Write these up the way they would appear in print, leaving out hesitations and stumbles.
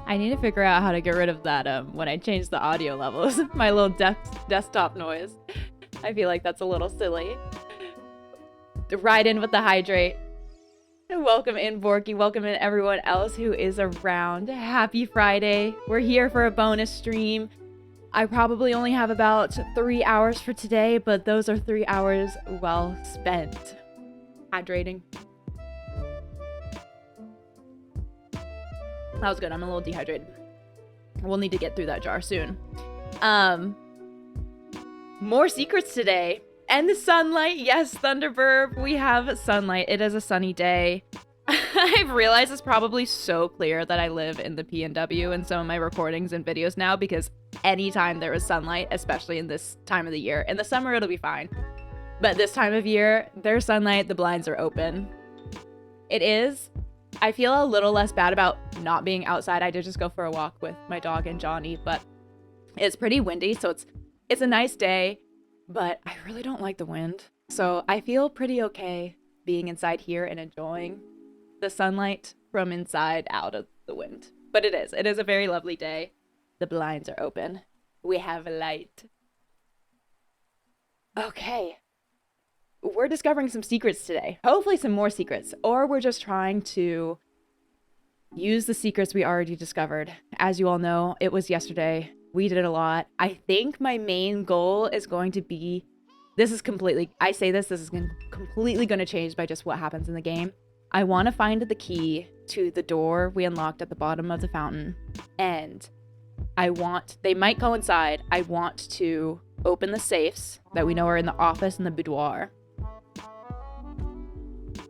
I need to figure out how to get rid of that when I change the audio levels. My little desktop noise. I feel like that's a little silly. Right in with the hydrate. Welcome in, Borky. Welcome in everyone else who is around. Happy Friday. We're here for a bonus stream. I probably only have about 3 hours for today, but those are 3 hours well spent. Hydrating. That was good. I'm a little dehydrated. We'll need to get through that jar soon. More secrets today. And the sunlight. Yes, Thunderbird. We have sunlight. It is a sunny day. I've realized it's probably so clear that I live in the PNW in some of my recordings and videos now, because anytime there is sunlight, especially in this time of the year, in the summer it'll be fine, but this time of year, there's sunlight, the blinds are open. It is. I feel a little less bad about not being outside. I did just go for a walk with my dog and Johnny, but it's pretty windy, so it's a nice day, but I really don't like the wind. So I feel pretty okay being inside here and enjoying the sunlight from inside out of the wind. But it is a very lovely day. The blinds are open. We have a light. Okay. We're discovering some secrets today. Hopefully some more secrets. Or we're just trying to use the secrets we already discovered. As you all know, it was yesterday. We did a lot. I think my main goal is going to be... This is completely completely going to change by just what happens in the game. I want to find the key to the door we unlocked at the bottom of the fountain. And they might coincide. I want to open the safes that we know are in the office and the boudoir.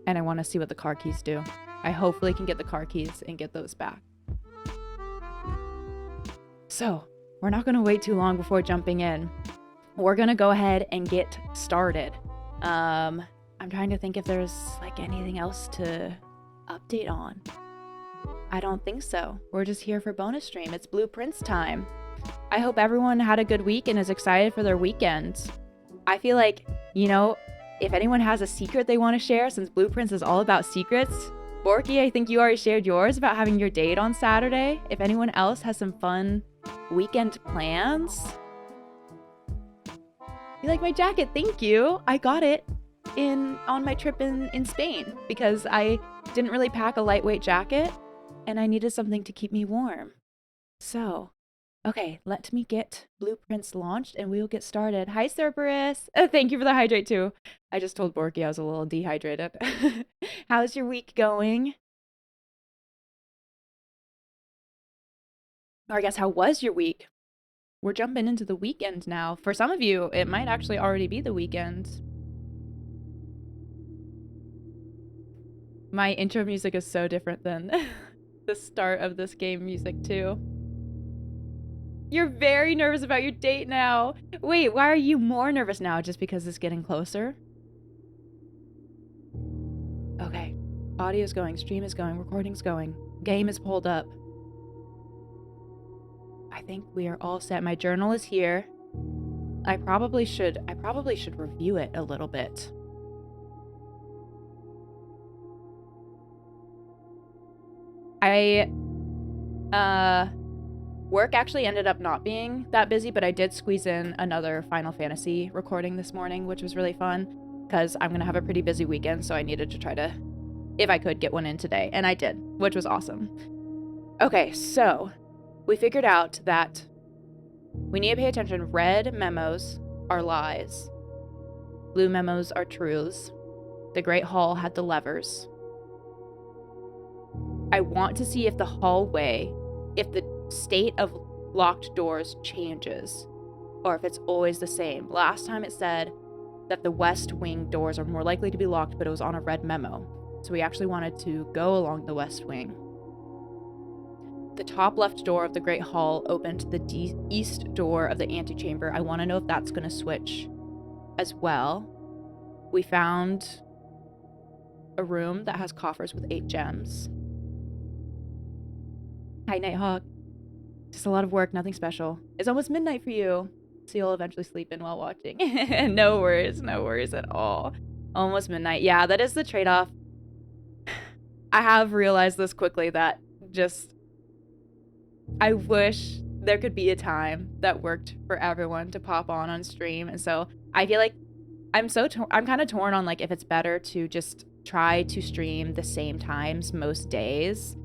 And I want to see what the car keys do. I hopefully can get the car keys and get those back. So, we're not going to wait too long before jumping in. We're going to go ahead and get started. I'm trying to think if there's like anything else to update on. I don't think so. We're just here for bonus stream. It's Blueprints time. I hope everyone had a good week and is excited for their weekend. I feel like, if anyone has a secret they want to share, since Blueprints is all about secrets. Borky, I think you already shared yours about having your date on Saturday. If anyone else has some fun weekend plans. You like my jacket? Thank you. I got it on my trip in Spain because I didn't really pack a lightweight jacket and I needed something to keep me warm. So, okay, let me get Blueprints launched and we will get started. Hi, Cerberus. Thank you for the hydrate too. I just told Borky I was a little dehydrated. How's your week going? Or I guess, how was your week? We're jumping into the weekend now. For some of you, it might actually already be the weekend. My intro music is so different than the start of this game music too. You're very nervous about your date now. Wait, why are you more nervous now? Just because it's getting closer? Okay. Audio's going, stream is going, recording's going. Game is pulled up. I think we are all set. My journal is here. I probably should review it a little bit. Work actually ended up not being that busy, but I did squeeze in another Final Fantasy recording this morning, which was really fun because I'm going to have a pretty busy weekend, so I needed to try to, if I could, get one in today, and I did, which was awesome. Okay, so we figured out that we need to pay attention. Red memos are lies. Blue memos are truths. The Great Hall had the levers. I want to see if the hallway, if the state of locked doors changes, or if it's always the same. Last time it said that the west wing doors are more likely to be locked, but it was on a red memo. So we actually wanted to go along the west wing. The top left door of the Great Hall opened to the east door of the antechamber. I want to know if that's going to switch as well. We found a room that has coffers with 8 gems. Hi, Nighthawk. Just a lot of work, nothing special. It's almost midnight for you, so you'll eventually sleep in while watching. No worries at all. Almost midnight. Yeah, that is the trade-off. I have realized this quickly, that just I wish there could be a time that worked for everyone to pop on stream. And so I feel like I'm kind of torn on like if it's better to just try to stream the same times most days.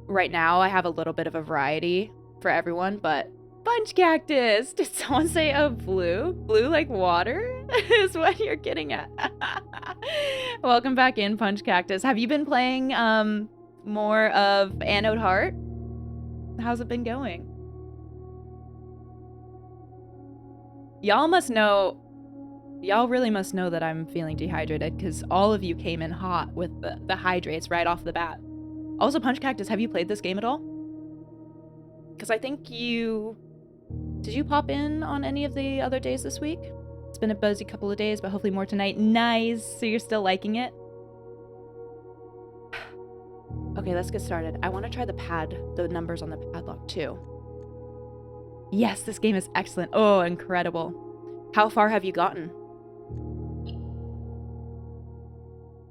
Right now I have a little bit of a variety for everyone, but Punch Cactus! Did someone say a blue? Blue like water is what you're getting at. Welcome back in, Punch Cactus. Have you been playing more of Anode Heart? How's it been going? Y'all really must know that I'm feeling dehydrated because all of you came in hot with the hydrates right off the bat. Also, Punch Cactus, have you played this game at all? Because I think did you pop in on any of the other days this week? It's been a busy couple of days, but hopefully more tonight. Nice! So you're still liking it? Okay, let's get started. I want to try the numbers on the padlock too. Yes, this game is excellent. Oh, incredible. How far have you gotten?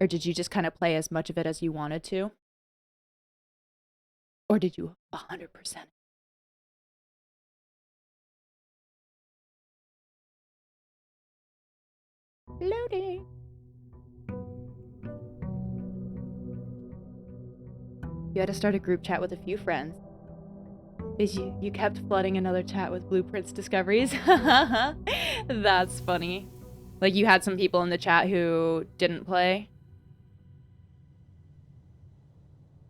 Or did you just kind of play as much of it as you wanted to? Or did you 100%? Loading. You had to start a group chat with a few friends. You kept flooding another chat with Blueprints discoveries. That's funny. Like you had some people in the chat who didn't play.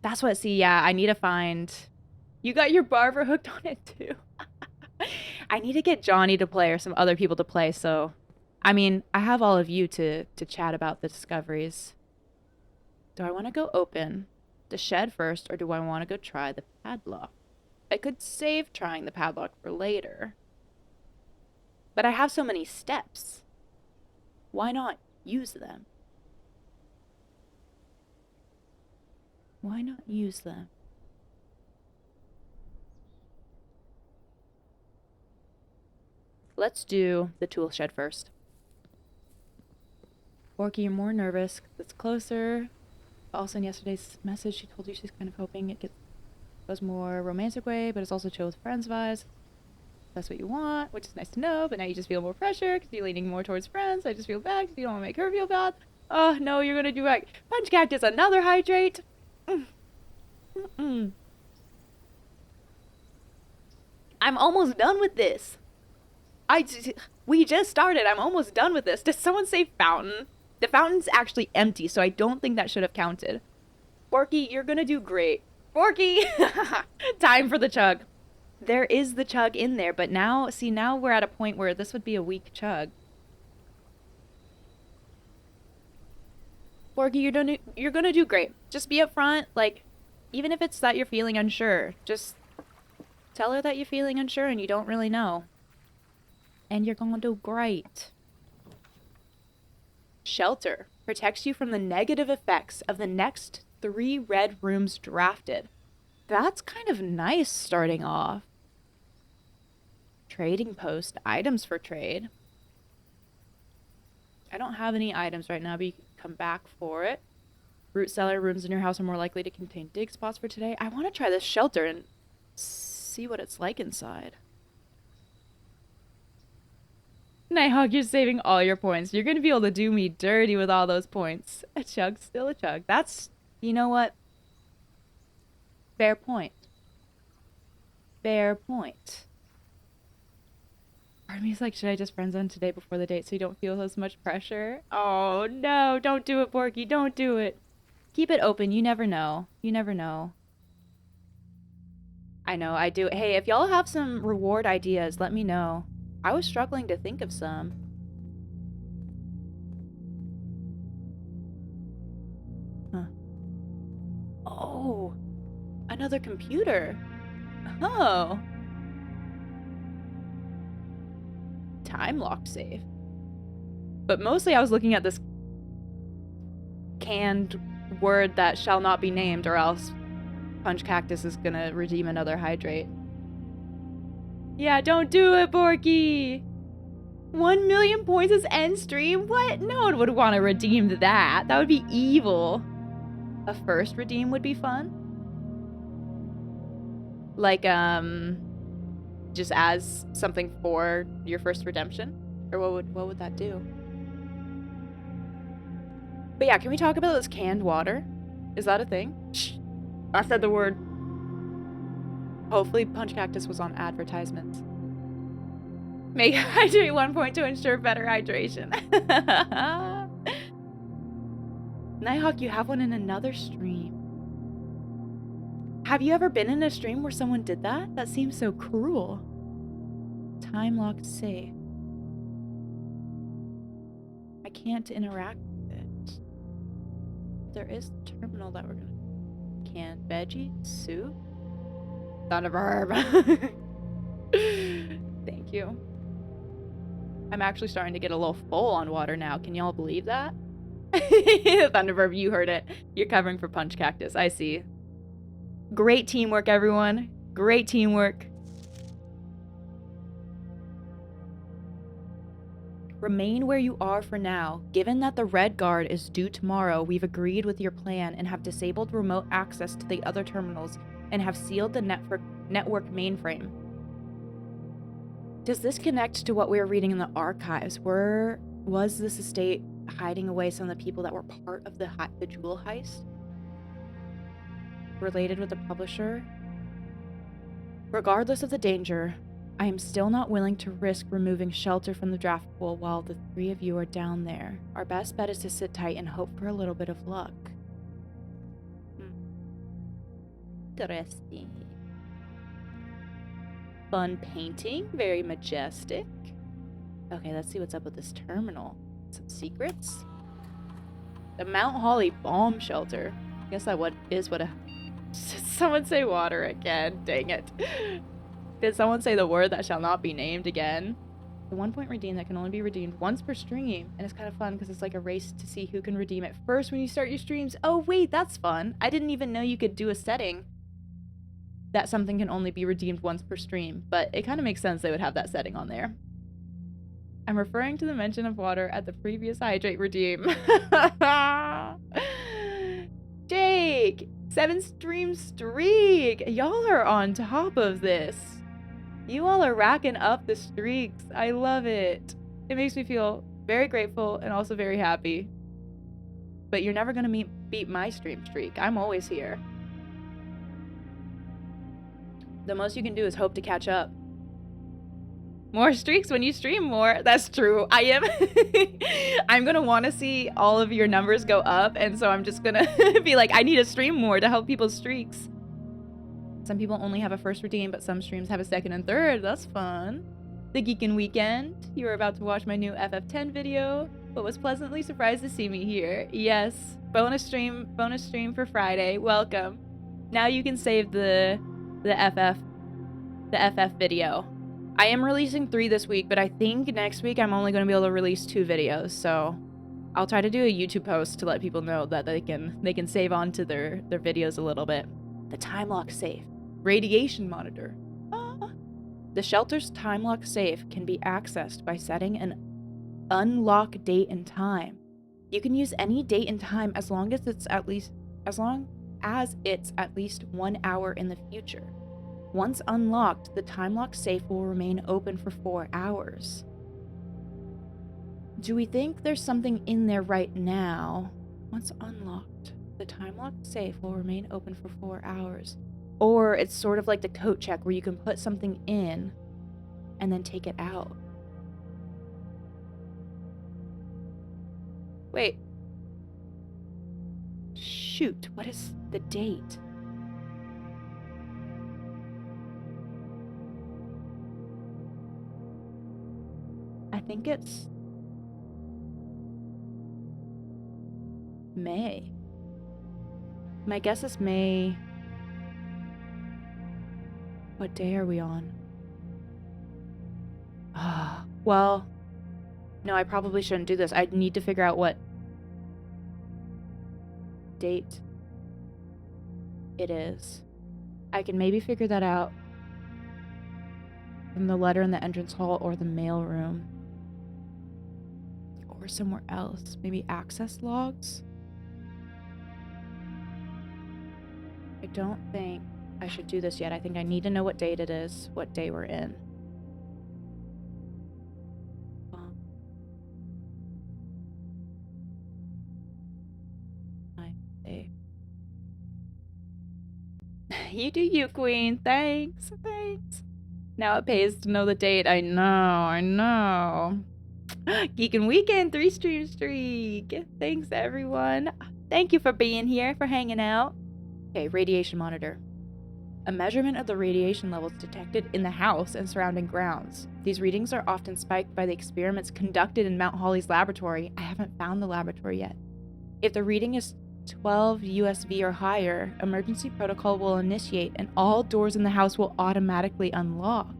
That's what, yeah, I need to find... You got your barber hooked on it too. I need to get Johnny to play or some other people to play, so... I mean, I have all of you to chat about the discoveries. Do I want to go open the shed first, or do I want to go try the padlock? I could save trying the padlock for later. But I have so many steps. Why not use them? Why not use them? Let's do the tool shed first. Forky, you're more nervous because it's closer. Also in yesterday's message, she told you she's kind of hoping it goes more romantic way, but it's also chill with friends vibes. That's what you want, which is nice to know, but now you just feel more pressure because you're leaning more towards friends. I just feel bad because you don't want to make her feel bad. Oh, no, you're going to do like Punch Cactus, another hydrate. I'm almost done with this. We just started. I'm almost done with this. Did someone say fountain? The fountain's actually empty, so I don't think that should have counted. Forky, you're gonna do great. Forky! Time for the chug. There is the chug in there, but now we're at a point where this would be a weak chug. Forky, you're gonna do great. Just be upfront, like, even if it's that you're feeling unsure, just tell her that you're feeling unsure and you don't really know. And you're gonna do great. Shelter protects you from the negative effects of the next 3 red rooms drafted. That's kind of nice starting off. Trading post, items for trade. I don't have any items right now, but you can come back for it. Root cellar, rooms in your house are more likely to contain dig spots for today. I want to try this shelter and see what it's like inside. Nighthawk, you're saving all your points. You're going to be able to do me dirty with all those points. A chug's still a chug. That's, you know what? Fair point. Fair point. Part of me is like, should I just friend zone today before the date so you don't feel as much pressure? Oh, no. Don't do it, Porky. Don't do it. Keep it open. You never know. You never know. I know, I do. Hey, if y'all have some reward ideas, let me know. I was struggling to think of some. Huh. Oh, another computer. Oh. Time lock safe. But mostly I was looking at this canned word that shall not be named, or else Punch Cactus is gonna redeem another hydrate. Yeah, don't do it, Porky! 1 million points is end stream? What? No one would want to redeem that. That would be evil. A first redeem would be fun. Like, just as something for your first redemption? Or what would that do? But yeah, can we talk about this canned water? Is that a thing? Shh. I said the word. Hopefully Punch Cactus was on advertisements. Make hydrate 1 point to ensure better hydration. Nighthawk, you have one in another stream. Have you ever been in a stream where someone did that? That seems so cruel. Time locked safe. I can't interact with it. There is the terminal that we're gonna... Canned veggie soup? Thunderverb. Thank you. I'm actually starting to get a little full on water now. Can y'all believe that? Thunderverb, you heard it. You're covering for Punch Cactus. I see. Great teamwork, everyone. Great teamwork. Remain where you are for now. Given that the Red Guard is due tomorrow, we've agreed with your plan and have disabled remote access to the other terminals and have sealed the network mainframe. Does this connect to what we were reading in the archives? Was this estate hiding away some of the people that were part of the jewel heist? Related with the publisher? Regardless of the danger, I am still not willing to risk removing shelter from the draft pool while the three of you are down there. Our best bet is to sit tight and hope for a little bit of luck. Interesting. Fun painting, very majestic. Okay, let's see what's up with this terminal. Some secrets? The Mount Holly bomb shelter. I guess that is what a... Did someone say water again? Dang it. Did someone say the word that shall not be named again? The 1 point redeem that can only be redeemed once per stream. And it's kind of fun because it's like a race to see who can redeem it first when you start your streams. Oh, wait, that's fun. I didn't even know you could do a setting that something can only be redeemed once per stream. But it kind of makes sense they would have that setting on there. I'm referring to the mention of water at the previous hydrate redeem. Jake! 7 stream streak! Y'all are on top of this. You all are racking up the streaks. I love it. It makes me feel very grateful and also very happy. But you're never gonna beat my stream streak. I'm always here. The most you can do is hope to catch up. More streaks when you stream more. That's true. I am. I'm gonna want to see all of your numbers go up, and so I'm just gonna be like, I need to stream more to help people's streaks. Some people only have a first redeem, but some streams have a second and third. That's fun. The Geekin' Weekend. You were about to watch my new FF10 video, but was pleasantly surprised to see me here. Yes. Bonus stream for Friday. Welcome. Now you can save the FF video. I am releasing 3 this week, but I think next week I'm only going to be able to release 2 videos, so I'll try to do a YouTube post to let people know that they can save on to their videos a little bit. The time lock safe. Radiation monitor. The shelter's time lock safe can be accessed by setting an unlock date and time. You can use any date and time as long as it's at least 1 hour in the future. Once unlocked, the time lock safe will remain open for 4 hours. Do we think there's something in there right now? Once unlocked, the time lock safe will remain open for 4 hours. Or it's sort of like the coat check where you can put something in and then take it out. Wait. Shoot, what is the date? I think it's May. My guess is May. What day are we on? Well, no, I probably shouldn't do this. I need to figure out what date it is. I can maybe figure that out from the letter in the entrance hall or the mail room. Or somewhere else. Maybe access logs? I don't think I should do this yet. I think I need to know what date it is, what day we're in. You do you, Queen. Thanks. Thanks. Now it pays to know the date. I know. Geek and Weekend 3-stream streak. Thanks, everyone. Thank you for being here, for hanging out. Okay, radiation monitor. A measurement of the radiation levels detected in the house and surrounding grounds. These readings are often spiked by the experiments conducted in Mount Holly's laboratory. I haven't found the laboratory yet. If the reading is 12 USV or higher, emergency protocol will initiate and all doors in the house will automatically unlock.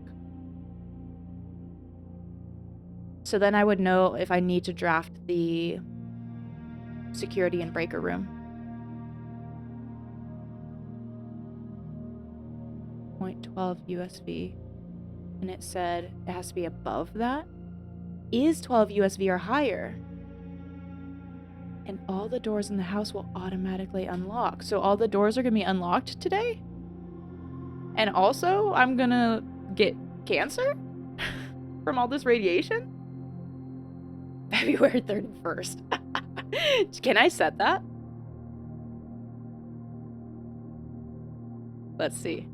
So then I would know if I need to draft the security and breaker room. 0.12 USV. And it said it has to be above that. Is 12 USV or higher? And all the doors in the house will automatically unlock. So all the doors are going to be unlocked today? And also, I'm going to get cancer from all this radiation? February 31st. Can I set that? Let's see.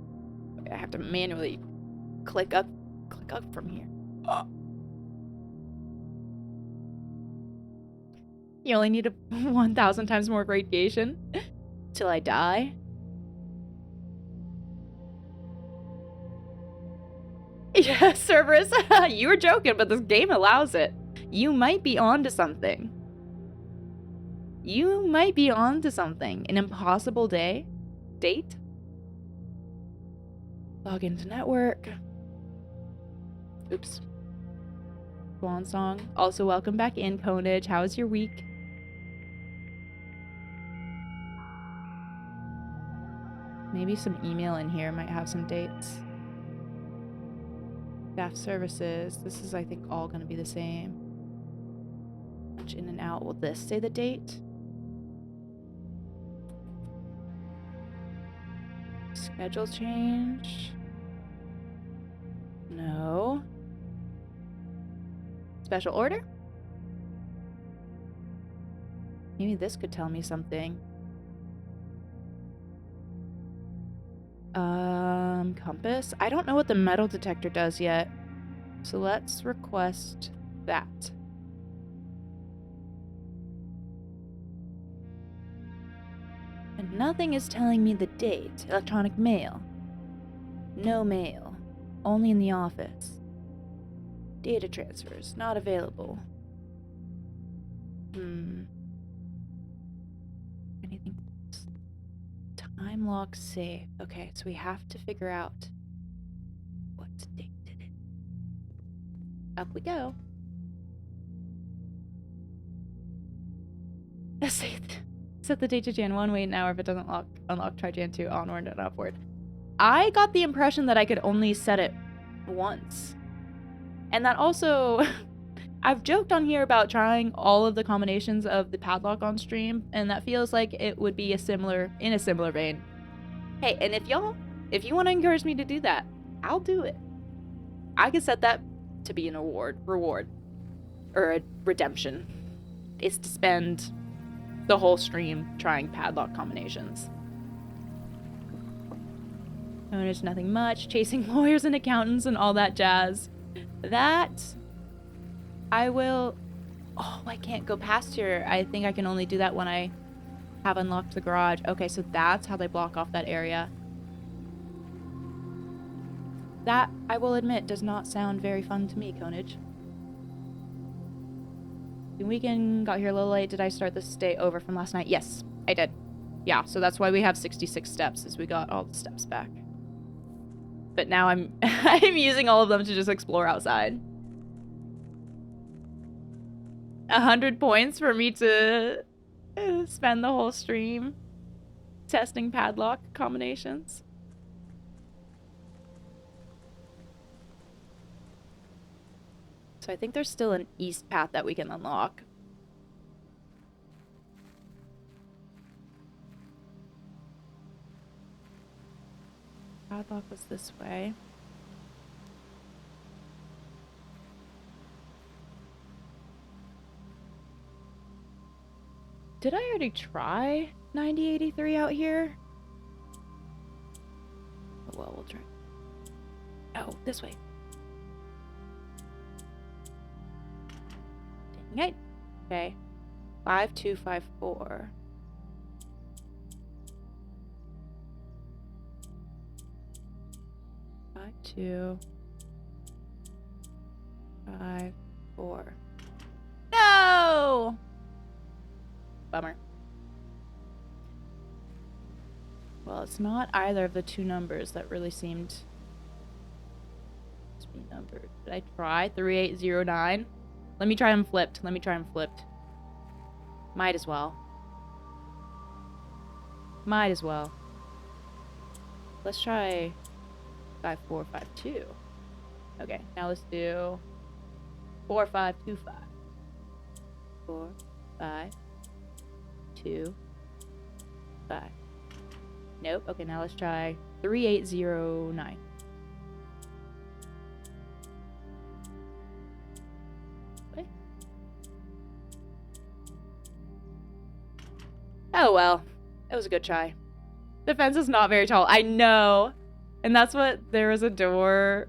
I have to manually click up from here. Oh. You only need 1,000 times more radiation till I die. Yeah, Cerberus, you were joking, but this game allows it. You might be onto something. You might be onto something. An impossible date? Log into network. Oops. Swan song. Also, welcome back in, Conage. How was your week? Maybe some email in here might have some dates. Staff services. This is, I think, all going to be the same. Punch in and out. Will this say the date? Schedule change. No. Special order? Maybe this could tell me something. Compass? I don't know what the metal detector does yet. So let's request that. And nothing is telling me the date. Electronic mail. No mail. Only in the office. Data transfers. Not available. Anything else? Time lock save. Okay, so we have to figure out what date did it. Up we go. Set the date to Jan 1, wait an hour. If it doesn't unlock, try Jan 2, onward and upward. I got the impression that I could only set it once. And that also, I've joked on here about trying all of the combinations of the padlock on stream, and that feels like it would be in a similar vein. Hey, and if you want to encourage me to do that, I'll do it. I could set that to be an reward, or a redemption. It's to spend the whole stream trying padlock combinations. No, there's nothing much. Chasing lawyers and accountants and all that jazz. That I will... Oh, I can't go past here. I think I can only do that when I have unlocked the garage. Okay, so that's how they block off that area. That, I will admit, does not sound very fun to me, Conage. The weekend got here a little late. Did I start this day over from last night? Yes, I did. Yeah, so that's why we have 66 steps, is we got all the steps back. But now I'm using all of them to just explore outside. 100 points for me to spend the whole stream testing padlock combinations. So I think there's still an east path that we can unlock. Padlock was this way. Did I already try 9083 out here? Oh, well, we'll try. Oh, this way. Dang it. Okay. 5254. 5254. No! Bummer. Well, it's not either of the two numbers that really seemed to be numbered. Did I try 3809? Let me try them flipped. Let me try them flipped. Might as well. Might as well. Let's try 5452. Okay, now let's do 4525. 4525. Nope. Okay, now let's try 3809. What? Oh well. It was a good try. The fence is not very tall. I know. And that's what, there was a door,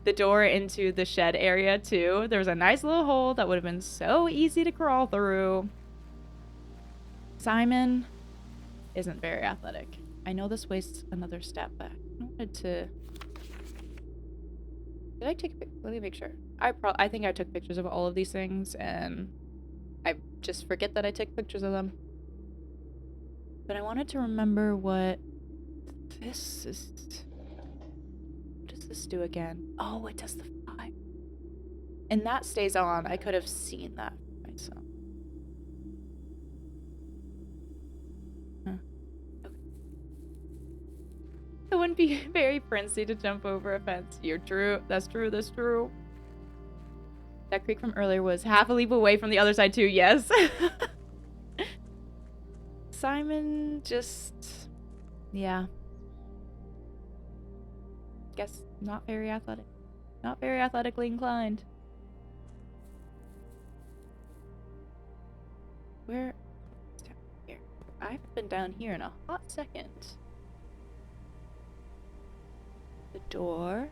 the door into the shed area too. There was a nice little hole that would have been so easy to crawl through. Simon isn't very athletic. I know this wastes another step, but I wanted to... Did I take a picture? Let me make sure. I think I took pictures of all of these things, and I just forget that I took pictures of them. But I wanted to remember what this is. What does this do again? Oh, it does the 5. And that stays on. I could have seen that myself. Huh. Okay. It wouldn't be very princey to jump over a fence. You're true. That's true. That's true. That creek from earlier was half a leap away from the other side too. Yes. Simon just... Yeah. Guess not very athletic. Not very athletically inclined. Where? Down here. I haven't been down here in a hot second. The door.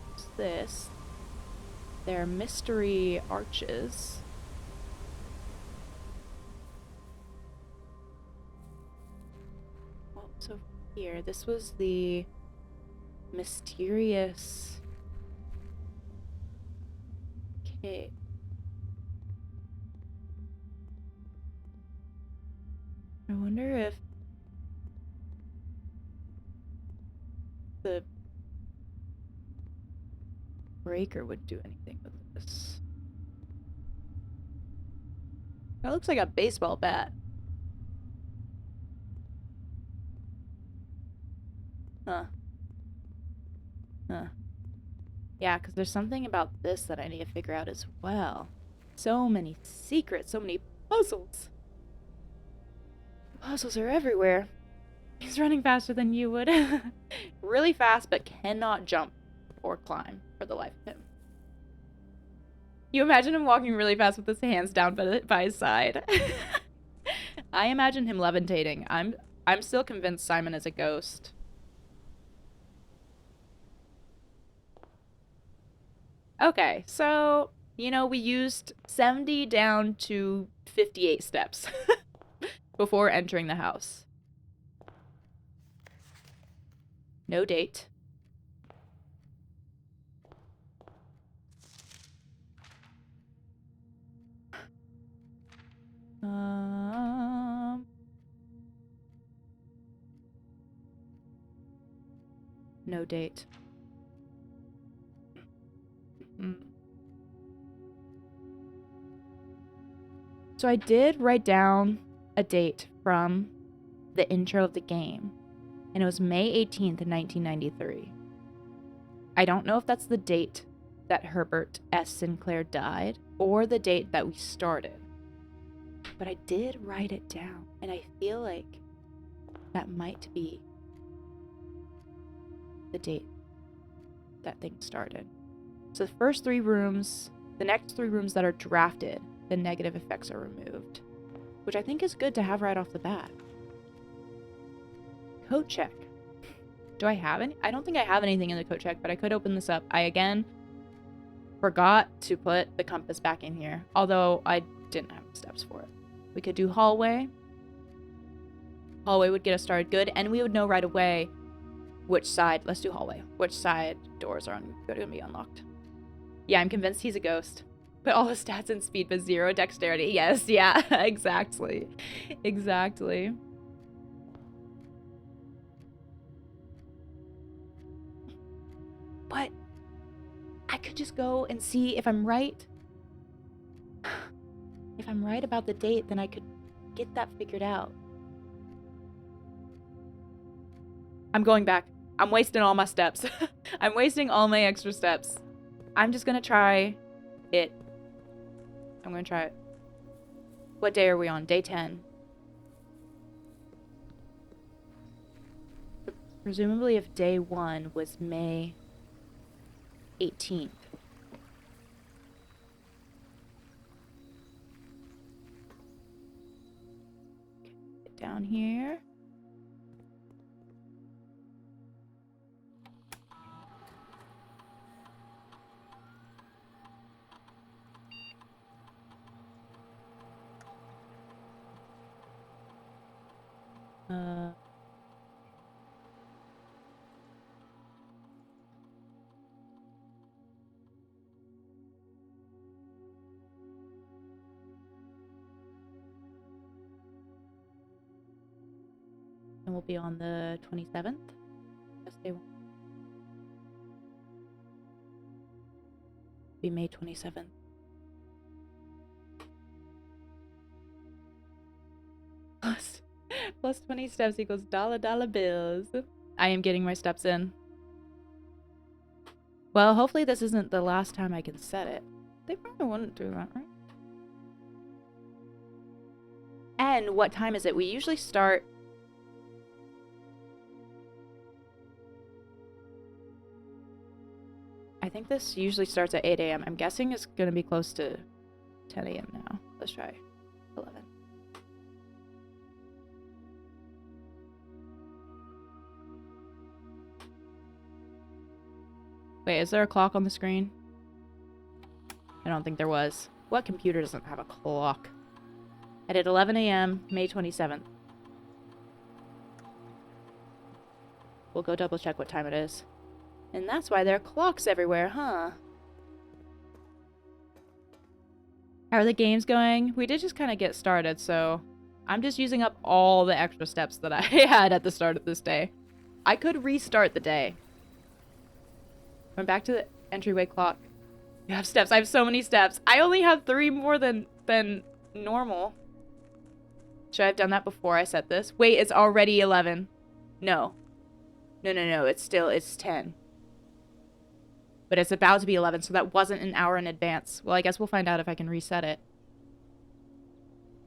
What's this? There are mystery arches. So here, this was the mysterious cave. I wonder if the breaker would do anything with this. That looks like a baseball bat. Huh. Huh. Yeah, because there's something about this that I need to figure out as well. So many secrets, so many puzzles. Puzzles are everywhere. He's running faster than you would. Really fast, but cannot jump or climb for the life of him. You imagine him walking really fast with his hands down by his side. I imagine him levitating. I'm still convinced Simon is a ghost. Okay, so, you know, we used 70 down to 58 steps before entering the house. No date. No date. So I did write down a date from the intro of the game, and it was May 18th, 1993. I don't know if that's the date that Herbert S. Sinclair died, or the date that we started. But I did write it down, and I feel like that might be the date that thing started. So the first 3 rooms, the next 3 rooms that are drafted, the negative effects are removed, which I think is good to have right off the bat. Coat check. Do I have any? I don't think I have anything in the coat check, but I could open this up. I, again, forgot to put the compass back in here, although I didn't have the steps for it. We could do hallway. Hallway would get us started good, and we would know right away which side, let's do hallway, which side doors are going to be unlocked. Yeah, I'm convinced he's a ghost. Put all the stats in speed but 0 dexterity. Yes, yeah, exactly. Exactly. But I could just go and see if I'm right. If I'm right about the date, then I could get that figured out. I'm going back. I'm wasting all my steps. I'm wasting all my extra steps. I'm just gonna try it. I'm gonna try it. What day are we on? Day 10. Presumably if day 1 was May 18th. Get down here. And we'll be on the 27th. That's day 1. Be May 27th. Plus 20 steps equals dollar bills. I am getting my steps in. Well, hopefully this isn't the last time I can set it. They probably wouldn't do that, right? And what time is it? We usually start... I think this usually starts at 8 a.m. I'm guessing it's going to be close to 10 a.m. now. Let's try 11. Wait, is there a clock on the screen? I don't think there was. What computer doesn't have a clock? I did 11 a.m., May 27th. We'll go double check what time it is. And that's why there are clocks everywhere, huh? How are the games going? We did just kind of get started, so I'm just using up all the extra steps that I had at the start of this day. I could restart the day. Went back to the entryway clock. You have steps. I have so many steps. I only have 3 more than normal. Should I have done that before I set this? Wait, it's already 11. No. No. It's 10. But it's about to be 11, so that wasn't an hour in advance. Well, I guess we'll find out if I can reset it.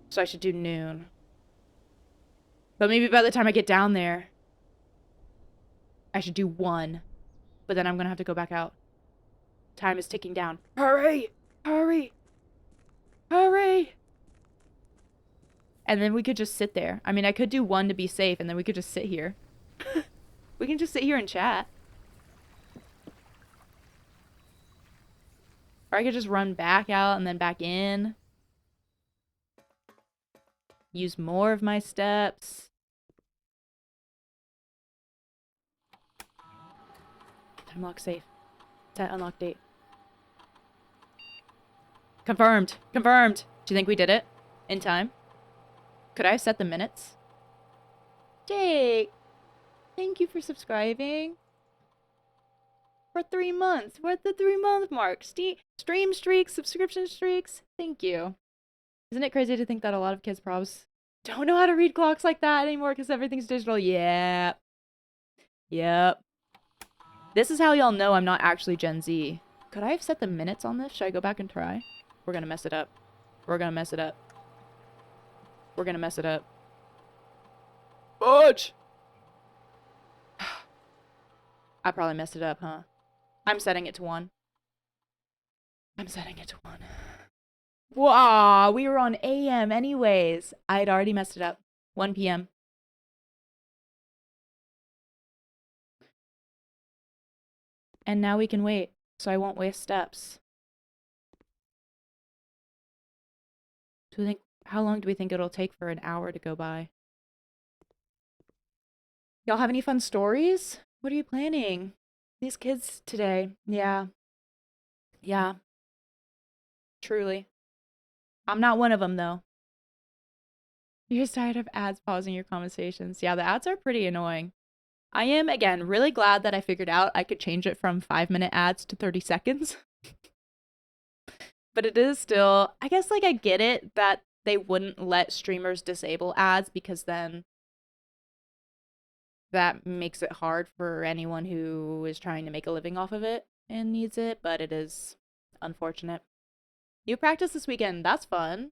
So I should do noon. But maybe by the time I get down there, I should do 1. But then I'm gonna have to go back out. Time is ticking down. Hurry! Hurry! Hurry! And then we could just sit there. I mean, I could do 1 to be safe, and then we could just sit here. We can just sit here and chat. Or I could just run back out and then back in. Use more of my steps. Unlock safe. Set unlock date. Confirmed. Confirmed. Do you think we did it? In time? Could I have set the minutes? Jake! Thank you for subscribing. For 3 months. We're at the 3-month mark. Stream streaks, subscription streaks. Thank you. Isn't it crazy to think that a lot of kids probs don't know how to read clocks like that anymore because everything's digital? Yeah. Yep. This is how y'all know I'm not actually Gen Z. Could I have set the minutes on this? Should I go back and try? We're gonna mess it up. We're gonna mess it up. We're gonna mess it up. Fudge! I probably messed it up, huh? I'm setting it to 1. I'm setting it to 1. Wow, we were on AM anyways. I'd already messed it up. 1 p.m. And now we can wait, so I won't waste steps. Do we think, how long do we think it'll take for an hour to go by? Y'all have any fun stories? What are you planning? These kids today. Yeah. Yeah. Truly. I'm not one of them, though. You're just tired of ads pausing your conversations. Yeah, the ads are pretty annoying. I am, again, really glad that I figured out I could change it from 5-minute ads to 30 seconds. But it is still, I guess, like, I get it that they wouldn't let streamers disable ads because then that makes it hard for anyone who is trying to make a living off of it and needs it, but it is unfortunate. You practice this weekend. That's fun.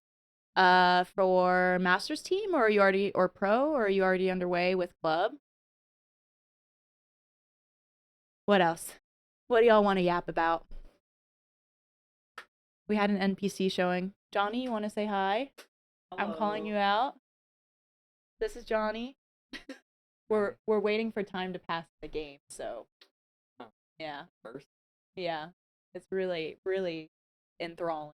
For Masters team, or are you already, or pro, or are you already underway with club? What else? What do y'all want to yap about? We had an NPC showing. Johnny, you want to say hi? Hello. I'm calling you out. This is Johnny. We're waiting for time to pass the game, so yeah. First. Yeah. It's really, really enthralling.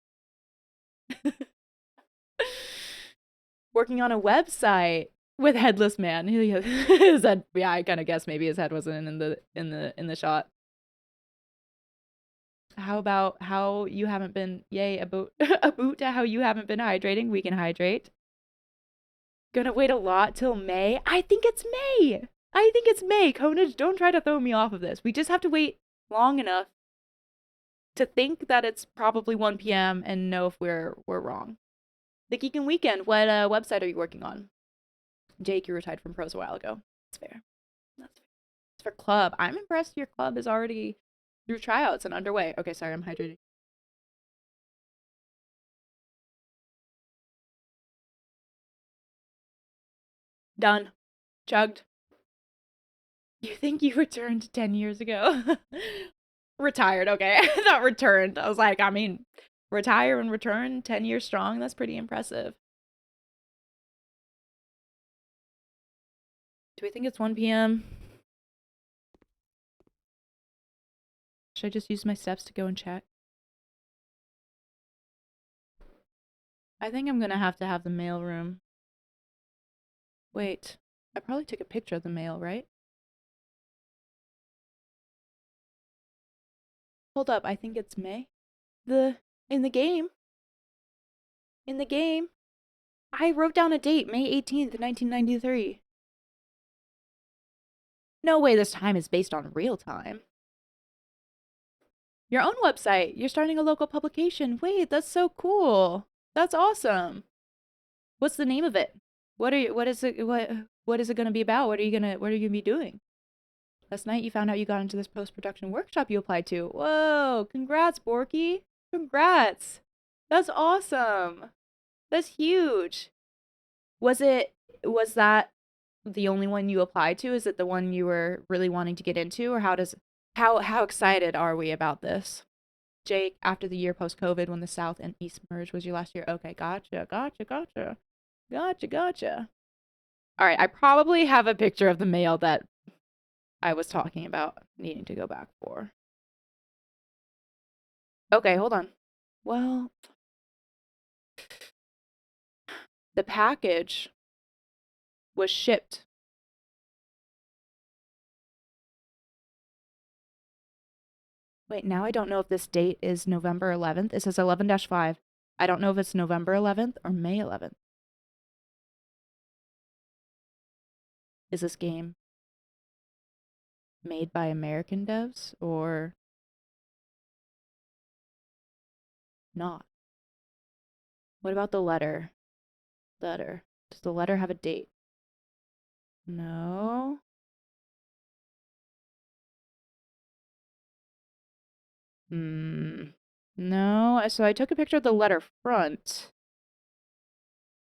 Working on a website with Headless Man. His head, yeah, I kind of guess maybe his head wasn't in the shot. How about how you haven't been, yay, a boot to how you haven't been hydrating? We can hydrate. Gonna wait a lot till May? I think it's May. I think it's May. Conage, don't try to throw me off of this. We just have to wait long enough to think that it's probably 1 p.m. and know if we're wrong. The Geek and Weekend, what website are you working on? Jake, you retired from pros a while ago. That's fair. That's fair. It's for club. I'm impressed your club is already through tryouts and underway. Okay, sorry, I'm hydrating. Done. Chugged. You think you returned 10 years ago? Retired, okay. Not returned. I was like, I mean, retire and return 10 years strong. That's pretty impressive. Do we think it's 1 p.m.? Should I just use my steps to go and check? I think I'm gonna have to have the mail room. Wait, I probably took a picture of the mail, right? Hold up, I think it's May. In the game. In the game. I wrote down a date, May 18th, 1993. No way this time is based on real time. Your own website. You're starting a local publication. Wait, that's so cool. That's awesome. What's the name of it? What is it gonna be about? What are you gonna be doing? Last night you found out you got into this post-production workshop you applied to. Whoa, congrats, Borky. Congrats. That's awesome. That's huge. Was that the only one you applied to? Is it the one you were really wanting to get into, or how excited are we about this? Jake, after the year post-COVID when the South and East merged was your last year. Okay, gotcha. All right, I probably have a picture of the mail that I was talking about needing to go back for. Okay, hold on. Well, the package was shipped. Wait, now I don't know if this date is November 11th. It says 11-5. I don't know if it's November 11th or May 11th. Is this game made by American devs or not? What about the letter? Does the letter have a date? No. No. So I took a picture of the letter front,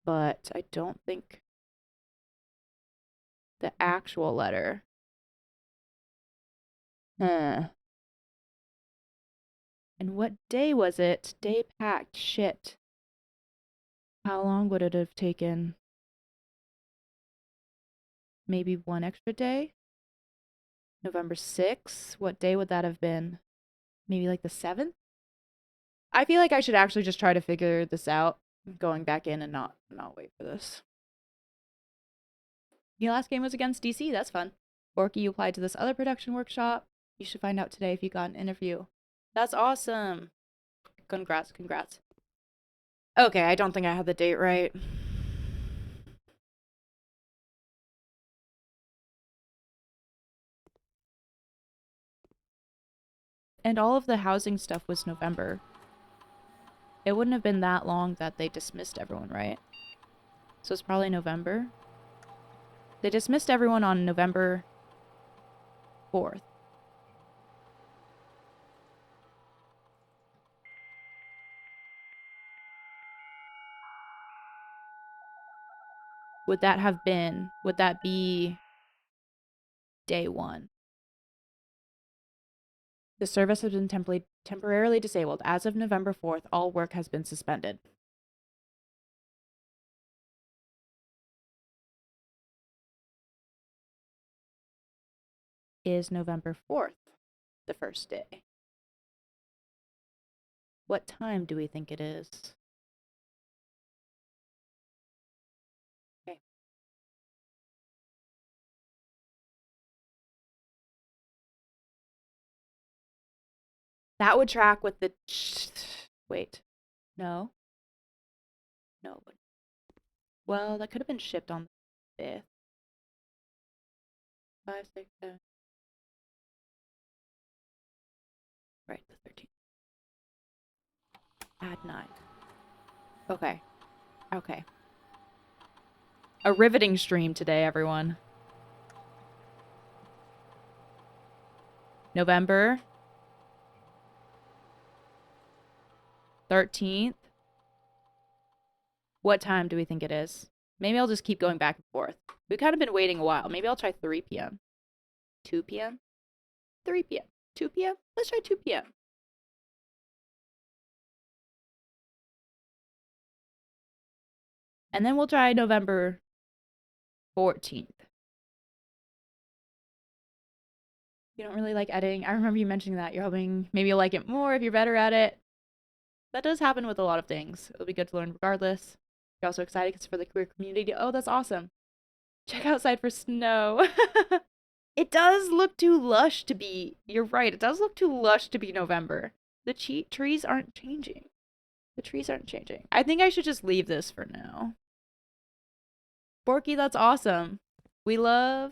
but I don't think The actual letter. Huh. And what day was it? Day packed. Shit. How long would it have taken? Maybe one extra day? November 6th? What day would that have been? Maybe like the 7th? I feel like I should actually just try to figure this out, going back in and not wait for this. Your last game was against DC. That's fun. Borky, you applied to this other production workshop. You should find out today if you got an interview. That's awesome. Congrats, congrats. Okay, I don't think I had the date right. And all of the housing stuff was November. It wouldn't have been that long that they dismissed everyone, right? So it's probably November. They dismissed everyone on November 4th. Would that be day 1? The service has been temporarily disabled. As of November 4th, all work has been suspended. Is November 4th the first day? What time do we think it is? Okay. That would track with the... Wait. No. No. Well, that could have been shipped on the 5th. 5, 6, 7. Right, the 13th. Add 9. Okay. Okay. A riveting stream today, everyone. November 13th. What time do we think it is? Maybe I'll just keep going back and forth. We've kind of been waiting a while. Maybe I'll try 3 p.m. 2 p.m.? 3 p.m. 2 p.m.? Let's try 2 p.m. And then we'll try November 14th. You don't really like editing. I remember you mentioning that. You're hoping maybe you'll like it more if you're better at it. That does happen with a lot of things. It'll be good to learn regardless. You're also excited because it's for the queer community. Oh, that's awesome. Check outside for snow. It does look too lush to be... You're right. It does look too lush to be November. The trees aren't changing. The trees aren't changing. I think I should just leave this for now. Borky, that's awesome. We love...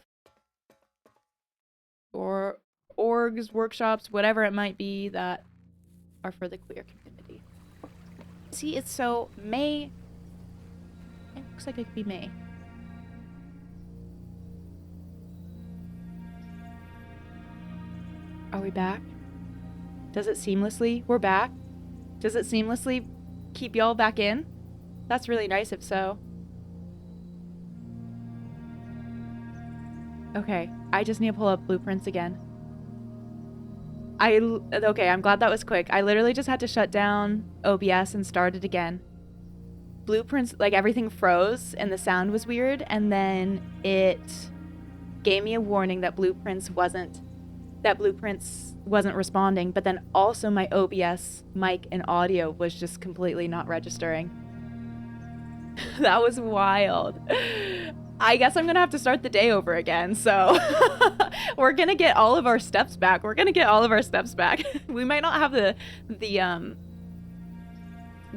Or orgs, workshops, whatever it might be that are for the queer community. See, it's so May. It looks like it could be May. Are we back? Does it seamlessly? We're back. Does it seamlessly keep y'all back in? That's really nice if so. Okay, I just need to pull up blueprints again. Okay, I'm glad that was quick. I literally just had to shut down OBS and start it again. Blueprints, like everything froze and the sound was weird, and then it gave me a warning that Blueprints wasn't responding, but then also my OBS mic and audio was just completely not registering. That was wild. I guess I'm gonna have to start the day over again, so we're gonna get all of our steps back. We might not have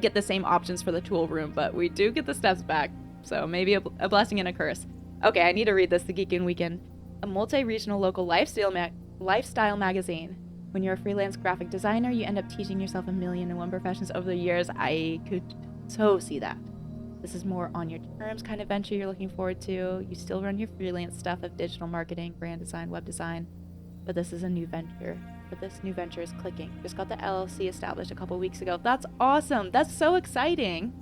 get the same options for the tool room, but we do get the steps back, so maybe a blessing and a curse. Okay, I need to read this. The Geekin' Weekend, a multi-regional local lifestyle magazine. When you're a freelance graphic designer, you end up teaching yourself 1,000,001 professions over the years. I could so see that. This is more on your terms kind of venture you're looking forward to. You still run your freelance stuff of digital marketing, brand design, web design, but this is a new venture. But this new venture is clicking. Just got the LLC established a couple weeks ago. That's awesome. That's so exciting.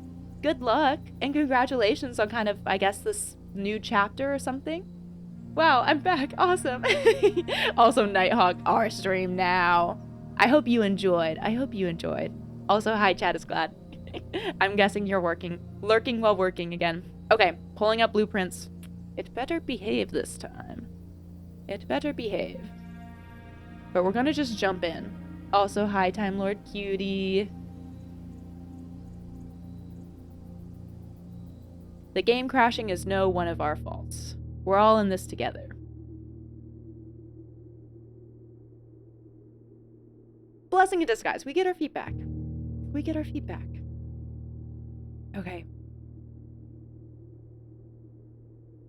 Good luck and congratulations on kind of, I guess, this new chapter or something. Wow, I'm back. Awesome. Also, Nighthawk, our stream now. I hope you enjoyed. Also, hi, chat is glad. I'm guessing you're lurking while working again. Okay, pulling up blueprints. It better behave this time. It better behave. But we're gonna just jump in. Also, hi, Time Lord Cutie. The game crashing is no one of our faults. We're all in this together. Blessing in disguise. We get our feet back. Okay.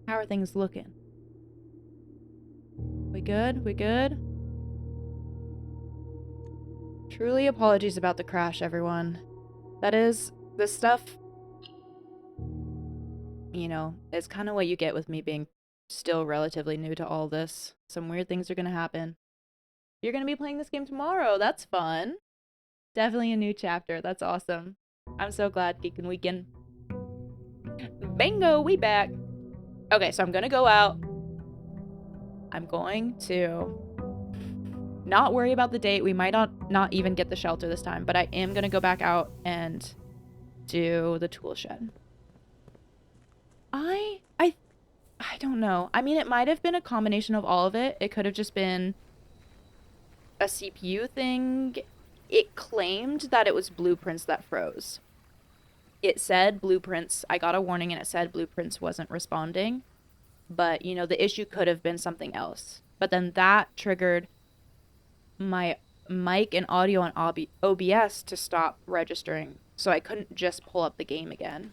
How are things looking? We good? Truly apologies about the crash, everyone. That is, this stuff, you know, it's kind of what you get with me being still relatively new to all this. Some weird things are gonna happen. You're gonna be playing this game tomorrow. That's fun. Definitely a new chapter. That's awesome. I'm so glad, Geek and Weekend. Bingo, we back. Okay, so I'm gonna go out. I'm going to not worry about the date. We might not even get the shelter this time, but I am gonna go back out and do the tool shed. I don't know. I mean, it might have been a combination of all of it. It could have just been a CPU thing. It claimed that it was blueprints that froze. It said blueprints. I got a warning and it said blueprints wasn't responding. But, you know, the issue could have been something else. But then that triggered my mic and audio on OBS to stop registering. So I couldn't just pull up the game again.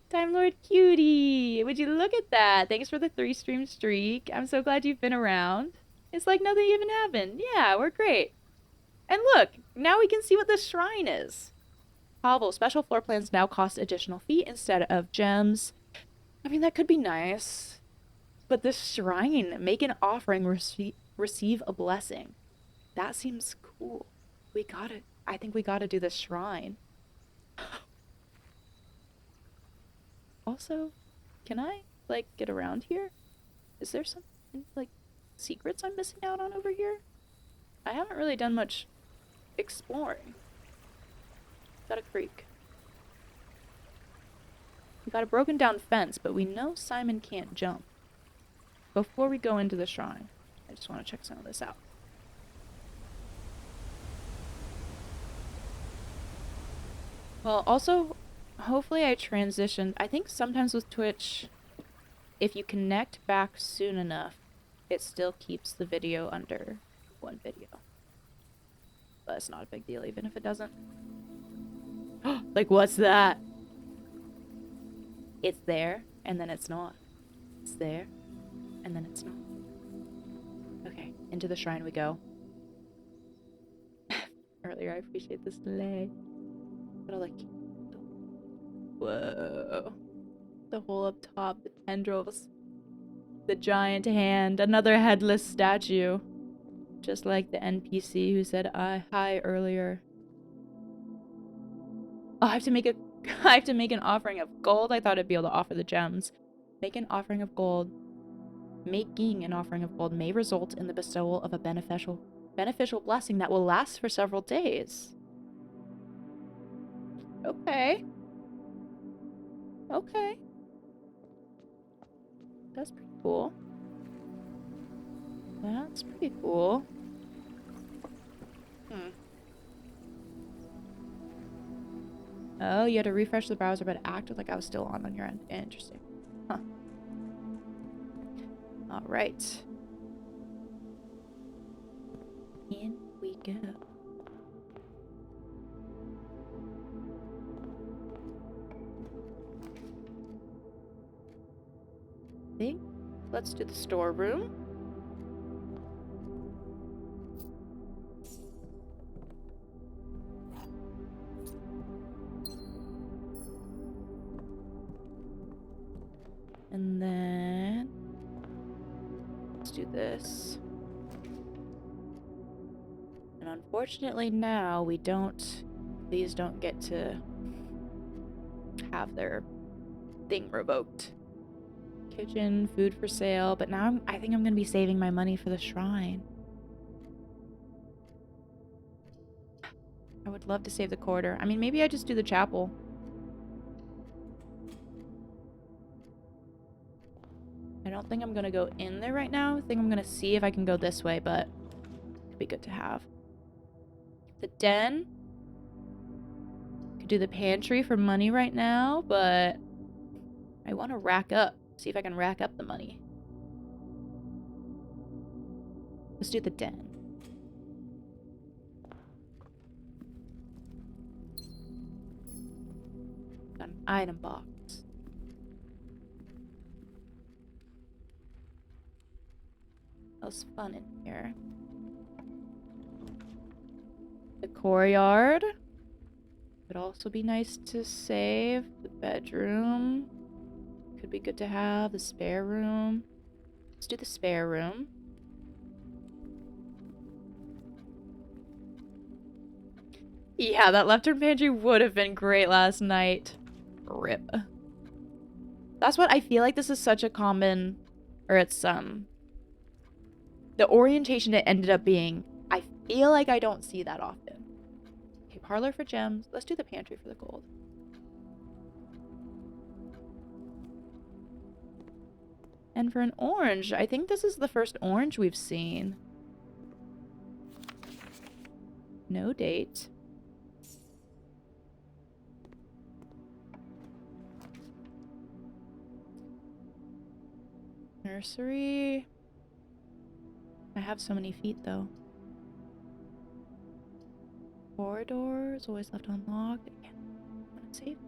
Time Lord Cutie! Would you look at that? Thanks for the 3-stream streak. I'm so glad you've been around. It's like nothing even happened. Yeah, we're great. And look, now we can see what this shrine is. Hovel, special floor plans now cost additional feet instead of gems. I mean, that could be nice. But this shrine, make an offering, receive a blessing. That seems cool. I think we gotta do this shrine. Also, can I, like, get around here? Is there some, like, secrets I'm missing out on over here? I haven't really done much exploring. Got a creek. We got a broken down fence, but we know Simon can't jump. Before we go into the shrine, I just want to check some of this out. Well, also, hopefully I transitioned. I think sometimes with Twitch, if you connect back soon enough, it still keeps the video under one video. But it's not a big deal even if it doesn't. Like, what's that? It's there, and then it's not. It's there, and then it's not. Okay, into the shrine we go. Earlier, I appreciate this delay. But I like... Whoa. The hole up top, the tendrils, the giant hand, another headless statue. Just like the NPC who said hi earlier. Oh, I have to make an offering of gold. I thought I'd be able to offer the gems. Make an offering of gold. Making an offering of gold may result in the bestowal of a beneficial blessing that will last for several days. Okay. Okay. That's pretty cool. That's pretty cool. Oh, you had to refresh the browser, but it acted like I was still on your end. Interesting. Huh. Alright. In we go. Let's do the storeroom. And then let's do this. And unfortunately now these don't get to have their thing revoked. kitchen, food for sale, but now I think I'm gonna be saving my money for the shrine. I would love to save the quarter. I mean, maybe I just do the chapel. I don't think I'm gonna go in there right now. I think I'm gonna see if I can go this way, but it'd be good to have. The den. Could do the pantry for money right now, but I want to rack up. See if I can rack up the money. Let's do the den. Got an item box. Else fun in here. The courtyard. Would also be nice to save. The bedroom. Could be good to have. The spare room. Let's do the spare room. Yeah, that left-turn pantry would have been great last night. RIP. That's what I feel like this is such a common... Or it's, the orientation it ended up being, I feel like I don't see that often. Okay, parlor for gems. Let's do the pantry for the gold. And for an orange, I think this is the first orange we've seen. No date. Nursery. I have so many feet, though. Corridors, always left unlocked. Again, I want to save.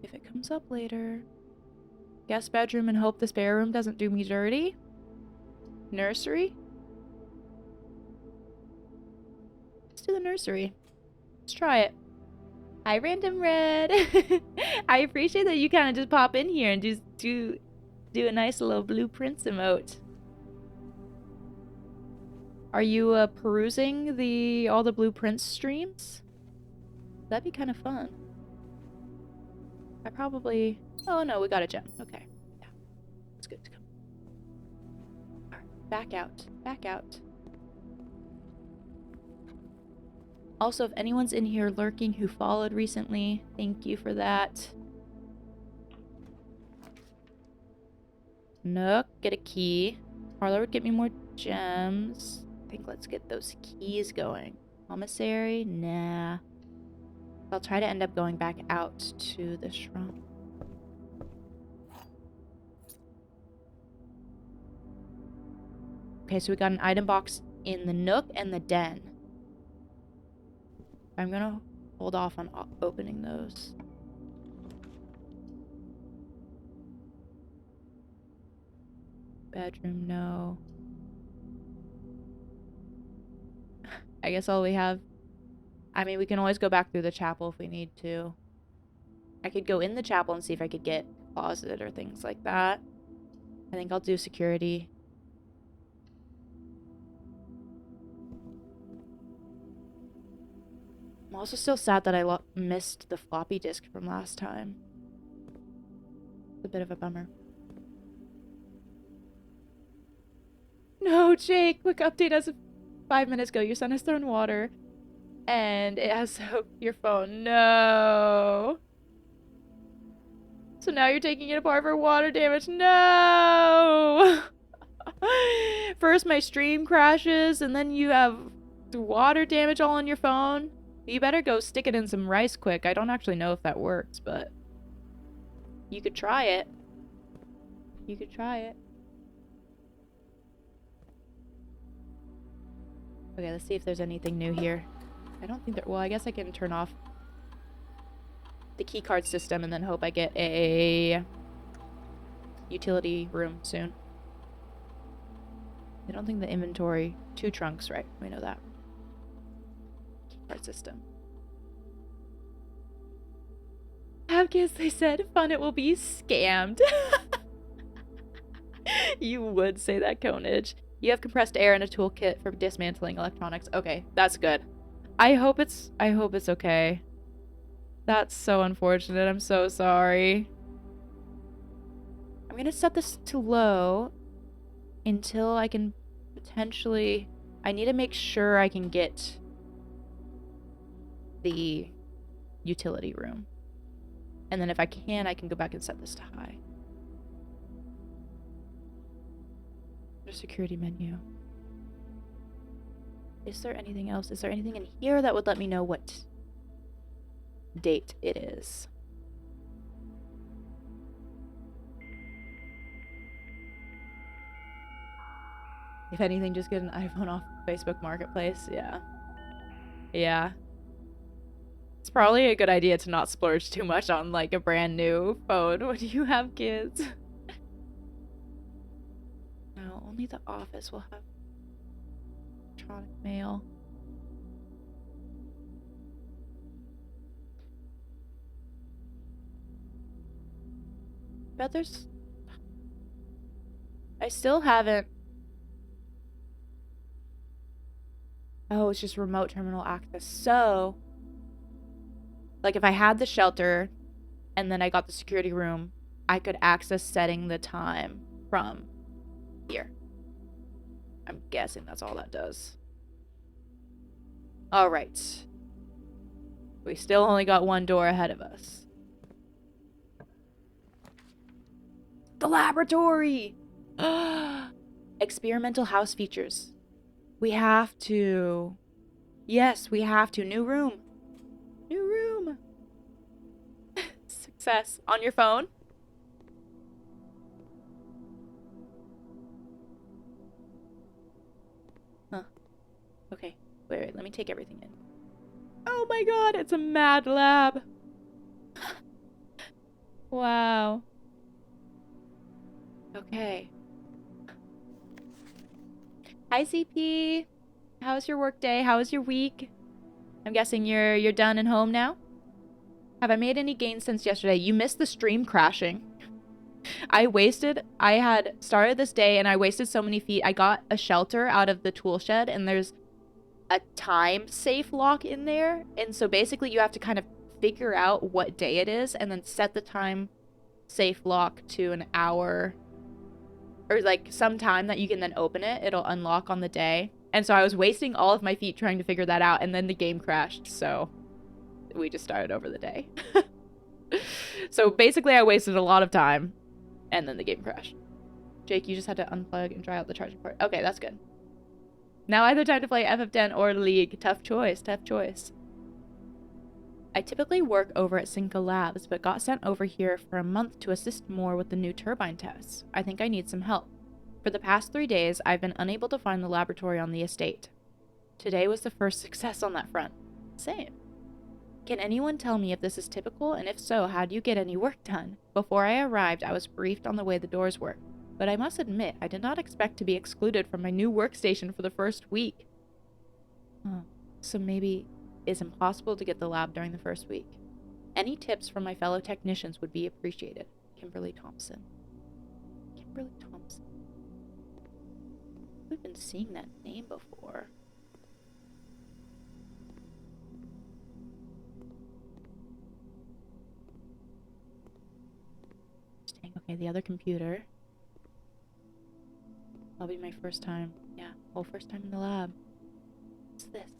If it comes up later. Guest bedroom and hope the spare room doesn't do me dirty. Nursery. Let's do the nursery. Let's try it. Hi, Random Red. I appreciate that you kind of just pop in here and just do a nice little blueprints emote. Are you perusing all the blueprints streams? That'd be kind of fun. I probably... Oh no, we got a gem. Okay. Yeah. It's good to come. Alright, back out. Back out. Also, if anyone's in here lurking who followed recently, thank you for that. Nook, get a key. Parlor would get me more gems. I think let's get those keys going. Commissary? Nah. I'll try to end up going back out to the shrine. Okay, so we got an item box in the Nook and the Den. I'm gonna hold off on opening those. Bedroom, no. I guess all we have... I mean, we can always go back through the chapel if we need to. I could go in the chapel and see if I could get a closet or things like that. I think I'll do security. I'm also still sad that I missed the floppy disk from last time. It's a bit of a bummer. No, Jake! Quick update as of 5 minutes ago. Your son has thrown water. And it has soaked your phone. No! So now you're taking it apart for water damage. No! First my stream crashes, and then you have water damage all on your phone. You better go stick it in some rice quick. I don't actually know if that works, but... You could try it. You could try it. Okay, let's see if there's anything new here. I don't think there... Well, I guess I can turn off the keycard system and then hope I get a utility room soon. I don't think the inventory... 2 trunks, right? We know that. Keycard system. Abkiss, they said, fun it will be scammed. You would say that, Conage. You have compressed air and a toolkit for dismantling electronics. Okay, that's good. I hope it's okay. That's so unfortunate. I'm so sorry. I'm gonna set this to low until I can potentially... I need to make sure I can get the utility room. And then if I can go back and set this to high. The security menu. Is there anything else? Is there anything in here that would let me know what date it is? If anything, just get an iPhone off Facebook Marketplace. Yeah. Yeah. It's probably a good idea to not splurge too much on, like, a brand new phone when you have kids. No, only the office will have electronic mail. Bet there's... I still haven't... Oh, it's just remote terminal access. So, like, if I had the shelter and then I got the security room, I could access setting the time from here. I'm guessing that's all that does. All right. We still only got one door ahead of us. The laboratory! Experimental house features. We have to. Yes, we have to. New room. New room. Success. On your phone? Huh. Okay. Wait. Let me take everything in. Oh my god, it's a mad lab. Wow. Okay. Hi, CP. How was your work day? How was your week? I'm guessing you're done and home now? Have I made any gains since yesterday? You missed the stream crashing. I had started this day and I wasted so many feet. I got a shelter out of the tool shed and there's a time safe lock in there. And so basically you have to kind of figure out what day it is and then set the time safe lock to an hour or like some time that you can then open it. It'll unlock on the day. And so I was wasting all of my feet trying to figure that out, and then the game crashed, so we just started over the day. So basically I wasted a lot of time, and then the game crashed. Jake, you just had to unplug and dry out the charging port. Okay, that's good. Now either time to play FF10 or League. Tough choice, tough choice. I typically work over at Cinco Labs, but got sent over here for a month to assist more with the new turbine tests. I think I need some help. For the past 3 days, I've been unable to find the laboratory on the estate. Today was the first success on that front. Same. Can anyone tell me if this is typical, and if so, how do you get any work done? Before I arrived, I was briefed on the way the doors work, but I must admit, I did not expect to be excluded from my new workstation for the first week. Oh, so maybe it's impossible to get the lab during the first week. Any tips from my fellow technicians would be appreciated. Kimberly Thompson. Kimberly Thompson. We've been seeing that name before. Okay, the other computer. That'll be my first time. Yeah, whole first time in the lab. What's this?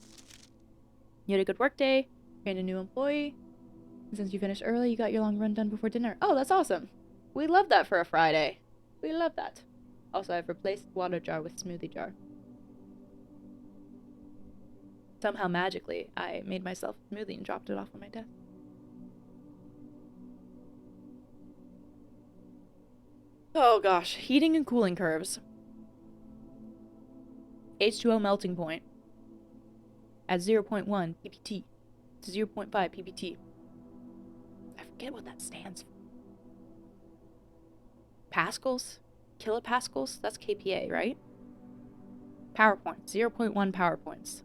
You had a good work day, trained a new employee, and since you finished early, you got your long run done before dinner. Oh, that's awesome. We love that for a Friday. We love that. Also, I've replaced water jar with smoothie jar. Somehow magically, I made myself a smoothie and dropped it off on my desk. Oh gosh, heating and cooling curves. H2O melting point at 0.1 ppt to 0.5 ppt. I forget what that stands for. Pascals? Kilopascals? That's kPa, right? Power points. 0.1 power points.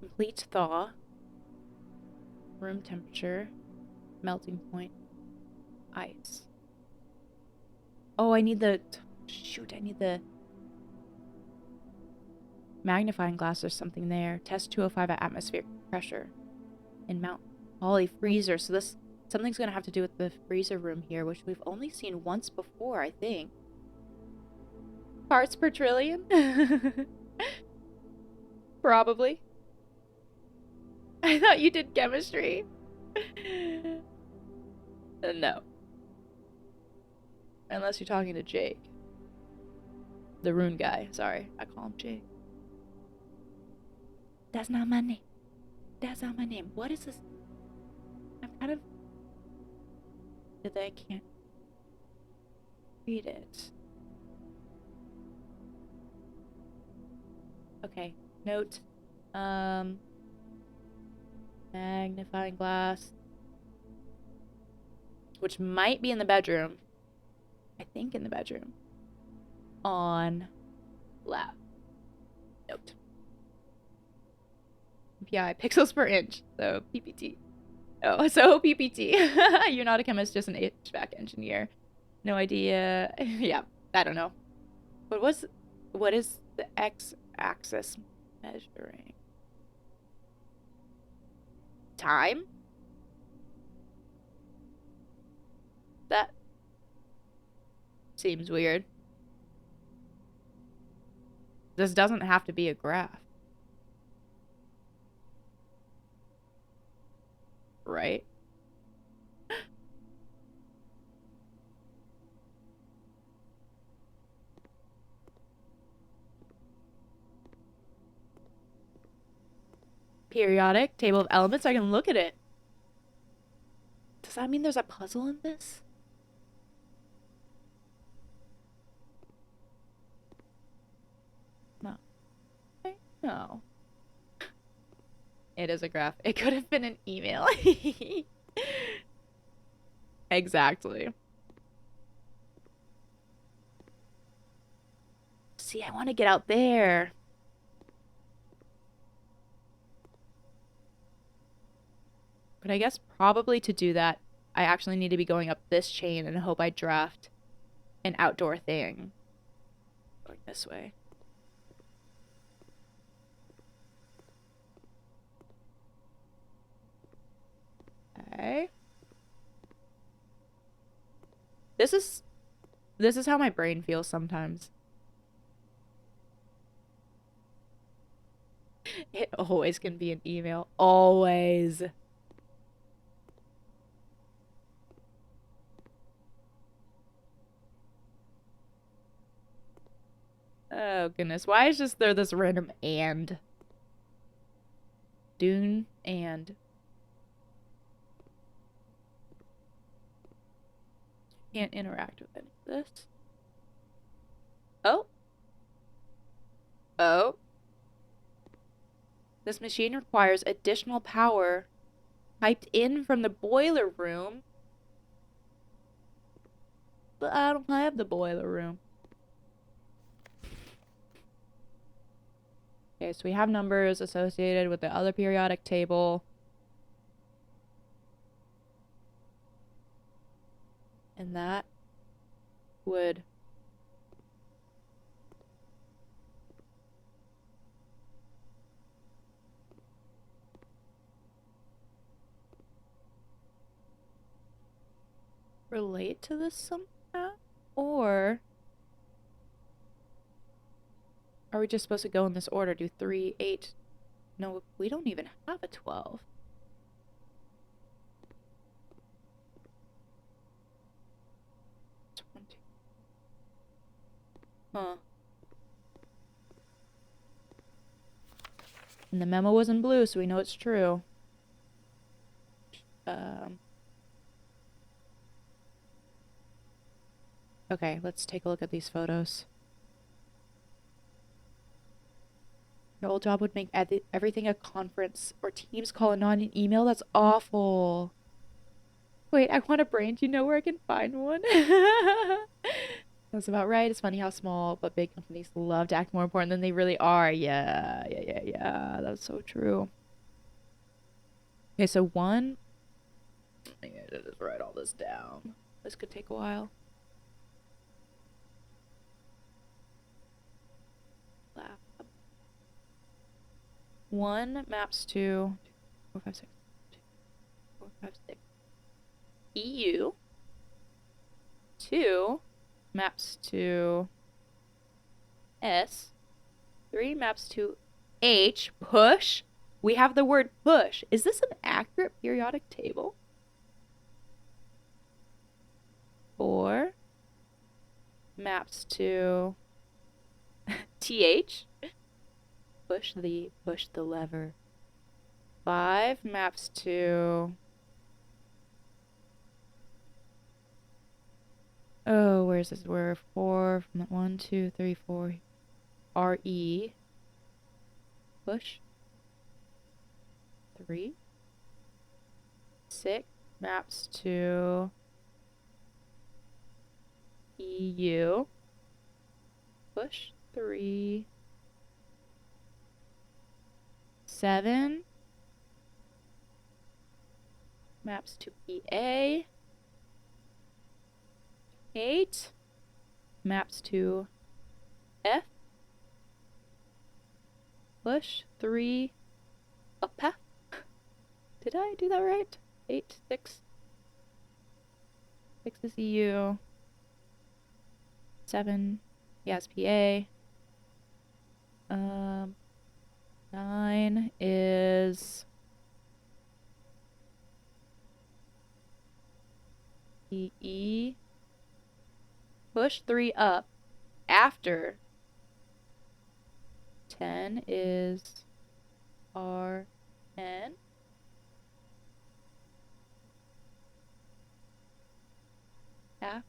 Complete thaw. Room temperature. Melting point. Ice. Oh, I need the... Shoot, I need the... magnifying glass or something there. Test 205 at atmospheric pressure. In Mount Holly freezer. So this Something's gonna have to do with the freezer room here, which we've only seen once before, I think. Parts per trillion? Probably. I thought you did chemistry. No. Unless you're talking to Jake. The rune guy. Sorry, I call him Jake. That's not my name. That's not my name. What is this? I'm kind of... that I can't read it. Okay. Note. Magnifying glass. Which might be in the bedroom. I think in the bedroom. On lab. Note. PI, pixels per inch. So PPT. Oh, so PPT. You're not a chemist, just an HVAC engineer. No idea. Yeah, I don't know. But what is the x-axis measuring? Time? That seems weird. This doesn't have to be a graph. Right? Periodic table of elements. I can look at it. Does that mean there's a puzzle in this? No. Okay. No. It is a graph. It could have been an email. Exactly. See, I want to get out there. But I guess probably to do that, I actually need to be going up this chain and hope I draft an outdoor thing. Going this way. Okay. This is how my brain feels sometimes. It always can be an email. Always. Oh goodness. Why is just there this random and? Dune and. Can't interact with any of this. Oh. Oh. This machine requires additional power piped in from the boiler room. But I don't have the boiler room. Okay, so we have numbers associated with the other periodic table. And that would relate to this somehow? Or are we just supposed to go in this order? Do 3, 8. No, we don't even have a 12. Huh. And the memo was in blue, so we know it's true. Okay, let's take a look at these photos. Your old job would make everything a conference or Teams call and not an email? That's awful. Wait, I want a brain. Do you know where I can find one? That's about right. It's funny how small but big companies love to act more important than they really are. Yeah. That's so true. Okay, so one... I need to just write all this down. This could take a while. Lab. 1 maps to 4, 5, 6. 2, 4, 5, 6. EU. 2 maps to S. 3 maps to H. Push. We have the word push. Is this an accurate periodic table? 4 maps to TH. Push the lever. 5 maps to... Oh, where's this? We're 4 from 1, 2, 3, 4. RE. Push. 3. 6 maps to EU. Push. 3. 7 maps to EA. 8 maps to F. Push. 3 up F. Did I do that right? 8, 6. 6 is EU. 7, yes, PA. 9 is EE. Push 3 up after. 10 is RN. F.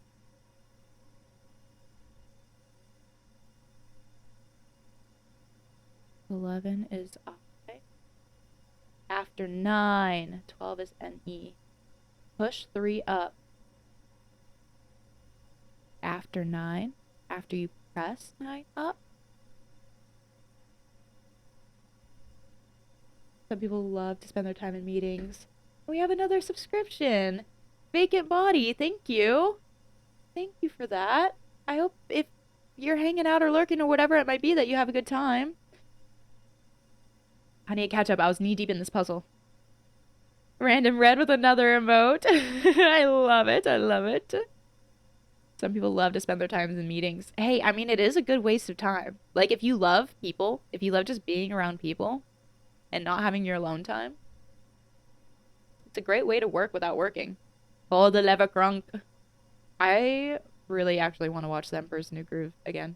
11 is I. After 9, 12 is NE. Push 3 up. After 9, after you press 9 up. Some people love to spend their time in meetings. We have another subscription. Vacant Body, thank you. Thank you for that. I hope if you're hanging out or lurking or whatever it might be that you have a good time. I need to catch up. I was knee deep in this puzzle. Random red with another emote. I love it. I love it. Some people love to spend their times in meetings. Hey, I mean, it is a good waste of time. Like, if you love people, if you love just being around people and not having your alone time, it's a great way to work without working. Pull the lever, crunk. I really actually want to watch The Emperor's New Groove again.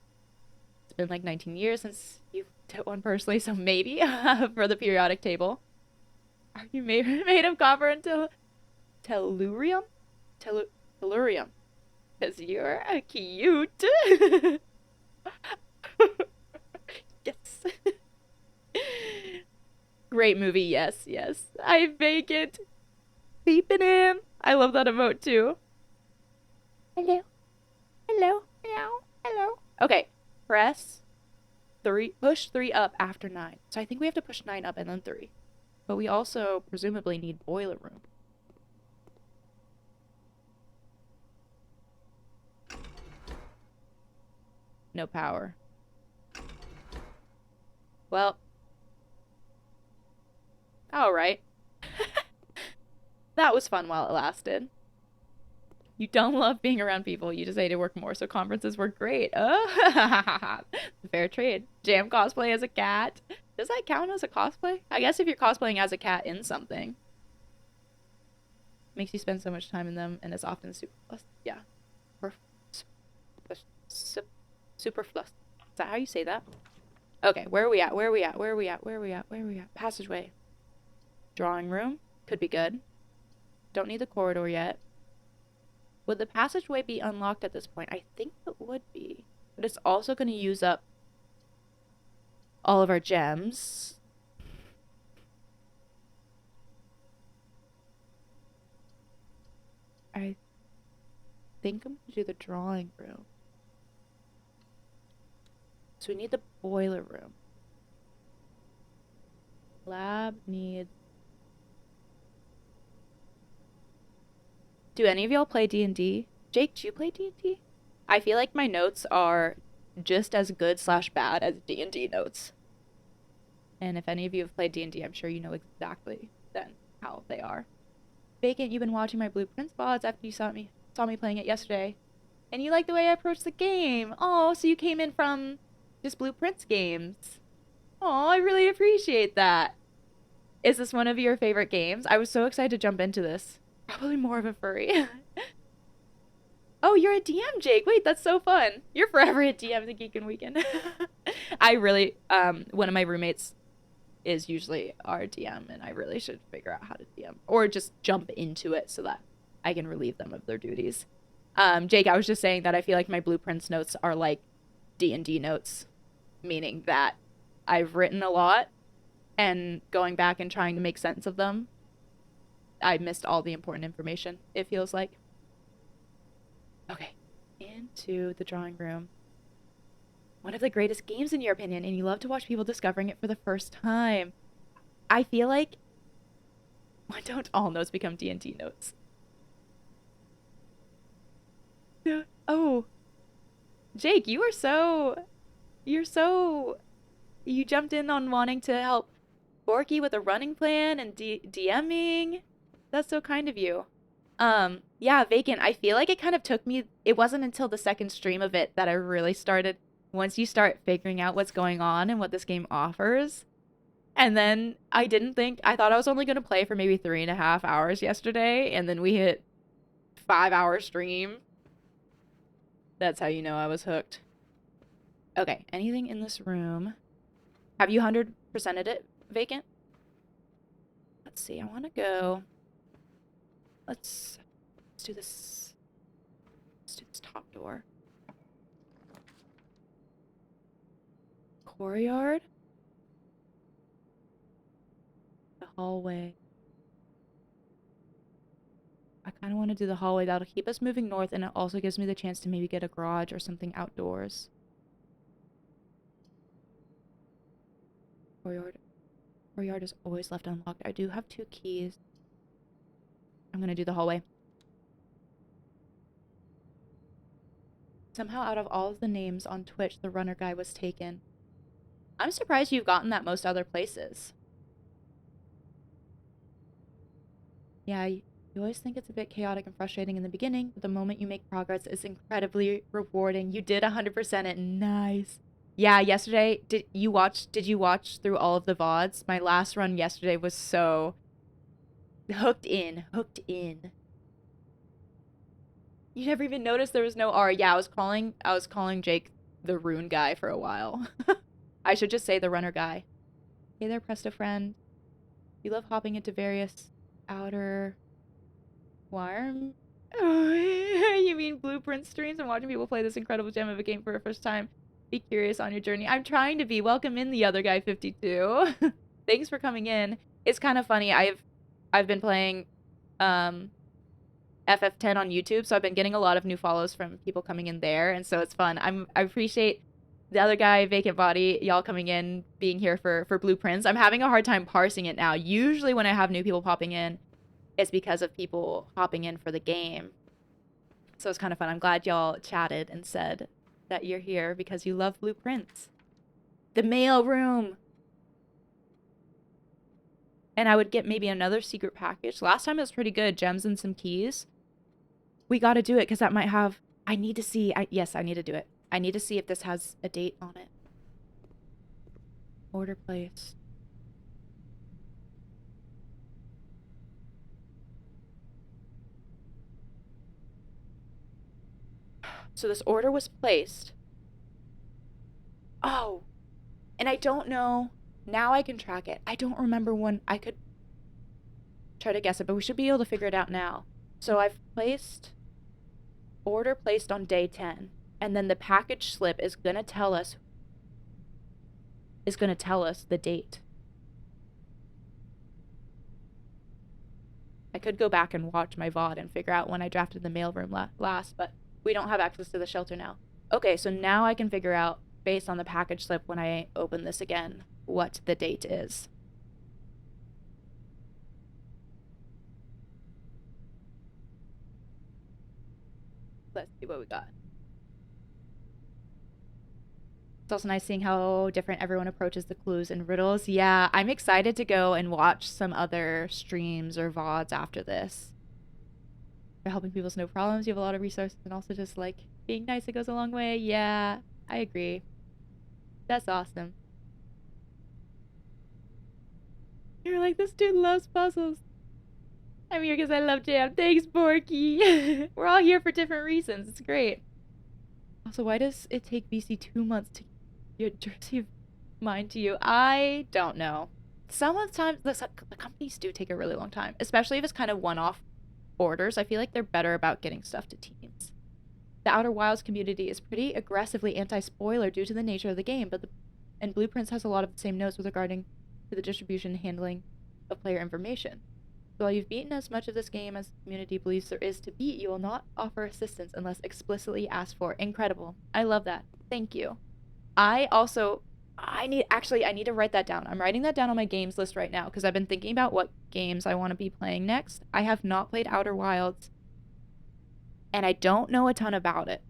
It's been like 19 years since you did one personally, so maybe for the periodic table. Are you made of copper and tellurium? Tellurium. Because you're cute. Yes. Great movie, yes, yes. I bake it. Peeping in. I love that emote too. Hello. Hello. Meow. Hello. Okay. Press 3. Push 3 up after 9. So I think we have to push 9 up and then 3. But we also presumably need boiler room. No power. Well. Alright. That was fun while it lasted. You don't love being around people, you just hate to work more, so conferences were great. Oh, fair trade. Jam cosplay as a cat. Does that count as a cosplay? I guess if you're cosplaying as a cat in something. Makes you spend so much time in them, and it's often superfluous. Yeah. Superfluous. Is that how you say that? Okay, where are we at? Where are we at? Where are we at? Where are we at? Where are we at? Passageway. Drawing room. Could be good. Don't need the corridor yet. Would the passageway be unlocked at this point? I think it would be. But it's also going to use up all of our gems. I think I'm going to do the drawing room. So we need the boiler room. Lab needs... Do any of y'all play D&D? Jake, do you play D&D? I feel like my notes are just as good / bad as D&D notes. And if any of you have played D&D, I'm sure you know exactly then how they are. Vacant, you've been watching my Blueprints VODs after you saw me playing it yesterday. And you like the way I approached the game. Oh, so you came in from just Blueprints games. Oh, I really appreciate that. Is this one of your favorite games? I was so excited to jump into this. Probably more of a furry. Oh, you're a DM, Jake. Wait, that's so fun. You're forever a DM the Geek and Weekend. I really, one of my roommates is usually our DM, and I really should figure out how to DM or just jump into it so that I can relieve them of their duties. Jake, I was just saying that I feel like my Blueprints notes are like D&D notes, meaning that I've written a lot and going back and trying to make sense of them, I missed all the important information, it feels like. Okay, into the drawing room. One of the greatest games in your opinion, and you love to watch people discovering it for the first time. I feel like, why don't all notes become D&D notes? Oh, Jake, you jumped in on wanting to help Borky with a running plan and DMing. That's so kind of you. Yeah, Vacant, I feel like it kind of took me, it wasn't until the second stream of it that I really started, once you start figuring out what's going on and what this game offers. And then I thought I was only going to play for maybe 3.5 hours yesterday, and then we hit 5-hour stream. That's how you know I was hooked. Okay, anything in this room? Have you 100%ed it, Vacant? Let's see, I want to go. Let's do this. Let's do this top door. Courtyard. The hallway. I kind of want to do the hallway. That'll keep us moving north, and it also gives me the chance to maybe get a garage or something outdoors. Courtyard. Courtyard is always left unlocked. I do have 2 keys. I'm gonna do the hallway. Somehow out of all of the names on Twitch, the runner guy was taken. I'm surprised you've gotten that most other places. Yeah, you always think it's a bit chaotic and frustrating in the beginning, but the moment you make progress, it's incredibly rewarding. You did 100% it. Nice. Yeah, yesterday, did you watch through all of the VODs? My last run yesterday was so hooked in. You never even noticed there was no R. Yeah, I was calling Jake the rune guy for a while. I should just say the runner guy. Hey there, Presto friend. You love hopping into various outer wire. Oh, you mean Blueprint streams and watching people play this incredible gem of a game for the first time? Be curious on your journey. I'm trying to be. Welcome in, the other guy 52. Thanks for coming in. It's kind of funny. I've been playing FF10 on YouTube, so I've been getting a lot of new follows from people coming in there, and so it's fun. I appreciate the other guy, Vacant Body, y'all coming in, being here for Blueprints. I'm having a hard time parsing it now. Usually when I have new people popping in, it's because of people hopping in for the game. So it's kind of fun. I'm glad y'all chatted and said that you're here because you love Blueprints. The mail room! And I would get maybe another secret package. Last time it was pretty good. Gems and some keys. We gotta do it because that might have... I need to see... Yes, I need to do it. I need to see if this has a date on it. Order placed. So this order was placed. Oh. And I don't know. Now I can track it. I don't remember when I could try to guess it, but we should be able to figure it out now. So I've placed... Order placed on day 10. And then the package slip is going to tell us the date. I could go back and watch my VOD and figure out when I drafted the mailroom last, but we don't have access to the shelter now. Okay, so now I can figure out, based on the package slip when I open this again, what the date is. Let's see what we got. It's also nice seeing how different everyone approaches the clues and riddles. Yeah, I'm excited to go and watch some other streams or VODs after this. For helping people's no problems, you have a lot of resources, and also just like being nice, it goes a long way. Yeah, I agree. That's awesome. You're like, this dude loves puzzles. I'm here because I love jam. Thanks, Borky. We're all here for different reasons. It's great. Also, why does it take VC 2 months to get Jersey of Mine to you? I don't know. Sometimes the companies do take a really long time, especially if it's kind of one-off orders. I feel like they're better about getting stuff to teams. The Outer Wilds community is pretty aggressively anti-spoiler due to the nature of the game, and Blueprints has a lot of the same notes with regarding to the distribution and handling of player information. So while you've beaten as much of this game as the community believes there is to beat, you will not offer assistance unless explicitly asked for. Incredible. I love that. Thank you. I need to write that down. I'm writing that down on my games list right now because I've been thinking about what games I want to be playing next. I have not played Outer Wilds, and I don't know a ton about it,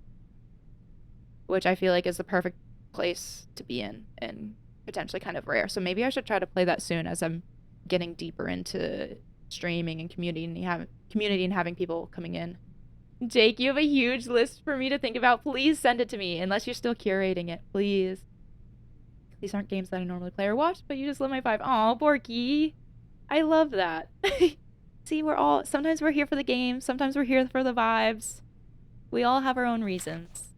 which I feel like is the perfect place to be in and potentially kind of rare. So maybe I should try to play that soon as I'm getting deeper into streaming and community and having people coming in. Jake, you have a huge list for me to think about. Please send it to me, unless you're still curating it. Please. These aren't games that I normally play or watch, but you just lit my vibe. Aw, Borky. I love that. See, sometimes we're here for the game, sometimes we're here for the vibes. We all have our own reasons.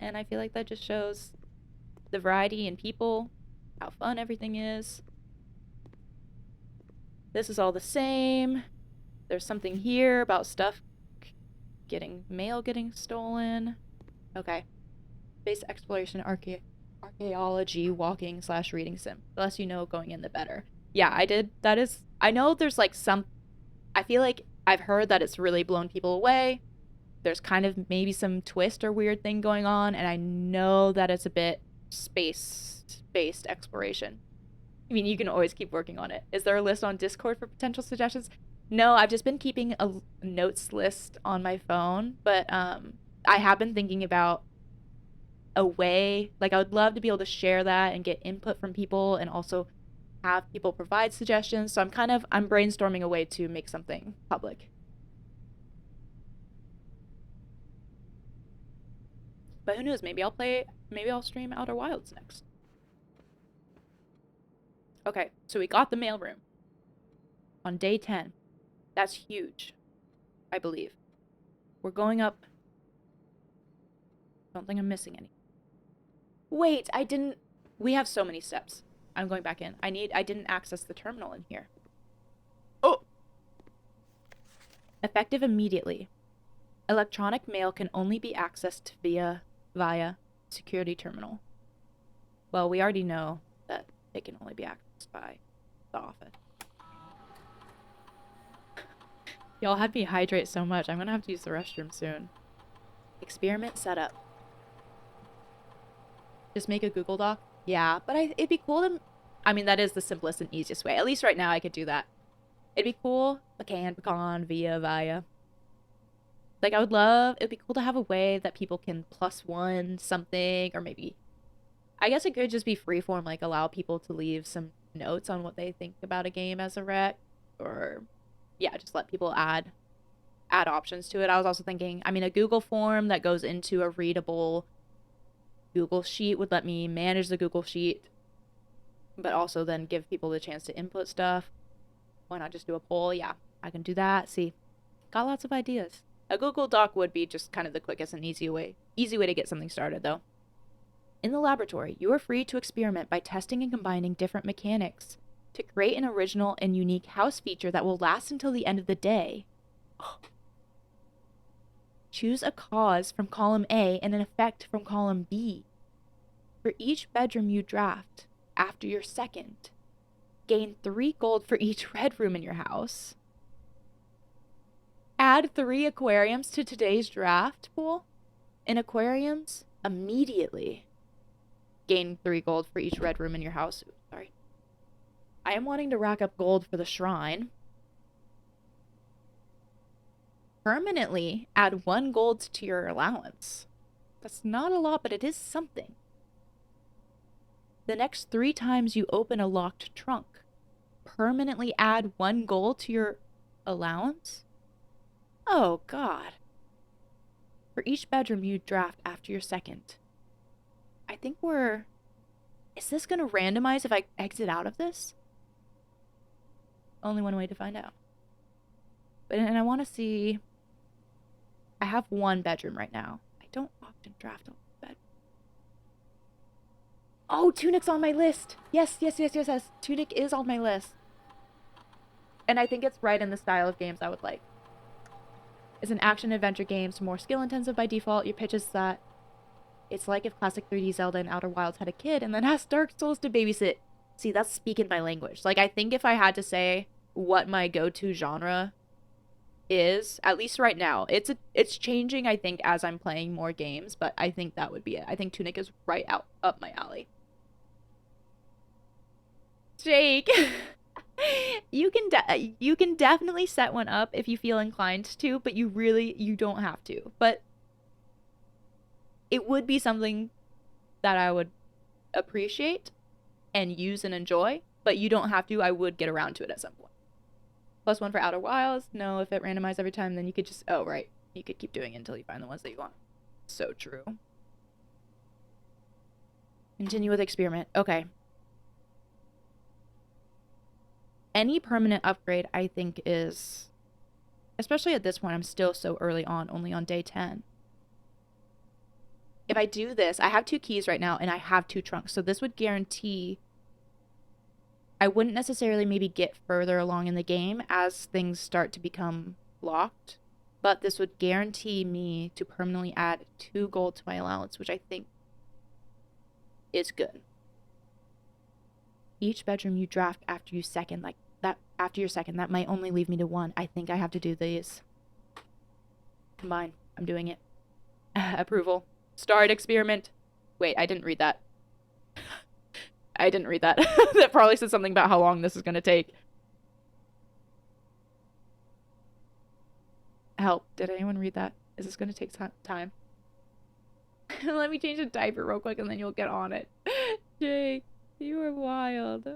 And I feel like that just shows the variety in people, how fun everything is. This is all the same. There's something here about stuff mail getting stolen. Okay. Space exploration, archaeology, walking / reading sim. The less you know going in, the better. Yeah, I did. I know there's like I feel like I've heard that it's really blown people away. There's kind of maybe some twist or weird thing going on, and I know that it's a bit space-based exploration. I mean, you can always keep working on it. Is there a list on Discord for potential suggestions? No, I've just been keeping a notes list on my phone, but I have been thinking about a way, like I would love to be able to share that and get input from people and also have people provide suggestions. So I'm brainstorming a way to make something public. But who knows, maybe I'll stream Outer Wilds next. Okay, so we got the mailroom on day 10. That's huge, I believe. We're going up. Don't think I'm missing any. Wait, we have so many steps. I'm going back in. I didn't access the terminal in here. Oh! Effective immediately. Electronic mail can only be accessed via security terminal. Well, we already know that it can only be accessed by the office. Y'all had me hydrate so much. I'm gonna have to use the restroom soon. Experiment setup. Just make a Google Doc? Yeah, but it'd be cool to... I mean, that is the simplest and easiest way. At least right now I could do that. It'd be cool. Pecan, via. Like, it'd be cool to have a way that people can +1 something, or maybe... I guess it could just be freeform, like allow people to leave some notes on what they think about a game as a rec, or... yeah, just let people add options to it. I was also thinking, I mean, a Google form that goes into a readable Google Sheet would let me manage the Google Sheet, but also then give people the chance to input stuff. Why not just do a poll? Yeah, I can do that. See, got lots of ideas. A Google Doc would be just kind of the quickest and easy way to get something started, though. In the laboratory, you are free to experiment by testing and combining different mechanics to create an original and unique house feature that will last until the end of the day. Choose a cause from column A and an effect from column B. For each bedroom you draft, after your second, gain 3 gold for each red room in your house. Add 3 aquariums to today's draft pool. In aquariums, immediately gain 3 gold for each red room in your house. Sorry. I am wanting to rack up gold for the shrine. Permanently add 1 gold to your allowance. That's not a lot, but it is something. The next 3 times you open a locked trunk, permanently add 1 gold to your allowance? Oh, God. For each bedroom you draft after your second. I think we're... Is this going to randomize if I exit out of this? Only one way to find out. And I want to see... I have one bedroom right now. I don't often draft a bed. Oh, Tunic's on my list. Yes. Tunic is on my list. And I think it's right in the style of games I would like. It's an action-adventure game, so more skill-intensive by default. Your pitch is that it's like if classic 3D Zelda and Outer Wilds had a kid and then has Dark Souls to babysit. See, that's speaking my language. Like, I think if I had to say what my go-to genre is, at least right now, it's changing, I think, as I'm playing more games, but I think that would be it. I think Tunic is right up my alley. Jake! You can definitely set one up if you feel inclined to, but you don't have to. But it would be something that I would appreciate and use and enjoy, but you don't have to. I would get around to it at some point. +1 for Outer Wilds. No, if it randomized every time, then you could just... Oh, right. You could keep doing it until you find the ones that you want. So true. Continue with experiment. Okay. Any permanent upgrade, I think, is... Especially at this point, I'm still so early on, only on day 10. If I do this, I have 2 keys right now, and I have 2 trunks. So this would guarantee... I wouldn't necessarily maybe get further along in the game as things start to become locked. But this would guarantee me to permanently add 2 gold to my allowance, which I think is good. Each bedroom you draft after you second, like that after your second, that might only leave me to 1. I think I have to do these. Combine. I'm doing it. Approval. Start experiment. Wait, I didn't read that. I didn't read that. That probably said something about how long this is going to take. Help. Did anyone read that? Is this going to take time? Let me change the diaper real quick and then you'll get on it. Jake, you are wild.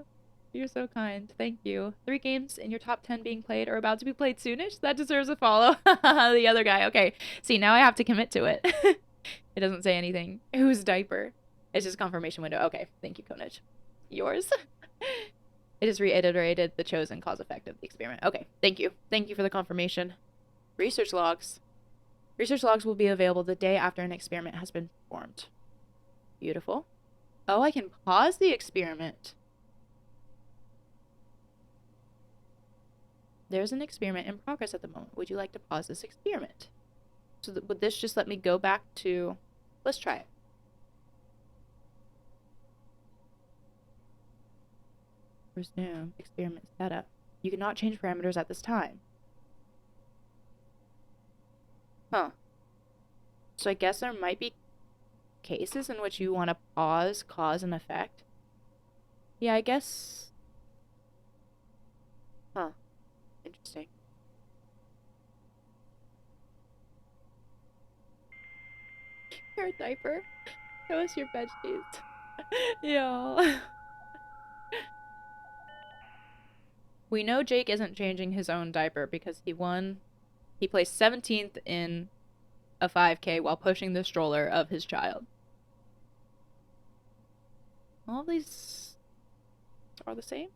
You're so kind. Thank you. 3 games in your top 10 being played or about to be played soonish? That deserves a follow. The other guy. Okay. See, now I have to commit to it. It doesn't say anything. Whose diaper? It's just confirmation window. Okay. Thank you, Konich. Yours? It has reiterated the chosen cause effect of the experiment. Okay. Thank you. Thank you for the confirmation. Research logs. Research logs will be available the day after an experiment has been performed. Beautiful. Oh, I can pause the experiment. There's an experiment in progress at the moment. Would you like to pause this experiment? So would this just let me go back to... Let's try it. Resume experiment setup. You cannot change parameters at this time. Huh. So I guess there might be cases in which you want to pause cause and effect. Yeah, I guess... Huh. Interesting. Your diaper. Show us your bed sheets. Yo. We know Jake isn't changing his own diaper because he won. He placed 17th in a 5K while pushing the stroller of his child. All these are the same.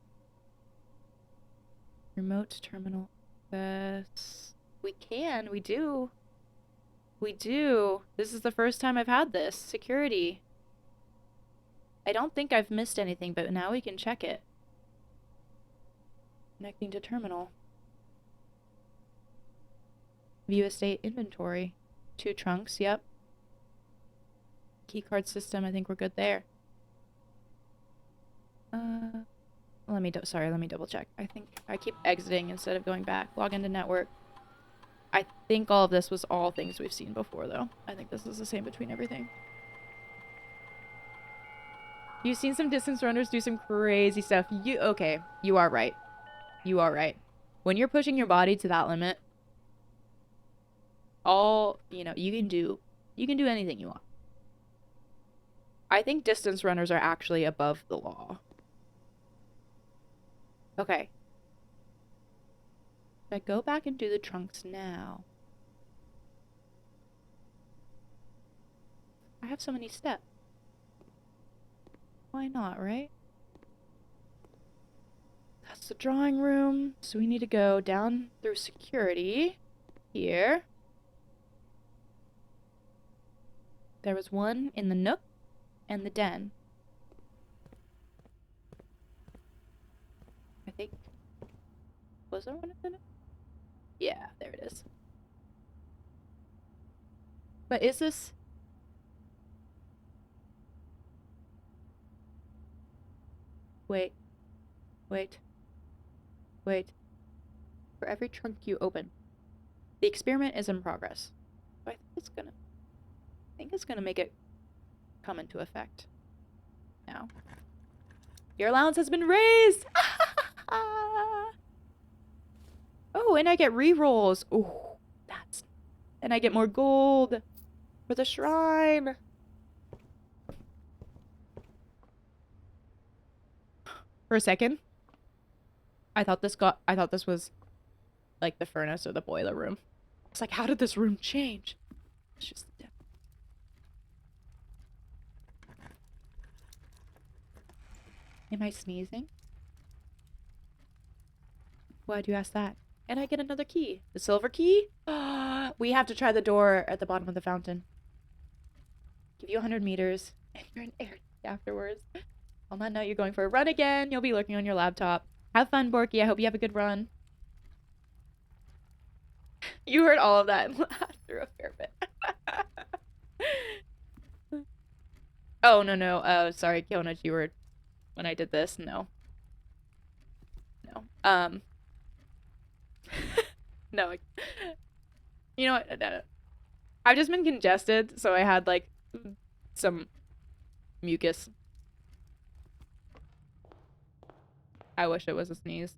Remote terminal access. We do. We do. This is the first time I've had this. Security. I don't think I've missed anything, but now we can check it. Connecting to terminal. View estate inventory. 2 trunks, yep. Keycard system, I think we're good there. Let me double check. I think I keep exiting instead of going back. Log into network. I think all of this was all things we've seen before, though. I think this is the same between everything. You've seen some distance runners do some crazy stuff. Okay, you are right. You are right. When you're pushing your body to that limit, you can do anything you want. I think distance runners are actually above the law. Okay. Should I go back and do the trunks now? have so many steps. Why not, right? That's the drawing room. So we need to go down through security. Here. There was one in the nook and the den. I think. Was there one in the nook? Yeah, there it is. But is this... Wait. Wait. Wait. For every trunk you open. The experiment is in progress. So I think it's gonna make it come into effect. Now. Your allowance has been raised! Oh, and I get rerolls. Oh, that's... And I get more gold for the shrine. For a second, I thought this was like the furnace or the boiler room. It's like, how did this room change? It's just... Am I sneezing? Why'd you ask that? And I get another key. The silver key? We have to try the door at the bottom of the fountain. Give you 100 meters, and you're an air afterwards. On that note, you're going for a run again. You'll be lurking on your laptop. Have fun, Borky. I hope you have a good run. You heard all of that and laughed through a fair bit. Oh, no. Oh, sorry, Kionaj, you were... When I did this, no. No. No. You know what? No. I've just been congested, so I had, like, some mucus. I wish it was a sneeze.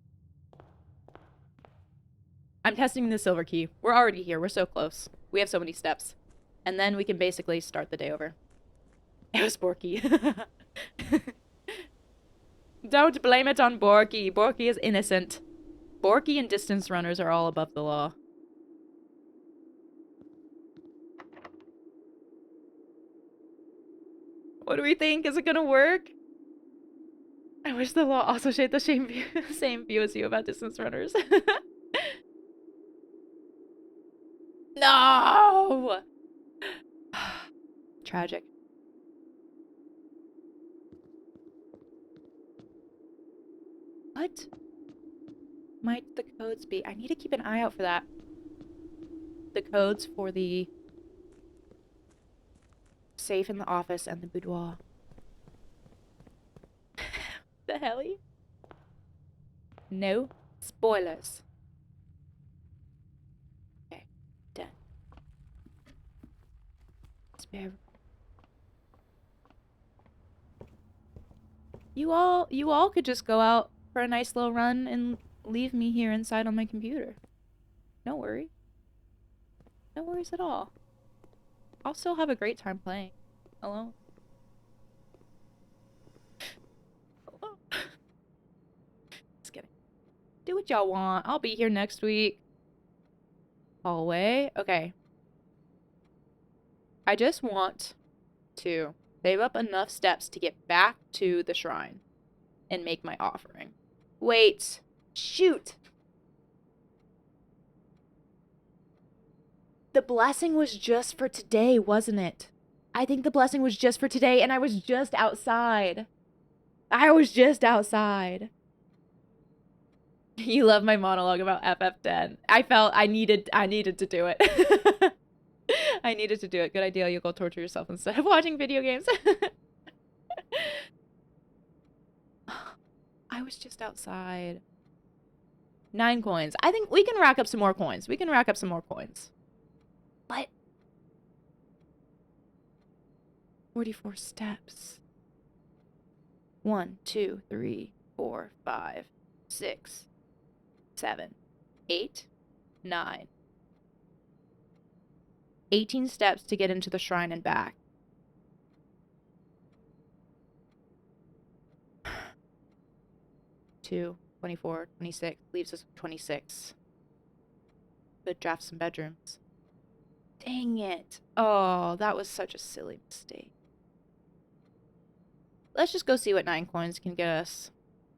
I'm testing the silver key. We're already here. We're so close. We have so many steps. And then we can basically start the day over. It was Borky. Don't blame it on Borky. Borky is innocent. Borky and distance runners are all above the law. What do we think? Is it gonna work? I wish the law also shared the same view as you about distance runners. No! Tragic. What might the codes be? I need to keep an eye out for that. The codes for the safe in the office and the boudoir. The helly? No spoilers. Okay, done. Spare. You all could just go out for a nice little run and leave me here inside on my computer. No worry. No worries at all. I'll still have a great time playing. Alone. Alone. Just kidding. Do what y'all want. I'll be here next week. Hallway. Okay. I just want to save up enough steps to get back to the shrine and make my offering. Wait. Shoot. The blessing was just for today, wasn't it? I think the blessing was just for today, and I was just outside. I was just outside. You love my monologue about FF10. I felt I needed to do it. I needed to do it. Good idea. You'll go torture yourself instead of watching video games. I was just outside. 9 coins. I think we can rack up some more coins. But 44 steps. 1, 2, 3, 4, 5, 6, 7, 8, 9. 18 steps to get into the shrine and back. Two, 24, 26. Leaves us with 26. Could draft some bedrooms. Dang it. Oh, that was such a silly mistake. Let's just go see what 9 coins can get us.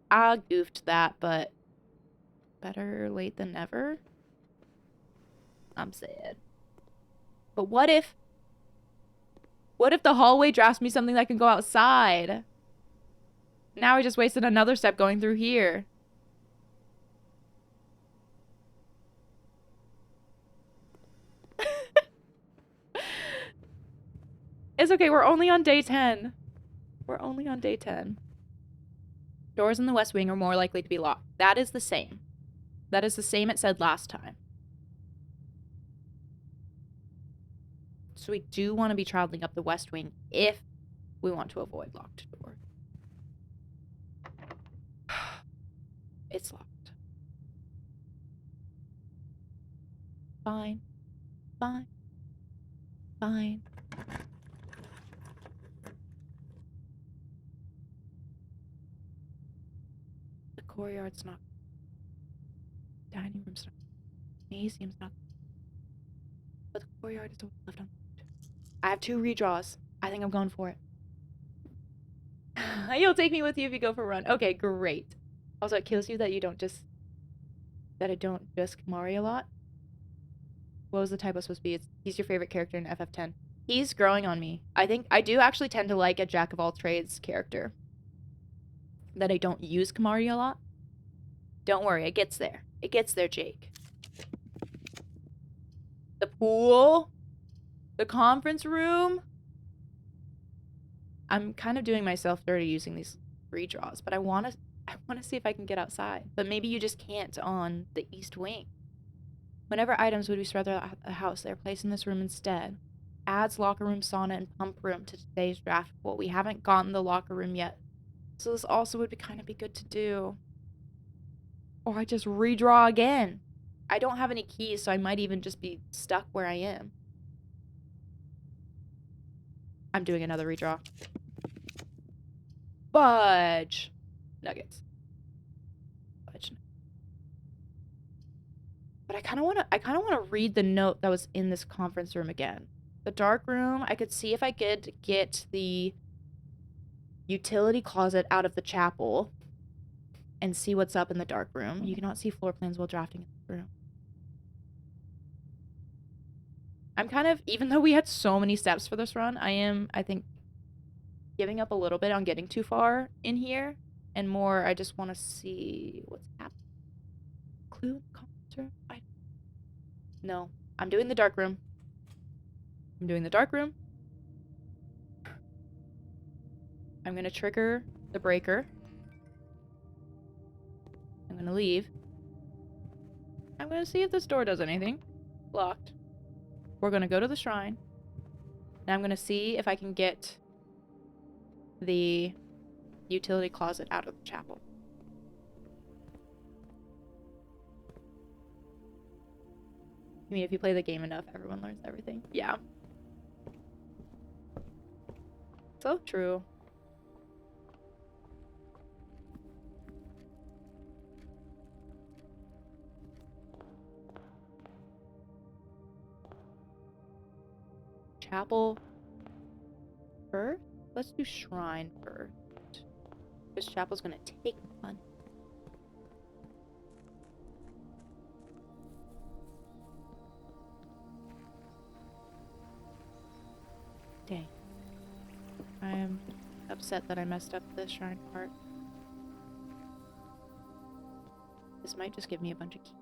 I goofed that, but better late than never. I'm sad. But what if the hallway drafts me something that can go outside? Now I just wasted another step going through here. It's okay, we're only on day 10. We're only on day 10. Doors in the West Wing are more likely to be locked. That is the same. That is the same it said last time. So we do want to be traveling up the West Wing if we want to avoid locked doors. It's locked. Fine. Fine. Fine. The courtyard's not. Dining room's not. Gymnasium's not. But the courtyard is the one left unlocked. I have 2 redraws. I think I'm going for it. You'll take me with you if you go for a run. Okay, great. Also, it kills you that I don't just Kamari a lot. What was the typo supposed to be? He's your favorite character in FF10. He's growing on me. I think I do actually tend to like a jack of all trades character. That I don't use Kamari a lot. Don't worry, it gets there. It gets there, Jake. The pool. The conference room. I'm kind of doing myself dirty using these redraws, but I want to see if I can get outside. But maybe you just can't on the East Wing. Whenever items would be spread throughout the house, they're placed in this room instead. Adds locker room, sauna, and pump room to today's draft pool. We haven't gotten the locker room yet, so this also would kind of be good to do. Or I just redraw again. I don't have any keys, so I might even just be stuck where I am. I'm doing another redraw. Fudge. Nuggets. Fudge. But I kind of want to read the note that was in this conference room again. The dark room, I could see if I could get the utility closet out of the chapel and see what's up in the dark room. You cannot see floor plans while drafting in the room. I'm kind of, even though we had so many steps for this run, I think, giving up a little bit on getting too far in here, and more, I just want to see what's happening. Clue? Concert? No. I'm doing the dark room. I'm doing the dark room. I'm going to trigger the breaker. I'm going to leave. I'm going to see if this door does anything. Locked. We're going to go to the shrine. And I'm going to see if I can get the utility closet out of the chapel. I mean, if you play the game enough, everyone learns everything. Yeah. So true. Chapel first? Let's do shrine first. This chapel's gonna take fun. Dang. I'm upset that I messed up the shrine part. This might just give me a bunch of keys.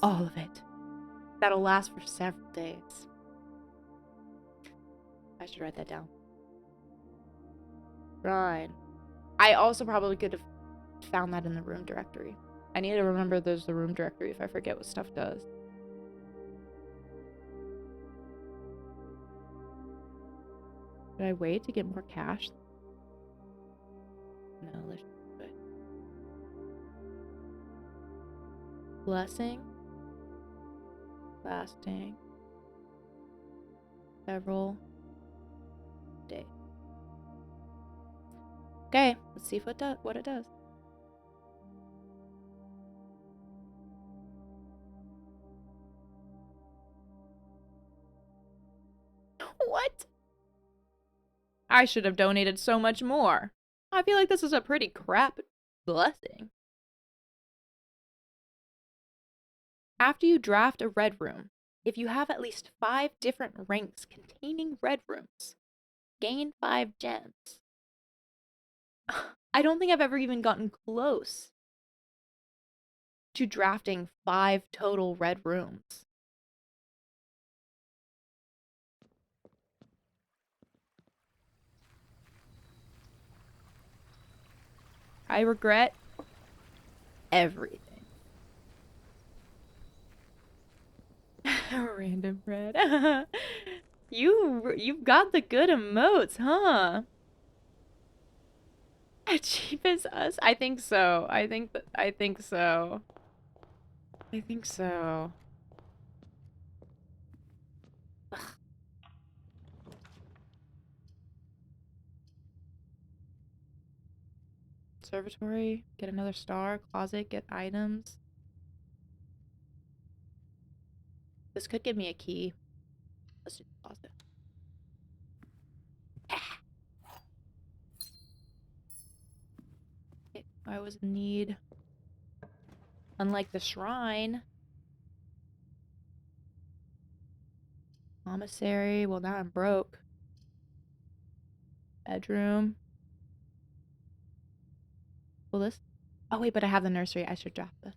All of it. That'll last for several days. I should write that down. Right. I also probably could have found that in the room directory. I need to remember there's the room directory if I forget what stuff does. Should I wait to get more cash? No, let's do it. Blessing. Lasting. Several days. Okay, let's see what it does. What? I should have donated so much more. I feel like this is a pretty crap blessing. After you draft a red room, if you have at least 5 different ranks containing red rooms, gain 5 gems. I don't think I've ever even gotten close to drafting 5 total red rooms. I regret everything. Random red. You've got the good emotes, huh? Cheap as us? I think so. I think so. I think so. Ugh. Observatory, get another star. Closet, get items. This could give me a key. Let's do the closet. Okay, I was in need. Unlike the shrine. Commissary. Well, now I'm broke. Bedroom. Well, this. Oh, wait, but I have the nursery. I should draft this.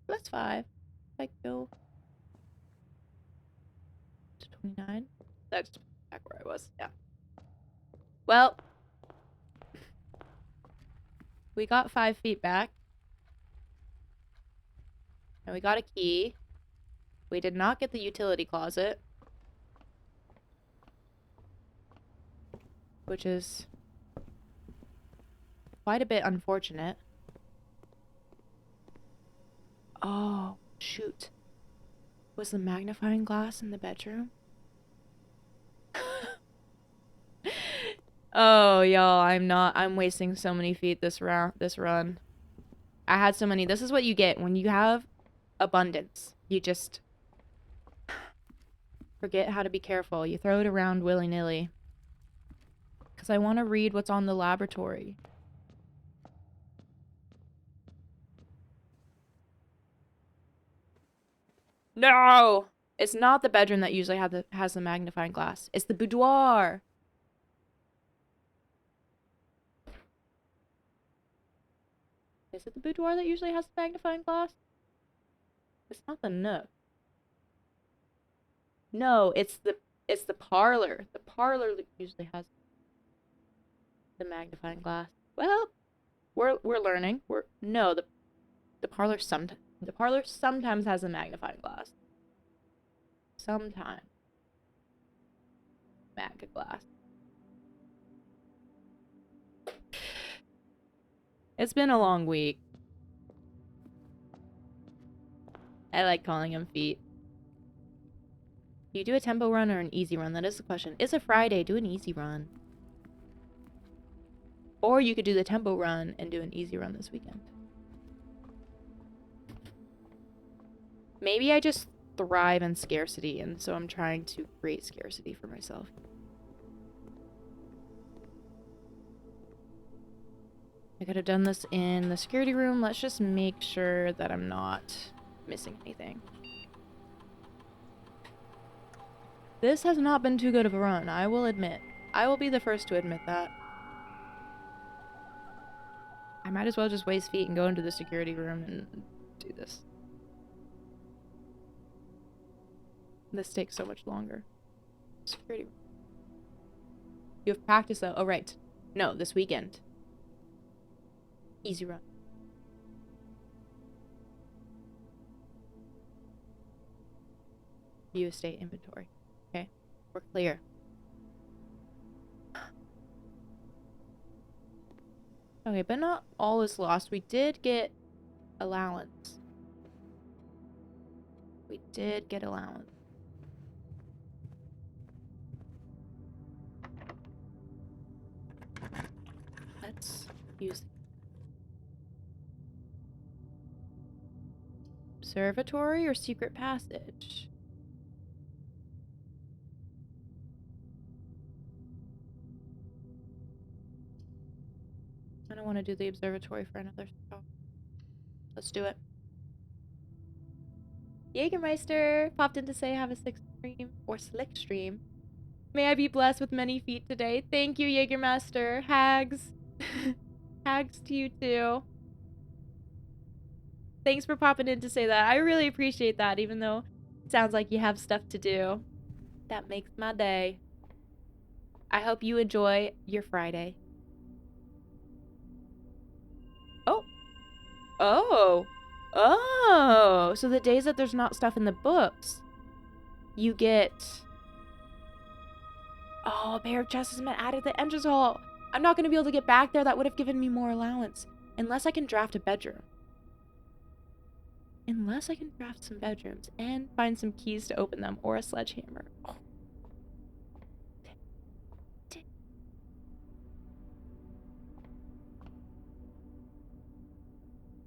That's 5. I go to 29. That's back where I was. Yeah. Well, we got 5 feet back. And we got a key. We did not get the utility closet. Which is quite a bit unfortunate. Oh, shoot. Was the magnifying glass in the bedroom? Oh, y'all, I'm wasting so many feet this run. I had so many. This is what you get when you have abundance. You just forget how to be careful. You throw it around willy-nilly. Because I want to read what's on the laboratory. No! It's not the bedroom that usually has the magnifying glass. It's the boudoir. Is it the boudoir that usually has the magnifying glass? It's not the nook. No, it's the parlor. The parlor usually has the magnifying glass. Well, we're learning. The parlor sometimes has a magnifying glass. Sometimes. Mag glass. It's been a long week. I like calling them feet. Do you do a tempo run or an easy run? That is the question. It's a Friday. Do an easy run. Or you could do the tempo run and do an easy run this weekend. Maybe I just thrive in scarcity, and so I'm trying to create scarcity for myself. I could have done this in the security room. Let's just make sure that I'm not missing anything. This has not been too good of a run, I will admit. I will be the first to admit that. I might as well just waste feet and go into the security room and do this. This takes so much longer. Security room. You have practice though. Oh, right. No, this weekend. Easy run. View estate inventory. Okay, we're clear. Okay, but not all is lost. We did get allowance. We did get allowance. Let's use observatory or secret passage. of want to do the observatory for another show. Let's do it. Jägermeister popped in to say have a slick stream. May I be blessed with many feet today. Thank you, Jägermeister. Hags. Hags to you too. Thanks for popping in to say that. I really appreciate that, even though it sounds like you have stuff to do. That makes my day. I hope you enjoy your Friday. Oh. Oh. Oh. So the days that there's not stuff in the books, you get... Oh, a pair of chests has been added to the entrance hall. I'm not going to be able to get back there. That would have given me more allowance. Unless I can draft a bedroom. Unless I can draft some bedrooms and find some keys to open them or a sledgehammer. Oh.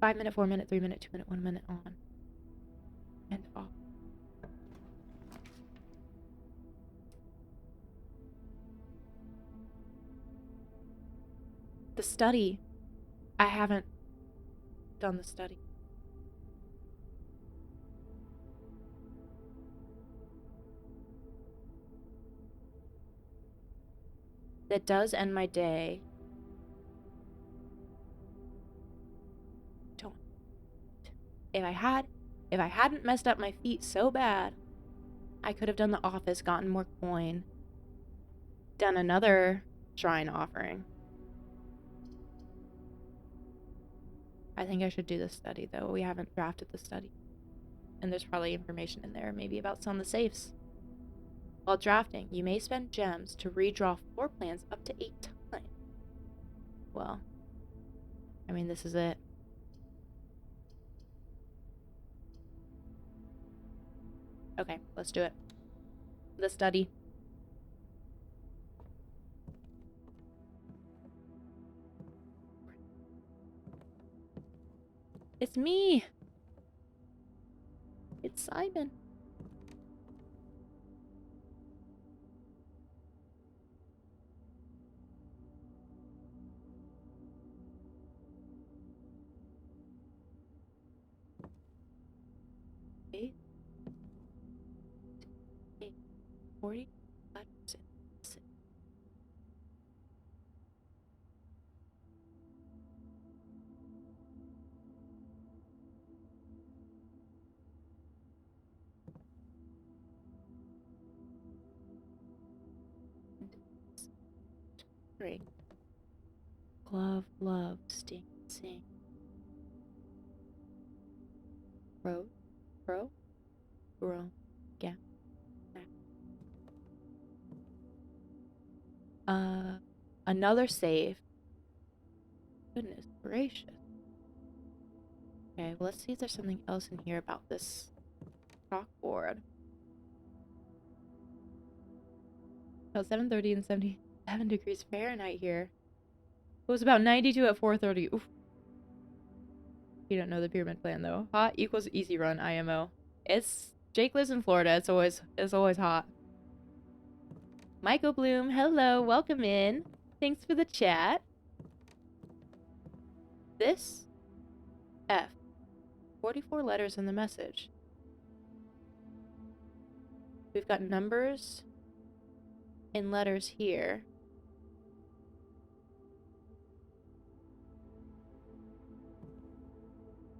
5 minute, 4 minute, 3 minute, 2 minute, 1 minute on. And off. The study. I haven't done the study. That does end my day. Don't. If I hadn't messed up my feet so bad, I could have done the office, gotten more coin, done another shrine offering. I think I should do the study, though. We haven't drafted the study. And there's probably information in there, maybe about some of the safes. While drafting, you may spend gems to redraw floor plans up to 8 times. Well, I mean, this is it. Okay, let's do it. The study. It's me! It's Simon. Eight. 40. Three. Glove, love, sting, sing. Road, grow, grow, gap, back. Another save. Goodness gracious. Okay, well, let's see if there's something else in here about this chalkboard. About 7:30 and 77 degrees Fahrenheit here. It was about 92 at 4:30. Oof. You don't know the pyramid plan though. Hot equals easy run, IMO. Jake lives in Florida. It's always hot. Michael Bloom, hello, welcome in. Thanks for the chat. This F. 44 letters in the message. We've got numbers and letters here.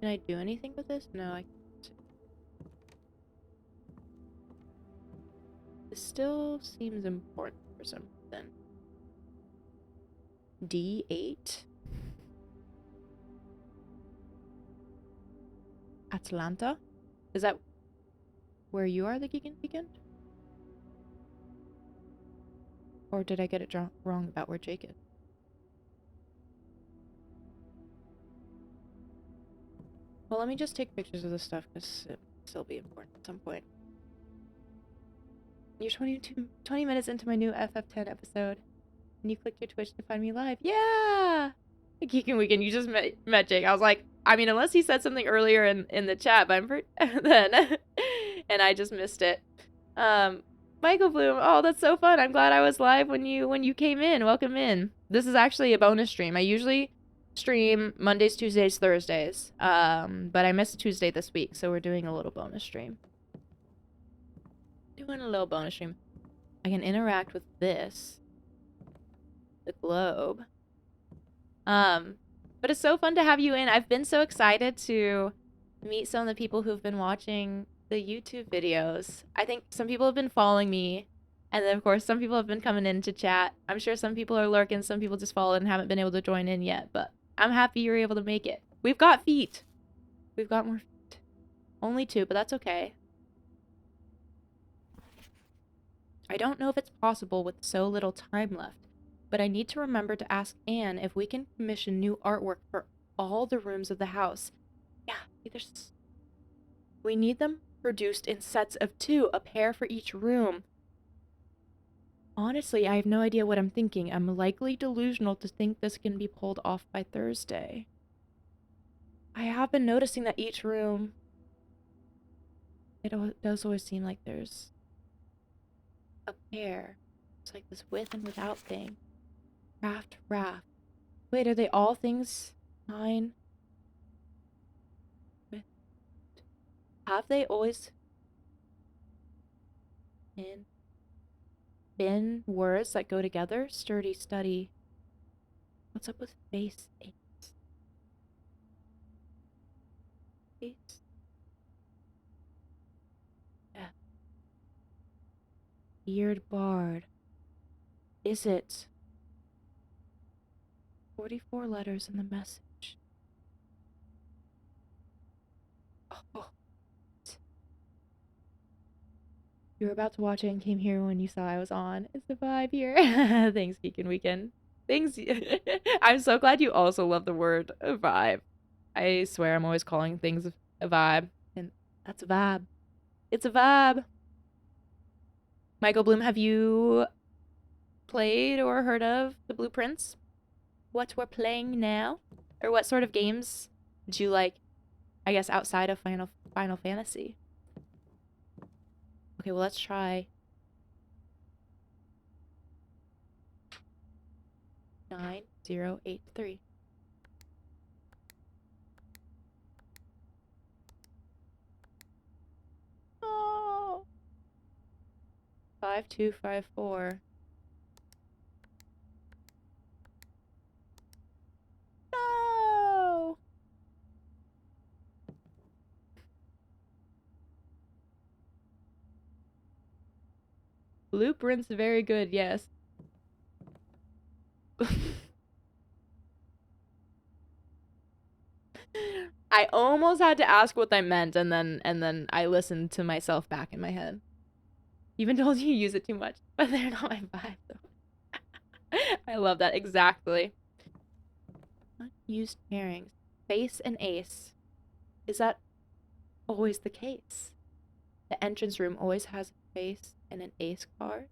Can I do anything with this? No, I can't. This still seems important for some reason. D8. Atlanta? Is that where you are, the Geek and Weekend? Or did I get it wrong about where Jake is? Well, let me just take pictures of this stuff because it'll still be important at some point. You're 20 minutes into my new FF10 episode, and you clicked your Twitch to find me live. Yeah! Geek and Weekend, you just met Jake. I was like, I mean, unless he said something earlier in the chat, but I'm pretty... then... and I just missed it. Michael Bloom, oh, that's so fun. I'm glad I was live when you came in. Welcome in. This is actually a bonus stream. I usually stream Mondays, Tuesdays, Thursdays. But I missed Tuesday this week, so we're doing a little bonus stream. Doing a little bonus stream. I can interact with this. The globe. But it's so fun to have you in. I've been so excited to meet some of the people who've been watching the YouTube videos. I think some people have been following me, and then of course some people have been coming in to chat. I'm sure some people are lurking, some people just followed and haven't been able to join in yet, but I'm happy you're able to make it. We've got feet. We've got more feet. Only 2, but that's okay. I don't know if it's possible with so little time left, but I need to remember to ask Anne if we can commission new artwork for all the rooms of the house. Yeah, we need them produced in sets of 2, a pair for each room. Honestly, I have no idea what I'm thinking. I'm likely delusional to think this can be pulled off by Thursday. I have been noticing that each room, it does always seem like there's a pair. It's like this with and without thing. Raft. Wait, are they all things mine? Have they always been words that go together? Sturdy, study. What's up with face? Face. Yeah. Beard bard. Is it? 44 letters in the message. Oh. You were about to watch it and came here when you saw I was on. It's the vibe here. Thanks, Geek and Weekend. Thanks. I'm so glad you also love the word vibe. I swear I'm always calling things a vibe. And that's a vibe. It's a vibe. Michael Bloom, have you played or heard of the Blueprints? What we're playing now? Or what sort of games do you like, I guess, outside of Final Fantasy? Okay, well, let's try 9083. Oh. 5254. No. Blueprints very good, yes. I almost had to ask what I meant, and then I listened to myself back in my head. Even told you use it too much, but they're not my vibe though. I love that, exactly. Unused pairings. Face and ace. Is that always the case? The entrance room always has a face and an ace card.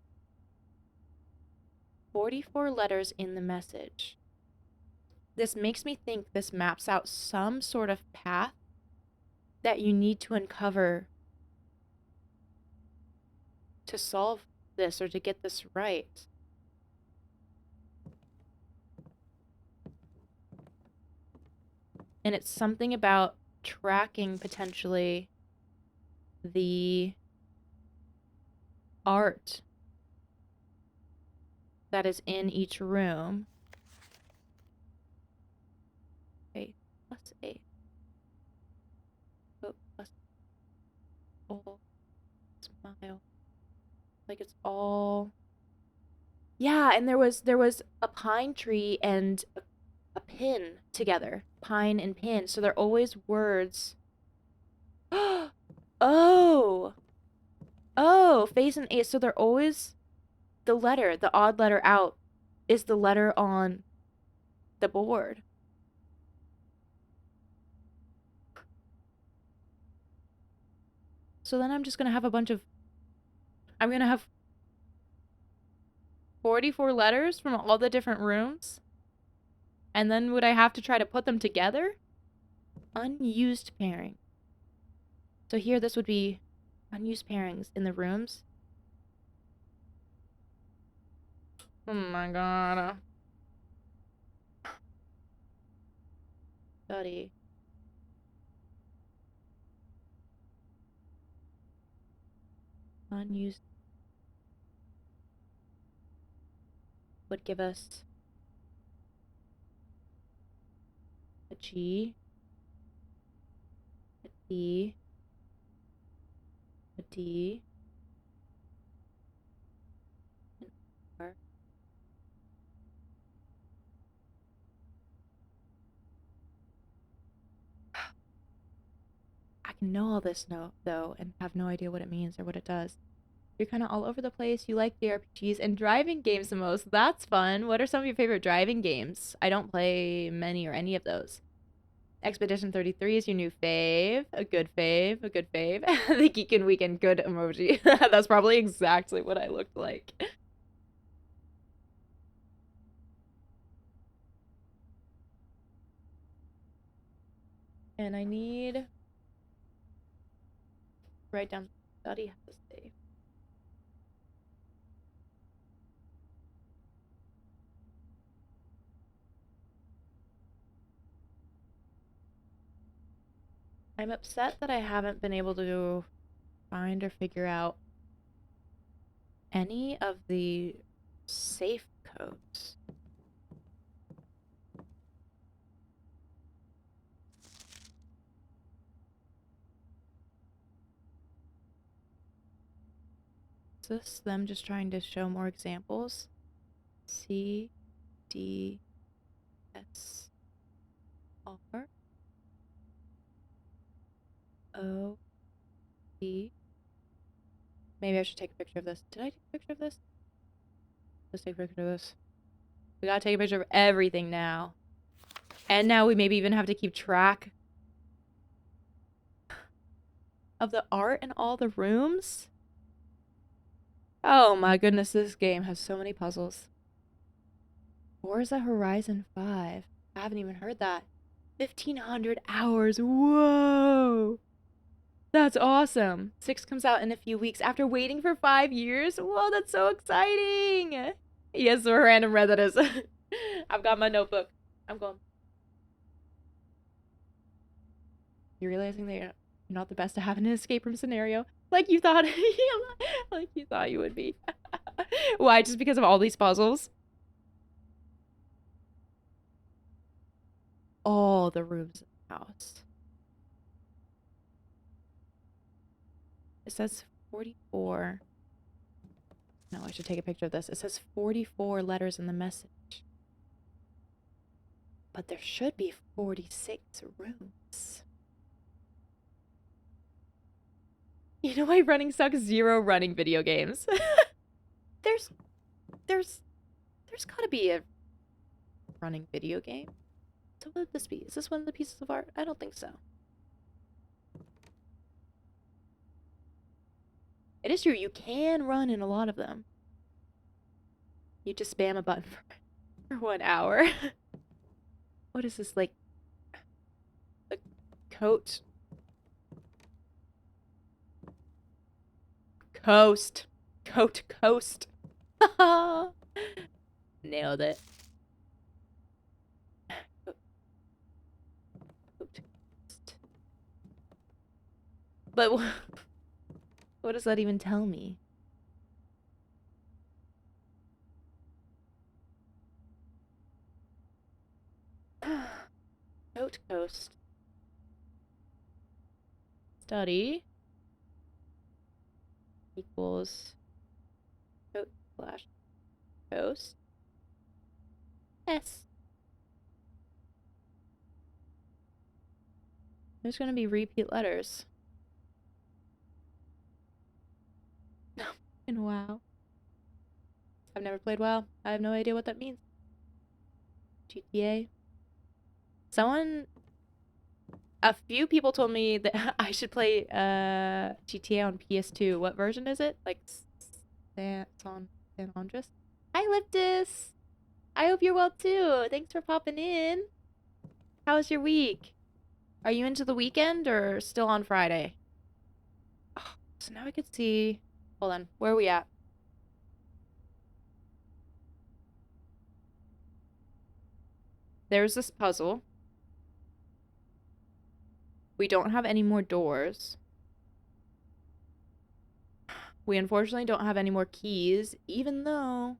44 letters in the message. This makes me think this maps out some sort of path that you need to uncover to solve this or to get this right. And it's something about tracking potentially the art that is in each room. Okay, +8. Oh, +4. Smile. Like it's all. Yeah, and there was a pine tree and a pin together. Pine and pin. So they're always words. Oh. Oh, face and ace. So they're always the letter, the odd letter out is the letter on the board. So then I'm just going to have I'm going to have 44 letters from all the different rooms. And then would I have to try to put them together? Unused pairing. So here this would be unused pairings in the rooms. Oh my god. study. Unused would give us a G, a D, a D, an R. I can know all this though and have no idea what it means or what it does. You're kind of all over the place. You like JRPGs and driving games the most. That's fun. What are some of your favorite driving games? I don't play many or any of those. Expedition 33 is your new fave. A good fave. A good fave. The Geek and Weekend good emoji. That's probably exactly what I looked like. And I need to write down study how to save. I'm upset that I haven't been able to find or figure out any of the safe codes. Is this them just trying to show more examples? C, D, S, R, O, D. Maybe I should take a picture of this. Did I take a picture of this? Let's take a picture of this. We gotta take a picture of everything now. And now we maybe even have to keep track of the art in all the rooms. Oh my goodness, this game has so many puzzles. Forza Horizon 5. I haven't even heard that. 1,500 hours. Whoa! That's awesome. 6 comes out in a few weeks after waiting for 5 years. Whoa, that's so exciting. Yes, the random red that is. I've got my notebook. I'm going. You're realizing that you're not the best to have in an escape room scenario. Like you thought. Like you thought you would be. Why? Just because of all these puzzles? All the rooms in the house. It says 44. No, I should take a picture of this. It says 44 letters in the message. But there should be 46 rooms. You know why running sucks? 0 running video games. There's gotta be a running video game. So what would this be? Is this one of the pieces of art? I don't think so. It is true, you can run in a lot of them. You just spam a button for 1 hour. What is this, like a coat? Coast. Coast. Nailed it. Coast. But what does that even tell me? Coat coast. Study equals coat slash coast. S. There's gonna be repeat letters. And WoW. I've never played WoW. I have no idea what that means. GTA. A few people told me that I should play GTA on PS2. What version is it? Like San Andreas? Hi, Liptus! I hope you're well too. Thanks for popping in. How was your week? Are you into the weekend or still on Friday? Oh, so now I could see. Hold on. Where are we at? There's this puzzle. We don't have any more doors. We unfortunately don't have any more keys, even though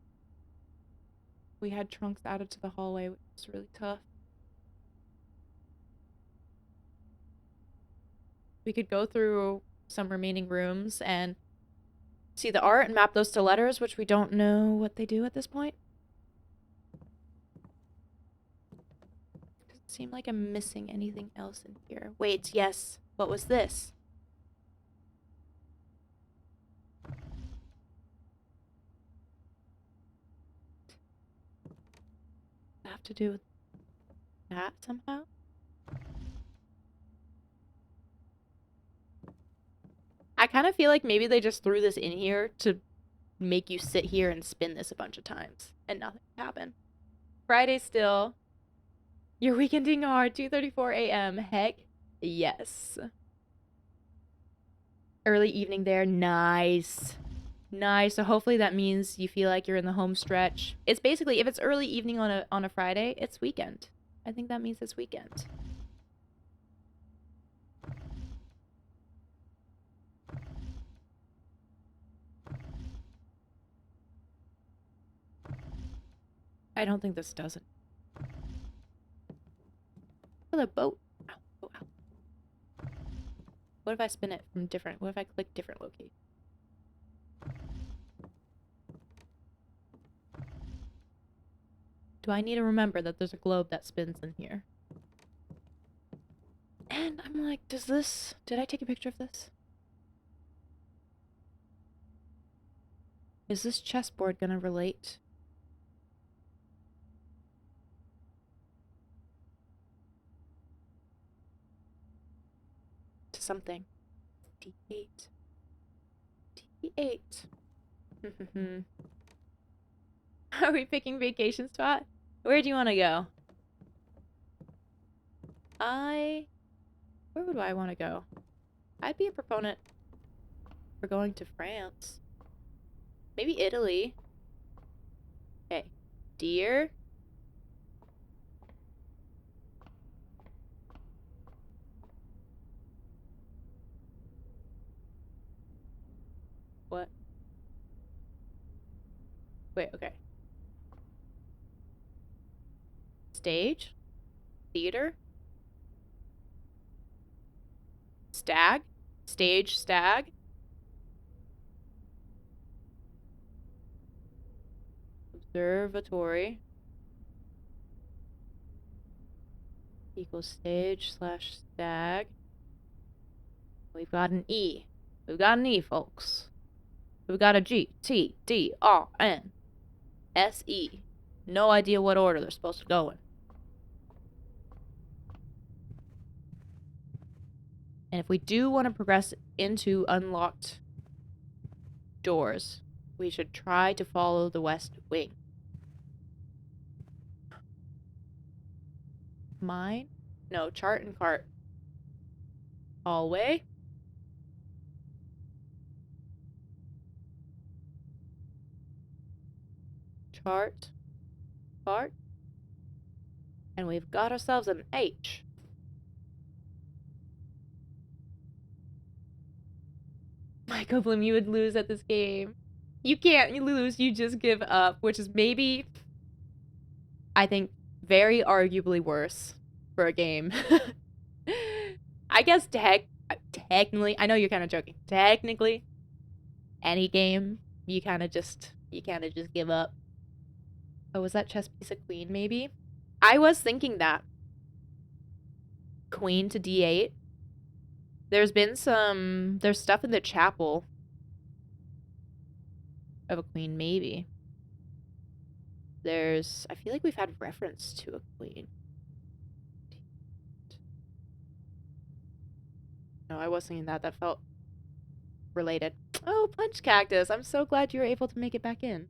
we had trunks added to the hallway, which was really tough. We could go through some remaining rooms and see the art and map those to letters, which we don't know what they do at this point. Doesn't seem like I'm missing anything else in here. Wait, yes. What was this? Have to do with that somehow? I kind of feel like maybe they just threw this in here to make you sit here and spin this a bunch of times and nothing happened. Friday still. You're weekending hard, 2:34 a.m. Heck yes. Early evening there. Nice. Nice. So hopefully that means you feel like you're in the home stretch. It's basically, if it's early evening on a Friday, it's weekend. I think that means it's weekend. I don't think this does it. Oh, the boat. Ow, oh, ow. What if I spin it from different? What if I click different location? Do I need to remember that there's a globe that spins in here? And I'm like, did I take a picture of this? Is this chessboard gonna relate? To something. D8. D8. Are we picking vacation spot? Where do you want to go? Where would I want to go? I'd be a proponent for going to France. Maybe Italy. Okay. Deer. What? Wait, okay. Stage? Theater? Stag? Stage stag? Observatory equals stage slash stag. We've got an E. We've got an E, folks. We've got a G, T, D, R, N, S, E. No idea what order they're supposed to go in. And if we do want to progress into unlocked doors, we should try to follow the west wing. Mine? No, chart and cart. Hallway. Chart. Cart. And we've got ourselves an H. Michael Bloom, you would lose at this game. You can't lose, you just give up, which is maybe, I think, very arguably worse for a game. I guess technically, I know you're kind of joking. Technically, any game, you kind of just give up. Oh, was that chess piece a queen, maybe? I was thinking that. Queen to D8. There's stuff in the chapel of a queen, maybe. I feel like we've had reference to a queen. No, I was thinking that. That felt related. Oh, Punch Cactus. I'm so glad you were able to make it back in.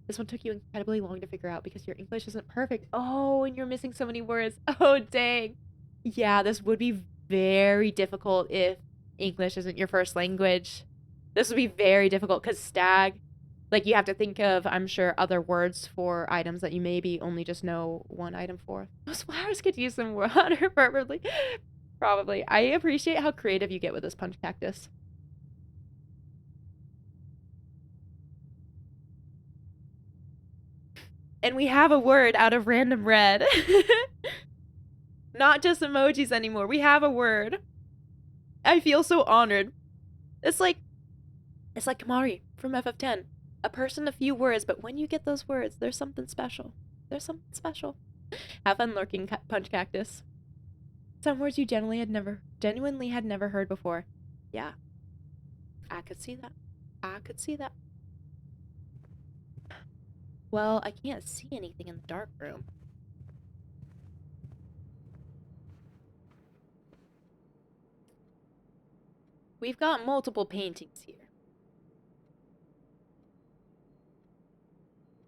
This one took you incredibly long to figure out because your English isn't perfect. Oh, and you're missing so many words. Oh, dang. Yeah, this would be very difficult if English isn't your first language. This would be very difficult because stag, like, you have to think of, I'm sure, other words for items that you maybe only just know one item for. Those flowers could use some water, preferably. Probably. I appreciate how creative you get with this punch cactus. And we have a word out of random red. Not just emojis anymore. We have a word. I feel so honored. It's like Kamari from FF10. A person, a few words, but when you get those words, there's something special. There's something special. Have fun lurking, punch cactus. Some words you genuinely had never heard before. Yeah. I could see that. I could see that. Well, I can't see anything in the dark room. We've got multiple paintings here.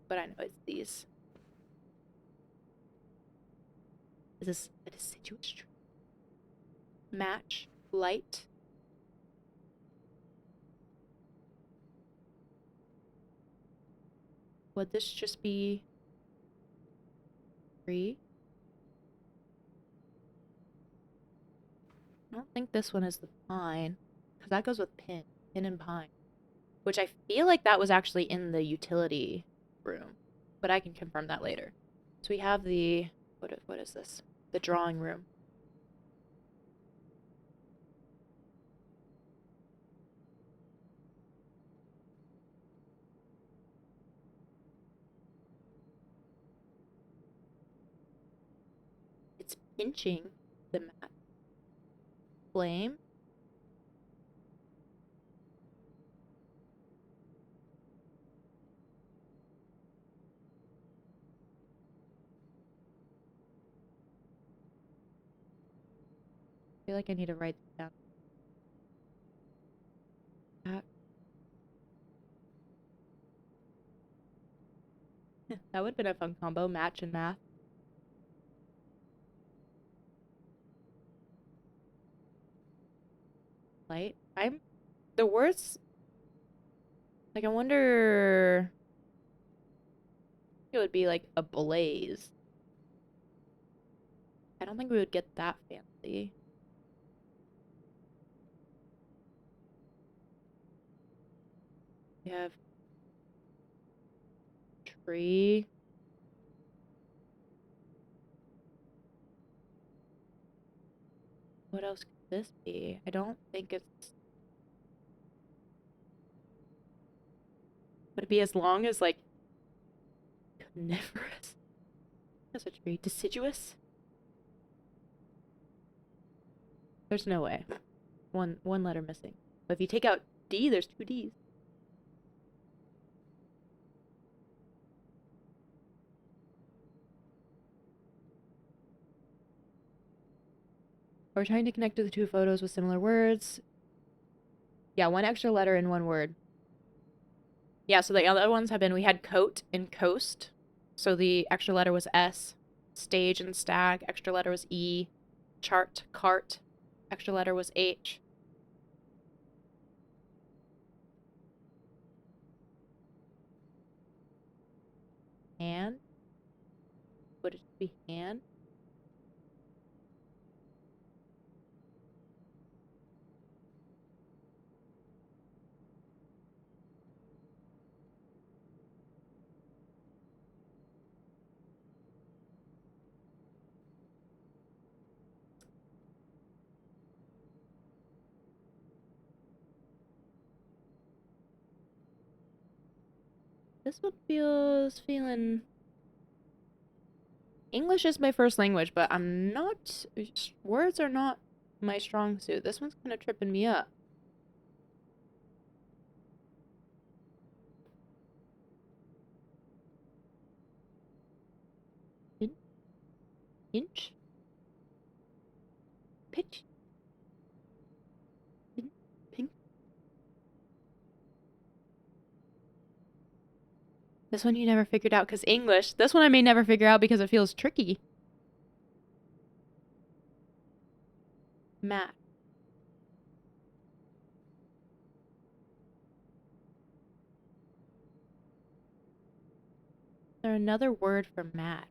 But I know it's these. Is this a deciduous tree? Match, light. Would this just be tree? I don't think this one is the pine, because that goes with pin and pine, which I feel like that was actually in the utility room, but I can confirm that later. So we have the, what is this? The drawing room. It's pinching the mat. Flame. I feel like I need to write this down. That would have been a fun combo, match and math. Light. The words, like, I wonder, it would be like a blaze. I don't think we would get that fancy. We have tree. What else could this be? I don't think it's... Would it be as long as, like, coniferous? That's a tree. Deciduous? There's no way. One letter missing. But if you take out D, there's two Ds. We're trying to connect to the two photos with similar words. Yeah, one extra letter in one word. Yeah, so the other ones have been, we had coat and coast. So the extra letter was S. Stage and stag, extra letter was E. Chart, cart, extra letter was H. Hand. Would it be hand? This one feeling... English is my first language, but I'm not... Words are not my strong suit. This one's kind of tripping me up. Inch? Pitch? Pink? This one you never figured out because English. This one I may never figure out because it feels tricky. Matt. Is there another word for Matt?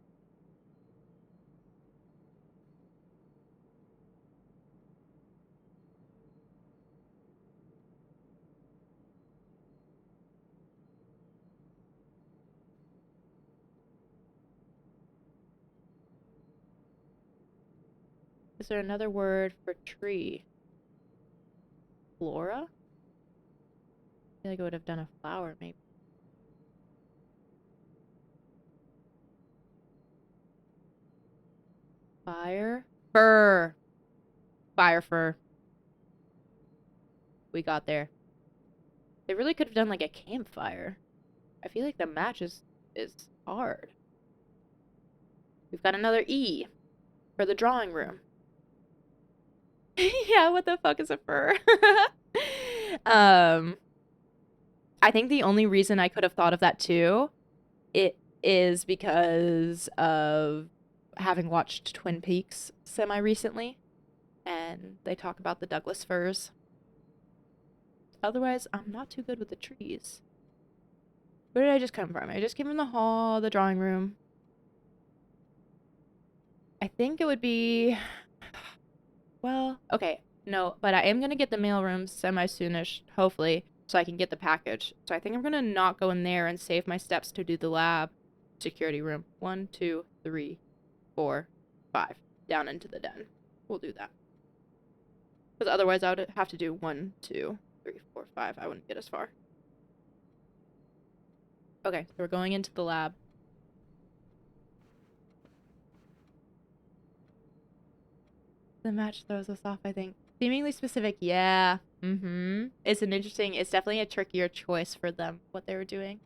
is there another word for tree? Flora? I feel like I would have done a flower, maybe. Fire? Fir. Fire fir. We got there. They really could have done like a campfire. I feel like the match is hard. We've got another E for the drawing room. Yeah, what the fuck is a fir? I think the only reason I could have thought of that too, it is because of having watched Twin Peaks semi-recently, and they talk about the Douglas firs. Otherwise, I'm not too good with the trees. Where did I just come from? I just came from the hall, the drawing room. I think it would be... Well, okay, no, but I am going to get the mailroom semi-soonish, hopefully, so I can get the package. So I think I'm going to not go in there and save my steps to do the lab security room. 1, 2, 3, 4, 5. Down into the den. We'll do that. Because otherwise I would have to do 1, 2, 3, 4, 5. I wouldn't get as far. Okay, so we're going into the lab. The match throws us off, I think. Seemingly specific, yeah. It's definitely a trickier choice for them, what they were doing.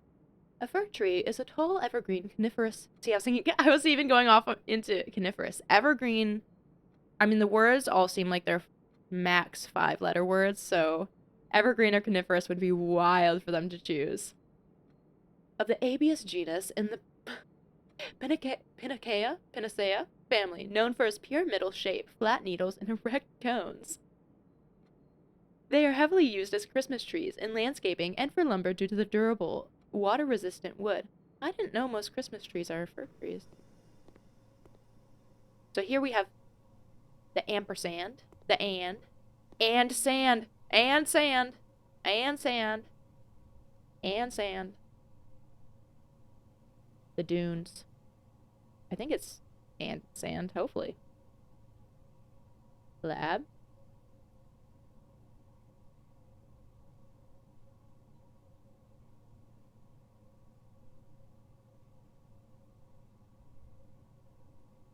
A fir tree is a tall evergreen coniferous. See, I was even going off into coniferous. Evergreen, I mean, the words all seem like they're max 5-letter words, so evergreen or coniferous would be wild for them to choose. Of the Abies genus in the Pinacea family, known for its pyramidal shape, flat needles, and erect cones. They are heavily used as Christmas trees in landscaping and for lumber due to the durable, water-resistant wood. I didn't know most Christmas trees are fir trees. So here we have the ampersand, the and sand, and sand, and sand, and sand. The dunes. I think it's and sand, hopefully. Lab.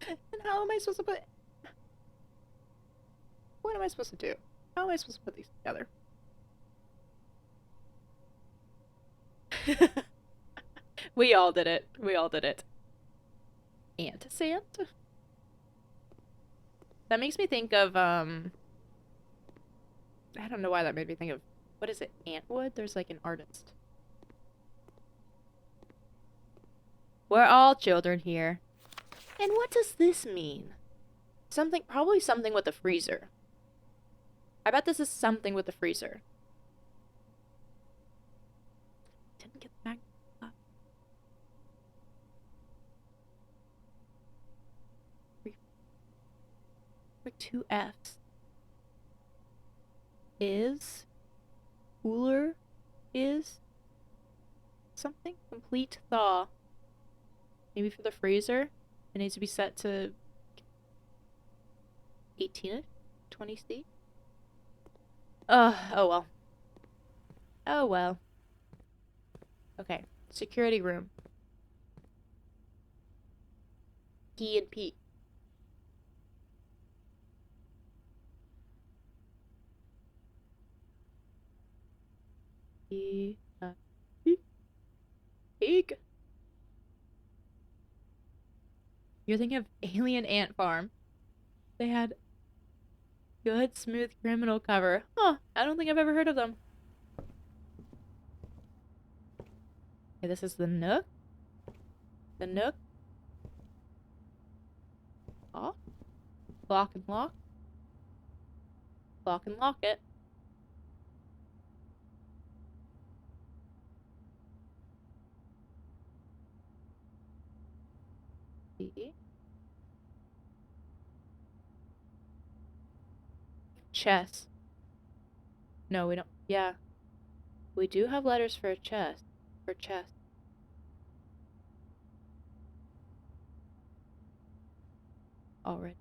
And how am I supposed to put... What am I supposed to do? How am I supposed to put these together? We all did it. We all did it. Antisand? That makes me think of, I don't know why that made me think of, what is it, Antwood? There's like an artist. We're all children here. And what does this mean? Probably something with a freezer. I bet this is something with a freezer. Didn't get the back. Like 2 F's. Is. Cooler. Is. Something. Complete thaw. Maybe for the freezer. It needs to be set to 18-ish? 20C? Oh well. Oh well. Okay. Security room. Key and P. Eek. You're thinking of Alien Ant Farm. They had good, smooth criminal cover. Huh, I don't think I've ever heard of them. Okay, this is the Nook. The Nook. Off. Lock and lock. Lock and lock it. Chess. No, we don't. Yeah. We do have letters for chess. For chess. Already.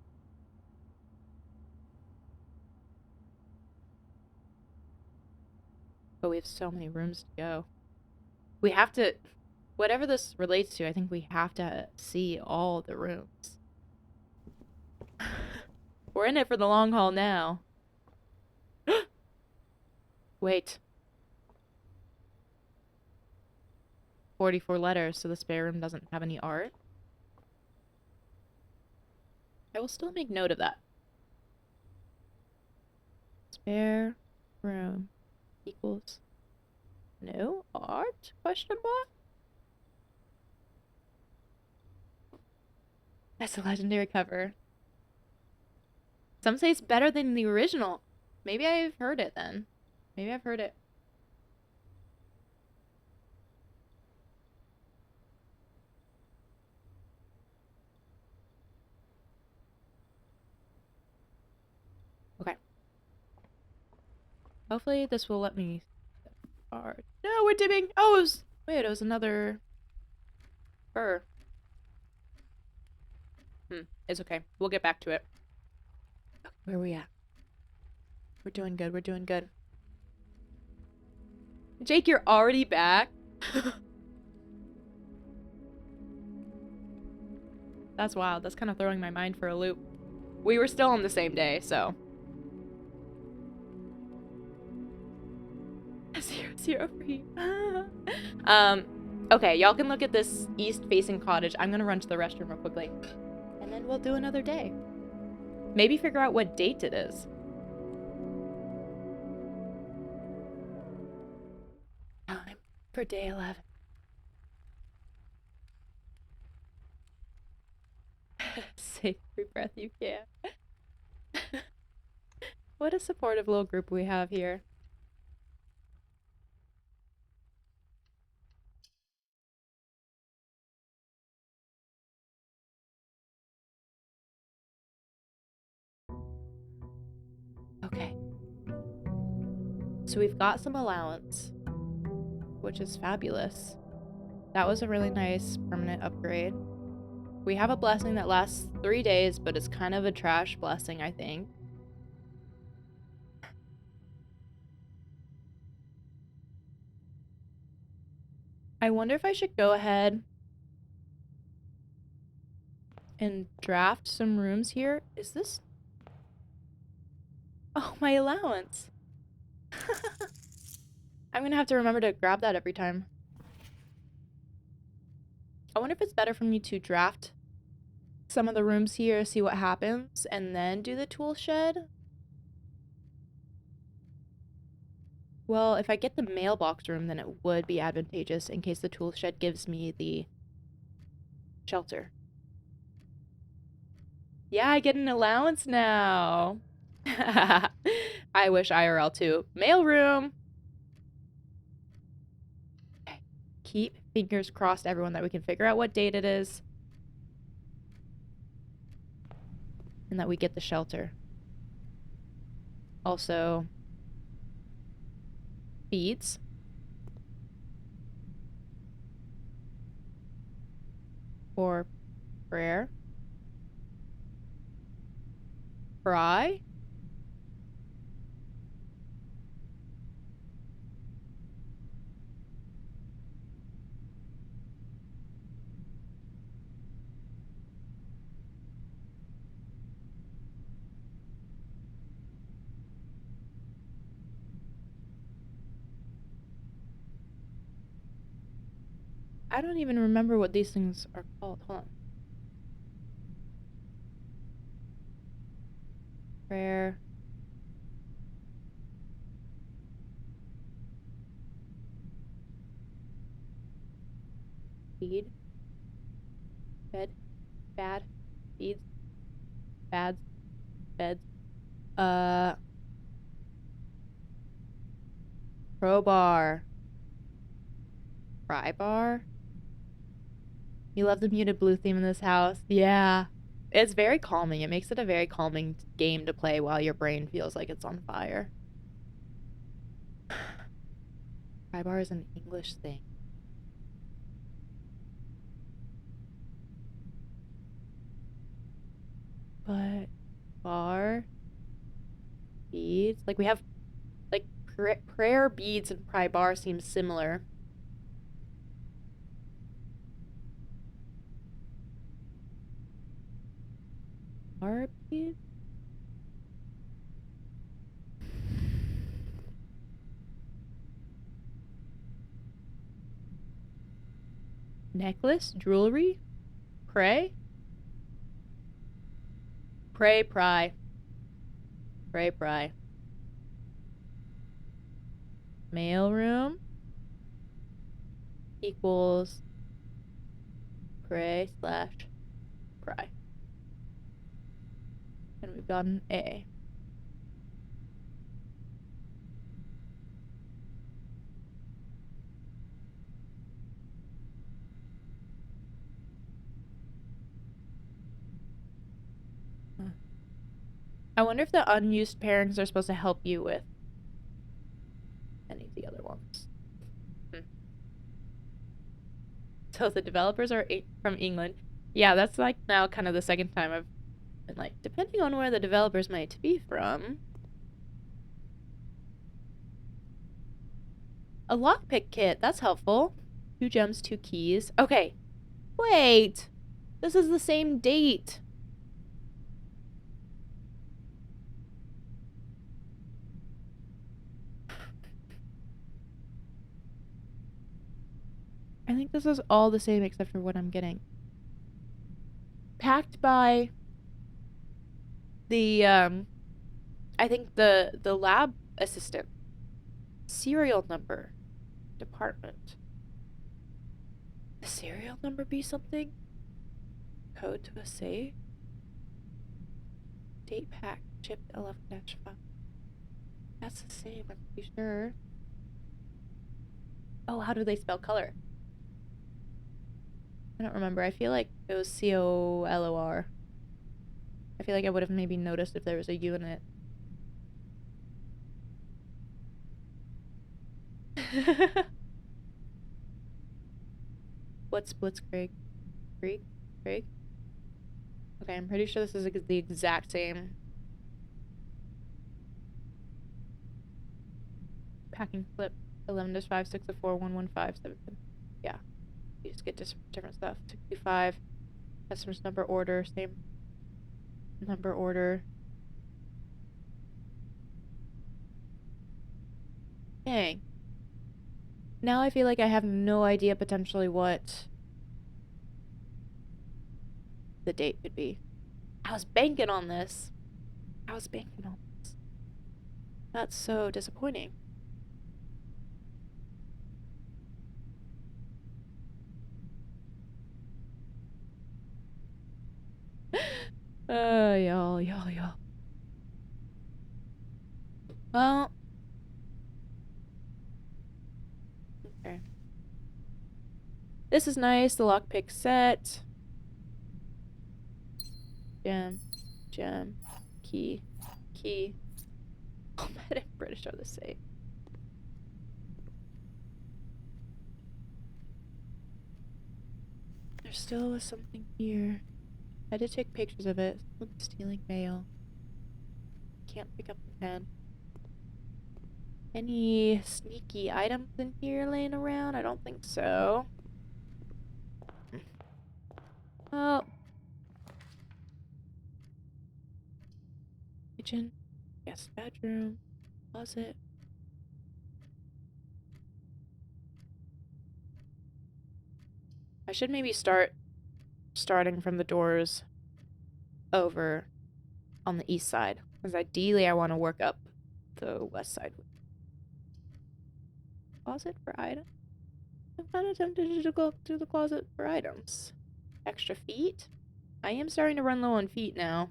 But we have so many rooms to go. We have to, whatever this relates to, I think we have to see all the rooms. We're in it for the long haul now. Wait. 44 letters, so the spare room doesn't have any art. I will still make note of that. Spare room equals no art? Question mark? That's a legendary cover. Some say it's better than the original. Maybe I've heard it then. Maybe I've heard it. Okay. Hopefully this will let me art. No, we're dipping. Oh, wait, it was another fur. It's okay. We'll get back to it. Where are we at? We're doing good. We're doing good. Jake, you're already back? That's wild. That's kind of throwing my mind for a loop. We were still on the same day, so. 0 for you. Okay, y'all can look at this east-facing cottage. I'm gonna run to the restroom real quickly. And then we'll do another day. Maybe figure out what date it is. Time for day 11. Say every breath you can. What a supportive little group we have here. Okay. So we've got some allowance, which is fabulous. That was a really nice permanent upgrade. We have a blessing that lasts 3 days, but it's kind of a trash blessing, I think. I wonder if I should go ahead and draft some rooms here. Is this? Oh, my allowance. I'm gonna have to remember to grab that every time. I wonder if it's better for me to draft some of the rooms here, see what happens, and then do the tool shed. Well, if I get the mailbox room, then it would be advantageous in case the tool shed gives me the shelter. Yeah, I get an allowance now. I wish IRL too. Mailroom. Okay. Keep fingers crossed, everyone, that we can figure out what date it is. And that we get the shelter. Also, beads. For prayer. Fry. I don't even remember what these things are called. Hold on. Prayer. Bead. Bed. Bad. Beads. Bads. Beds. Crowbar. Pry bar. You love the muted blue theme in this house. Yeah. It's very calming. It makes it a very calming game to play while your brain feels like it's on fire. Pry bar is an English thing. But bar, beads, like we have like Prayer beads and pry bar seem similar. Bar bead? Necklace? Jewelry? Pray? Pray, pry. Pray, pry. Mail room equals pray slash pry. And we've got an A. I wonder if the unused pairings are supposed to help you with any of the other ones. So the developers are from England. Yeah, that's like now kind of the second time I've been like, depending on where the developers might be from. A lockpick kit, that's helpful. 2 gems, 2 keys. Okay, wait. This is the same date. I think this is all the same except for what I'm getting. Packed by the, I think the lab assistant. Serial number. Department. The serial number be something? Code to a safe? Date pack. Chipped 11-5. That's the same, I'm pretty sure. Oh, how do they spell color? I don't remember. I feel like it was COLOR. I feel like I would have maybe noticed if there was a U in it. What's Blitzkrieg? Krieg? Okay, I'm pretty sure this is the exact same. Packing slip. 11-5, 6-4, 115, 7. Yeah. You just get different stuff. 65. Customer's number order. Same number order. Dang. Now I feel like I have no idea potentially what the date could be. I was banking on this. That's so disappointing. Y'all. Well. Okay. This is nice. The lockpick set. Gem. Key. Oh, man, in British are the same. There still was something here. I had to take pictures of it. Someone's stealing mail. Can't pick up the pen. Any sneaky items in here laying around? I don't think so. Oh. Kitchen. Guest bedroom. Closet. I should maybe starting from the doors over on the east side. Because ideally I want to work up the west side. Closet for items? I'm kind of tempted to go through the closet for items. Extra feet? I am starting to run low on feet now.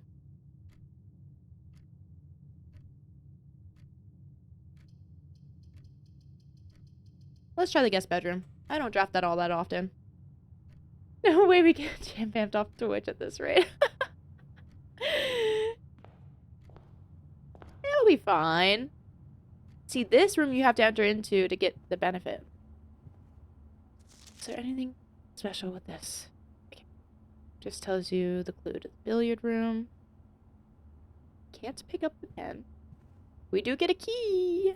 Let's try the guest bedroom. I don't draft that all that often. No way we get jam vamped off Twitch at this rate. It'll be fine. See, this room you have to enter into to get the benefit. Is there anything special with this? Okay. Just tells you the clue to the billiard room. Can't pick up the pen. We do get a key.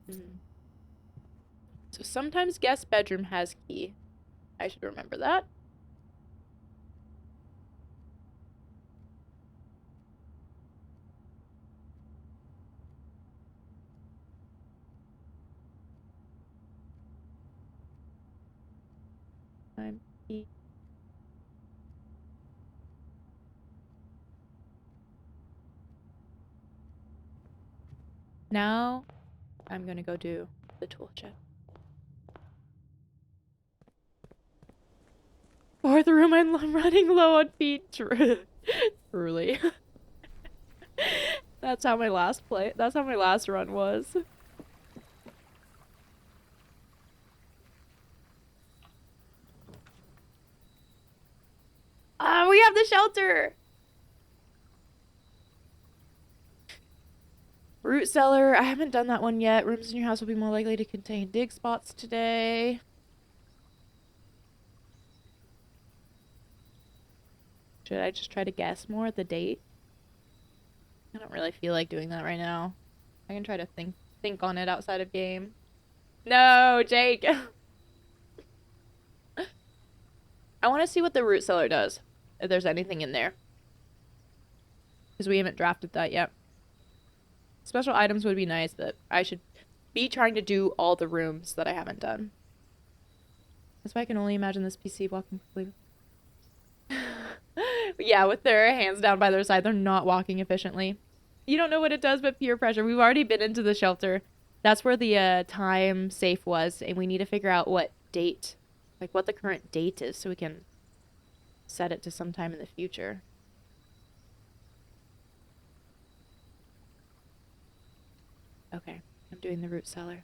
So sometimes guest bedroom has key. I should remember that. Key. Now I'm gonna go do the tool check. Fourth room, I'm running low on feet. Truly. That's how my last run was. Ah, we have the shelter! Root cellar. I haven't done that one yet. Rooms in your house will be more likely to contain dig spots today. Should I just try to guess more at the date? I don't really feel like doing that right now. I can try to think on it outside of game. No, Jake! I want to see what the root cellar does. If there's anything in there. Because we haven't drafted that yet. Special items would be nice, but I should be trying to do all the rooms that I haven't done. That's why I can only imagine this PC walking quickly. Yeah, with their hands down by their side, they're not walking efficiently. You don't know what it does, but peer pressure. We've already been into the shelter. That's where the time safe was, and we need to figure out what date, like what the current date is, so we can set it to sometime in the future. Okay, I'm doing the root cellar.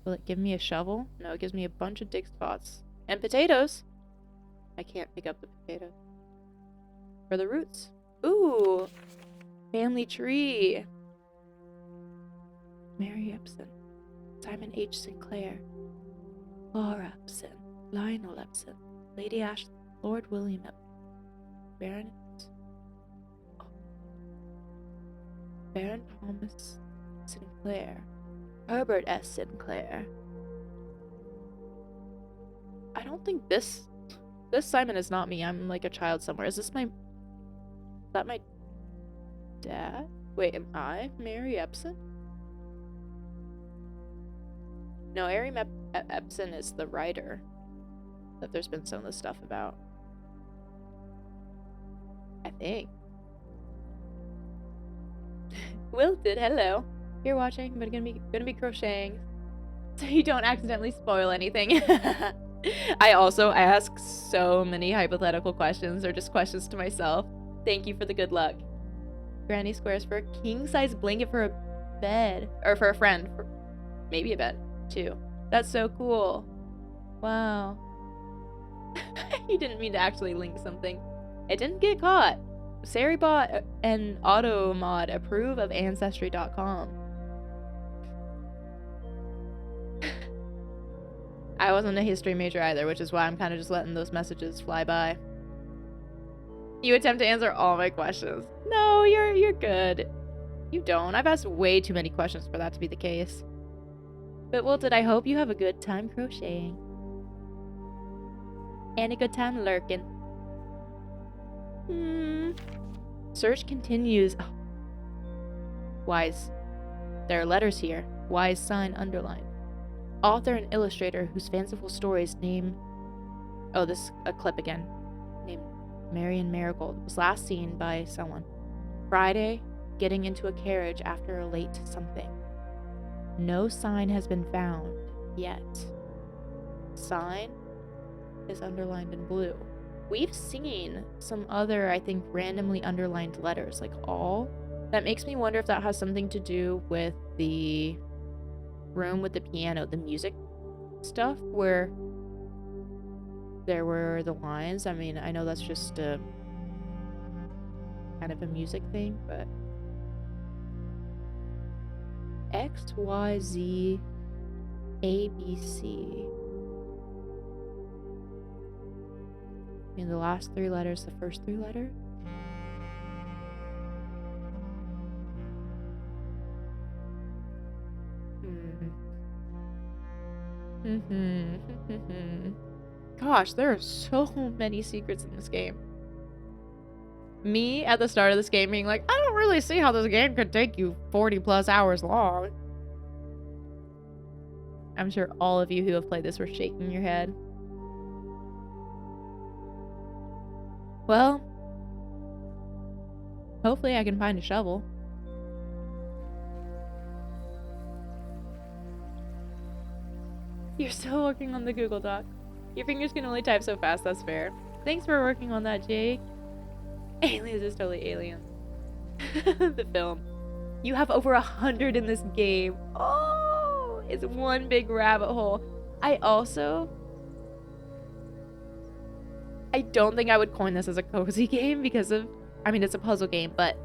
Will it give me a shovel? No, it gives me a bunch of dig spots. And potatoes! I can't pick up the potatoes. For the roots. Ooh! Family tree! Mary Epson. Simon H. Sinclair. Laura Epson. Lionel Epson. Lady Ashley. Lord William Epson. Baron... Oh. Baron Thomas Sinclair. Herbert S. Sinclair. I don't think this Simon is not me. I'm like a child somewhere. Is that my dad? Wait, am I Mary Epson? No, Mary Epson is the writer that there's been some of this stuff about. I think. Wilted, hello. You're watching, but gonna be crocheting, so you don't accidentally spoil anything. I ask so many hypothetical questions, or just questions to myself. Thank you for the good luck. Granny squares for a king-size blanket for a bed, or for a friend, for maybe a bed too. That's so cool. Wow. You didn't mean to actually link something. It didn't get caught. Saribot and Automod approve of Ancestry.com. I wasn't a history major either, which is why I'm kind of just letting those messages fly by. You attempt to answer all my questions. No, you're good. You don't. I've asked way too many questions for that to be the case. But Wilted, I hope you have a good time crocheting. And a good time lurking. Search continues. Oh. Wise. There are letters here. Wise sign underlined. Author and illustrator whose fanciful stories name... Oh, this is a clip again. Named Marion Marigold was last seen by someone. Friday, getting into a carriage after a late something. No sign has been found yet. Sign is underlined in blue. We've seen some other, I think, randomly underlined letters, like all. That makes me wonder if that has something to do with the room with the piano, the music stuff, where there were the lines. I mean, I know that's just a kind of a music thing, but X, Y, Z, A, B, C. I mean, the last three letters, the first three letters. Gosh, there are so many secrets in this game. Me at the start of this game being like, I don't really see how this game could take you 40 plus hours long. I'm sure all of you who have played this were shaking your head. Well, hopefully I can find a shovel. You're still working on the Google Doc. Your fingers can only type so fast, that's fair. Thanks for working on that, Jake. Aliens is totally Aliens. The film. You have over 100 in this game. Oh, it's one big rabbit hole. I don't think I would coin this as a cozy game because of, I mean, it's a puzzle game, but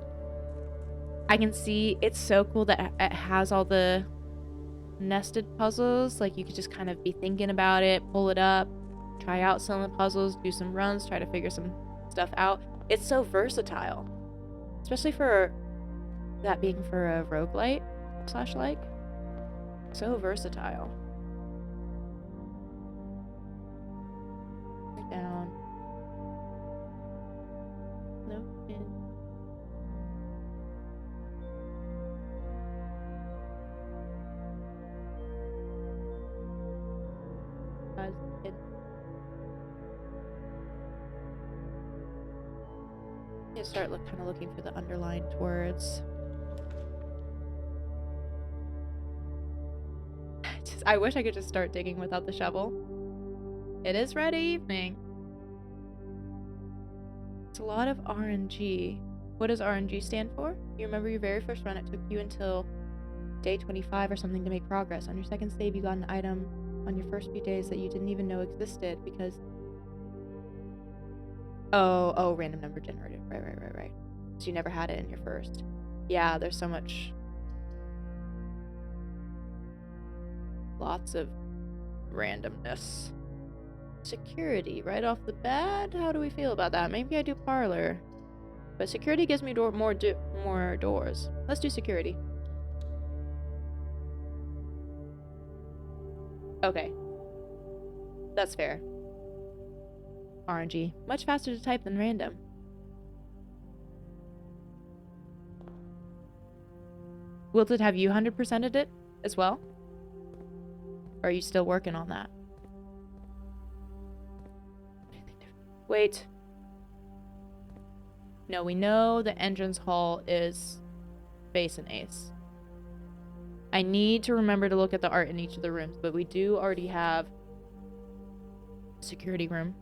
I can see it's so cool that it has all the nested puzzles. Like, you could just kind of be thinking about it, pull it up, try out some of the puzzles, do some runs, try to figure some stuff out. It's so versatile, especially for that being for a roguelite / like. So versatile. Down. No pin. You start kind of looking for the underlined words. I wish I could just start digging without the shovel. It is red evening. It's a lot of RNG. What does RNG stand for? You remember your very first run, it took you until day 25 or something to make progress. On your second save, you got an item on your first few days that you didn't even know existed because... Oh, random number generated. Right. So you never had it in your first. Yeah, there's so much... Lots of randomness. Security, right off the bat? How do we feel about that? Maybe I do parlor. But security gives me more doors. Let's do security. Okay. That's fair. RNG. Much faster to type than random. Wilted, have you 100%ed it as well? Or are you still working on that? Wait. No, we know the entrance hall is base and ace. I need to remember to look at the art in each of the rooms, but we do already have a security room.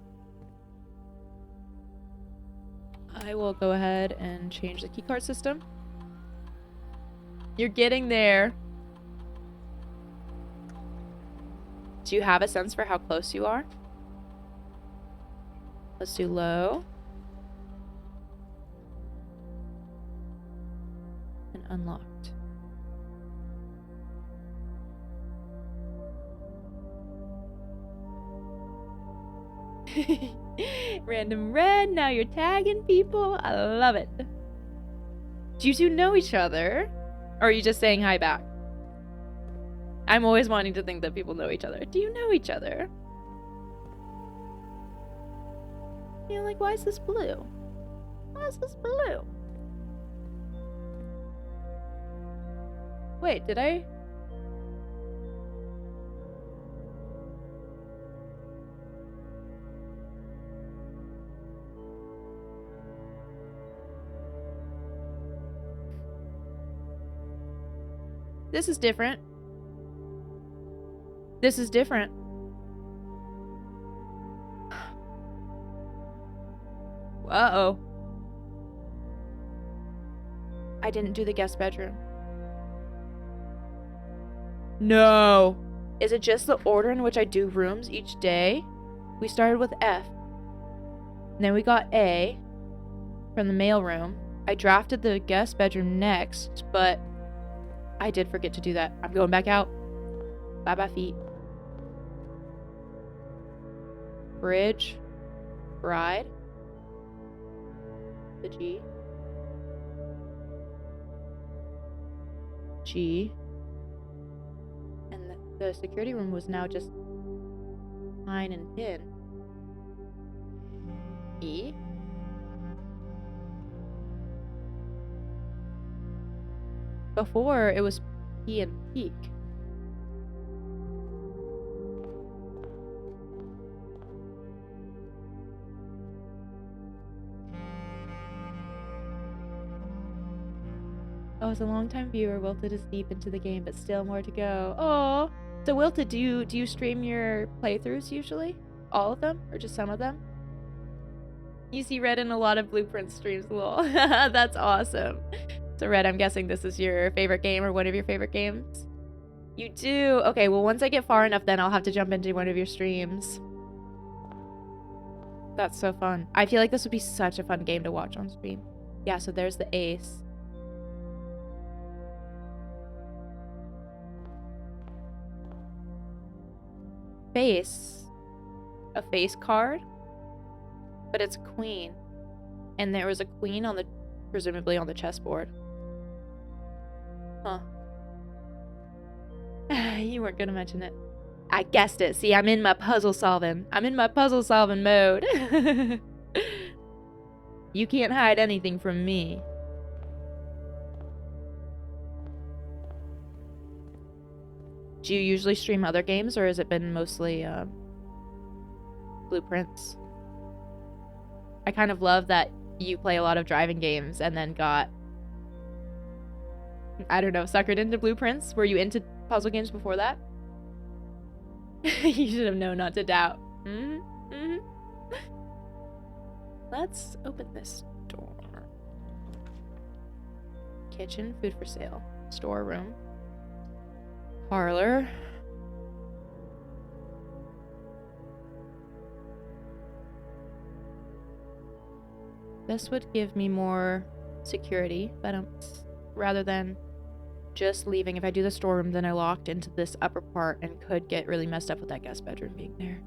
I will go ahead and change the keycard system. You're getting there. Do you have a sense for how close you are? Let's do low. And unlocked. Random red, now you're tagging people. I love it. Do you two know each other? Or are you just saying hi back? I'm always wanting to think that people know each other. Do you know each other? You're like, why is this blue? Why is this blue? Wait, did I? This is different. This is different. Uh-oh. I didn't do the guest bedroom. No. Is it just the order in which I do rooms each day? We started with F. And then we got A from the mailroom. I drafted the guest bedroom next, but I did forget to do that. I'm going back out. Bye-bye, feet. Bridge. Bride. The G. G. The security room was now just pine and pin. E? Before, it was P and peak. Oh, as a longtime viewer, Wilted is deep into the game, but still more to go. Oh, so Wilted, do you stream your playthroughs usually? All of them, or just some of them? You see Red in a lot of Blueprint streams, lol. That's awesome. So Red, I'm guessing this is your favorite game or one of your favorite games? You do? Okay, well once I get far enough, then I'll have to jump into one of your streams. That's so fun. I feel like this would be such a fun game to watch on stream. Yeah, so there's the ace. Face. A face card? But it's queen. And there was a queen on the, presumably on the chessboard. Huh. You weren't gonna mention it. I guessed it. See, I'm in my puzzle solving. I'm in my puzzle solving mode. You can't hide anything from me. Do you usually stream other games, or has it been mostly Blueprints? I kind of love that you play a lot of driving games and then got, I don't know, suckered into Blueprints. Were you into puzzle games before that? You should have known not to doubt. Let's open this door. Kitchen, food for sale. Storeroom. Parlor. This would give me more security, but rather than just leaving. If I do the storeroom, then I locked into this upper part and could get really messed up with that guest bedroom being there.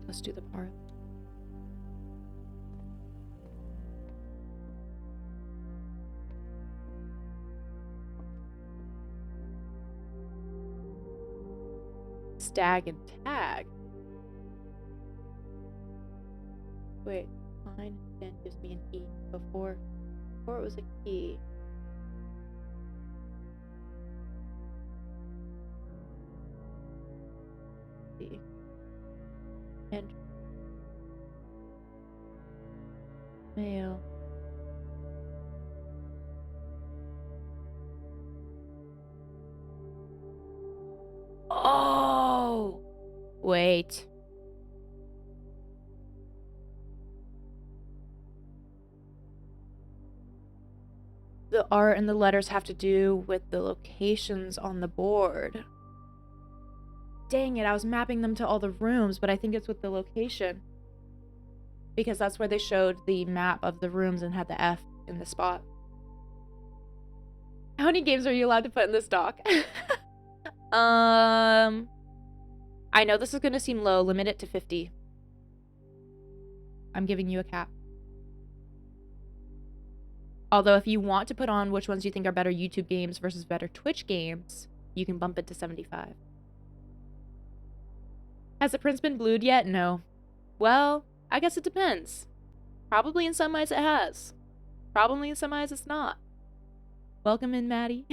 Let's do the parlor. Stag and tag. Wait, fine. Then gives me an E. Before it was a key. C. And mail. Oh! Wait. The art and the letters have to do with the locations on the board. Dang it, I was mapping them to all the rooms, but I think it's with the location. Because that's where they showed the map of the rooms and had the F in the spot. How many games are you allowed to put in this doc? I know this is gonna seem low. Limit it to 50. I'm giving you a cap. Although if you want to put on which ones you think are better YouTube games versus better Twitch games, you can bump it to 75. Has the prince been blued yet? No. Well, I guess it depends. Probably in some eyes it has. Probably in some eyes it's not. Welcome in, Maddie.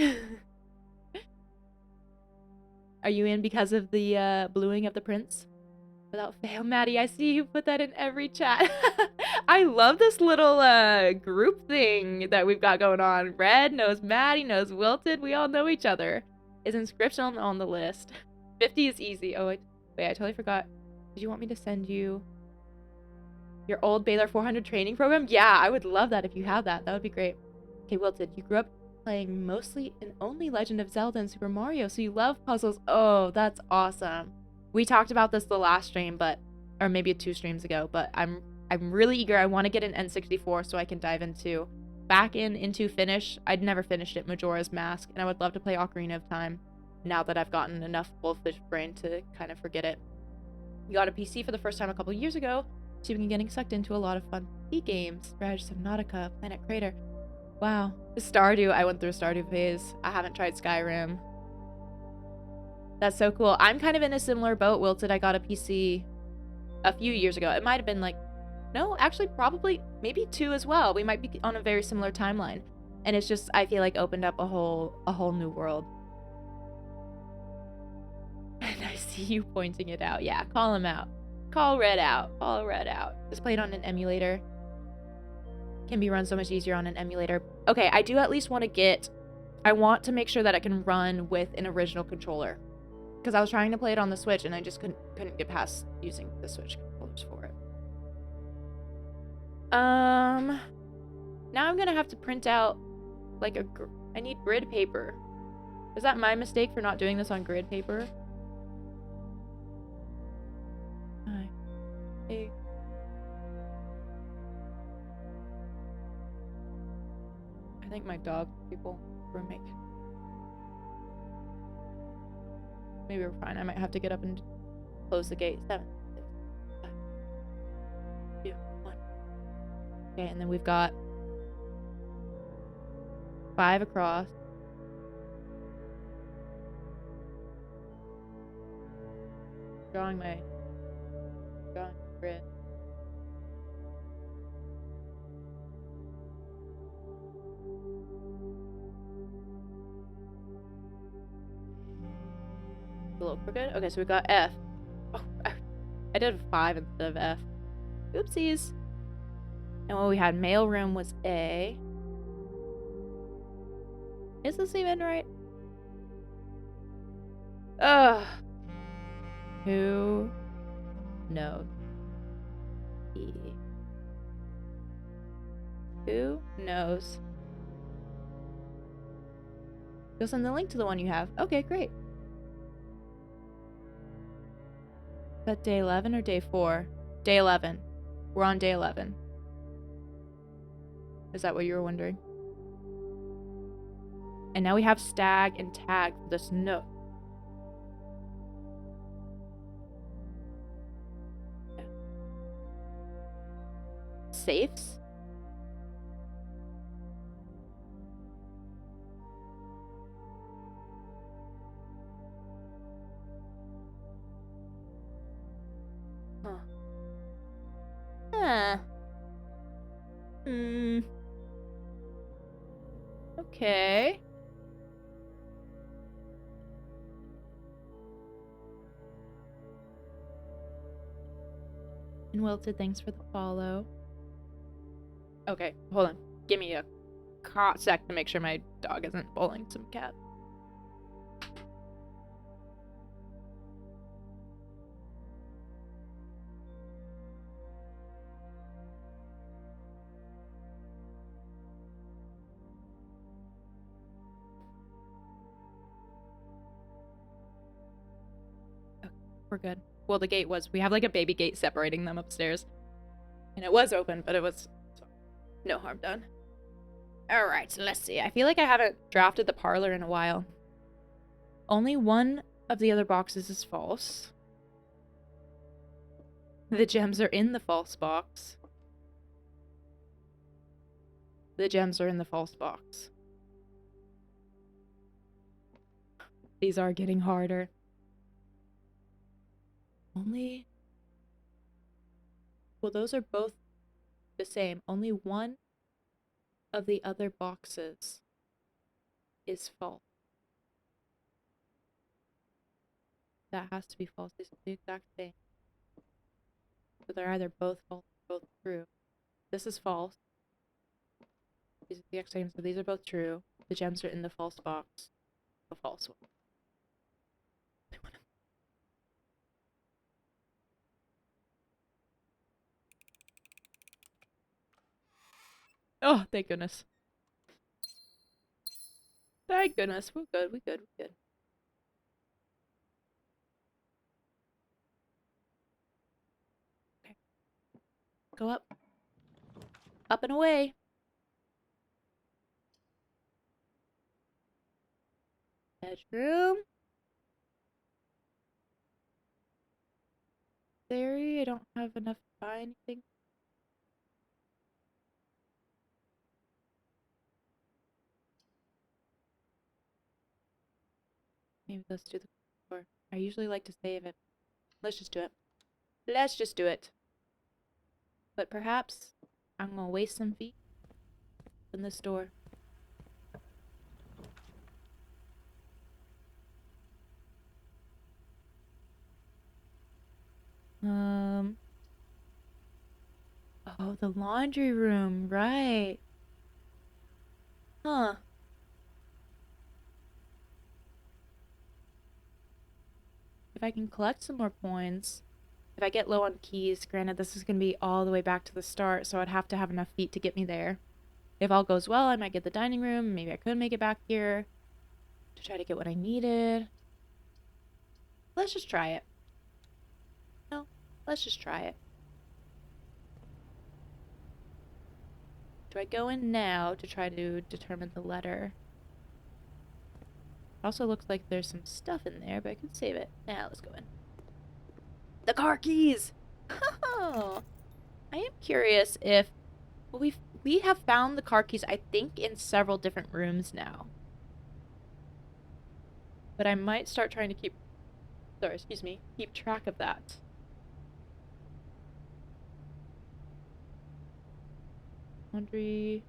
Are you in because of the bluing of the prince? Without fail, Maddie, I see you put that in every chat. I love this little group thing that we've got going on. Red knows Maddie, knows Wilted. We all know each other. Is inscription on the list. 50 is easy. Oh, wait, I totally forgot. Did you want me to send you your old Baylor 400 training program? Yeah, I would love that if you have that. That would be great. Okay, Wilted, you grew up playing mostly and only Legend of Zelda and Super Mario, so you love puzzles. Oh, that's awesome. We talked about this the last stream, or maybe 2 streams ago, but I'm really eager. I want to get an N64 so I can dive into finish. I'd never finished it, Majora's Mask, and I would love to play Ocarina of Time now that I've gotten enough Goldfish brain to kind of forget it. You got a PC for the first time a couple years ago, so you've been getting sucked into a lot of fun PC games. Reg, Subnautica, Planet Crater. Wow. Stardew, I went through a Stardew phase. I haven't tried Skyrim. That's so cool. I'm kind of in a similar boat. Wilted, I got a PC a few years ago. It might have been like, no, actually probably maybe 2 as well. We might be on a very similar timeline. And it's just, I feel like opened up a whole new world. And I see you pointing it out. Yeah, call him out. Call Red out. Call Red out. Just play it on an emulator. Can be run so much easier on an emulator. Okay, I do at least want to get... I want to make sure that it can run with an original controller. Because I was trying to play it on the Switch and I just couldn't get past using the Switch controllers for it. Now I'm gonna have to print out like I need grid paper. Is that my mistake for not doing this on grid paper? Hey. I think my dog people roommate. Maybe we're fine. I might have to get up and close the gate. 7, 6, 5, 2, 1. Okay, and then we've got 5 across. Drawing grid. A little crooked. Okay, so we got F. Oh, I did 5 instead of F. Oopsies. And what we had mailroom was A. Is this even right? Ugh. Who knows? E. Who knows? Go send the link to the one you have. Okay, great. Is that day 11 or day 4? Day 11. We're on day 11. Is that what you were wondering? And now we have stag and tag for this nook. Yeah. Safes? Huh. Huh. Okay. And Wilted, thanks for the follow. Okay, hold on. Give me a sec to make sure my dog isn't bowling some cat. We're good. Well, the gate was... We have like a baby gate separating them upstairs. And it was open, but it was... no harm done. Alright, so let's see. I feel like I haven't drafted the parlor in a while. Only one of the other boxes is false. The gems are in the false box. The gems are in the false box. These are getting harder. Only... Well, those are both the same. Only one of the other boxes is false. That has to be false. These are the exact same. So they're either both false or both true. This is false. These are the exact same, so these are both true. The gems are in the false box. The false one. Oh, thank goodness. Thank goodness. We're good, we're good, we're good. Okay. Go up. Up and away. Bedroom. Theory, I don't have enough to buy anything. Maybe let's do the Or I usually like to save it. Let's just do it. Let's just do it. But perhaps I'm gonna waste some feet in this door. Oh, the laundry room, right. Huh. If I can collect some more coins, if I get low on keys, granted this is going to be all the way back to the start, so I'd have to have enough feet to get me there. If all goes well, I might get the dining room. Maybe I could make it back here to try to get what I needed. Let's just try it. No, let's just try it. Do I go in now to try to determine the letter? Also looks like there's some stuff in there, but I could save it. Now let's go in. The car keys! Oh, I am curious if we have found the car keys, I think, in several different rooms now. But I might start trying to keep track of that. Laundry.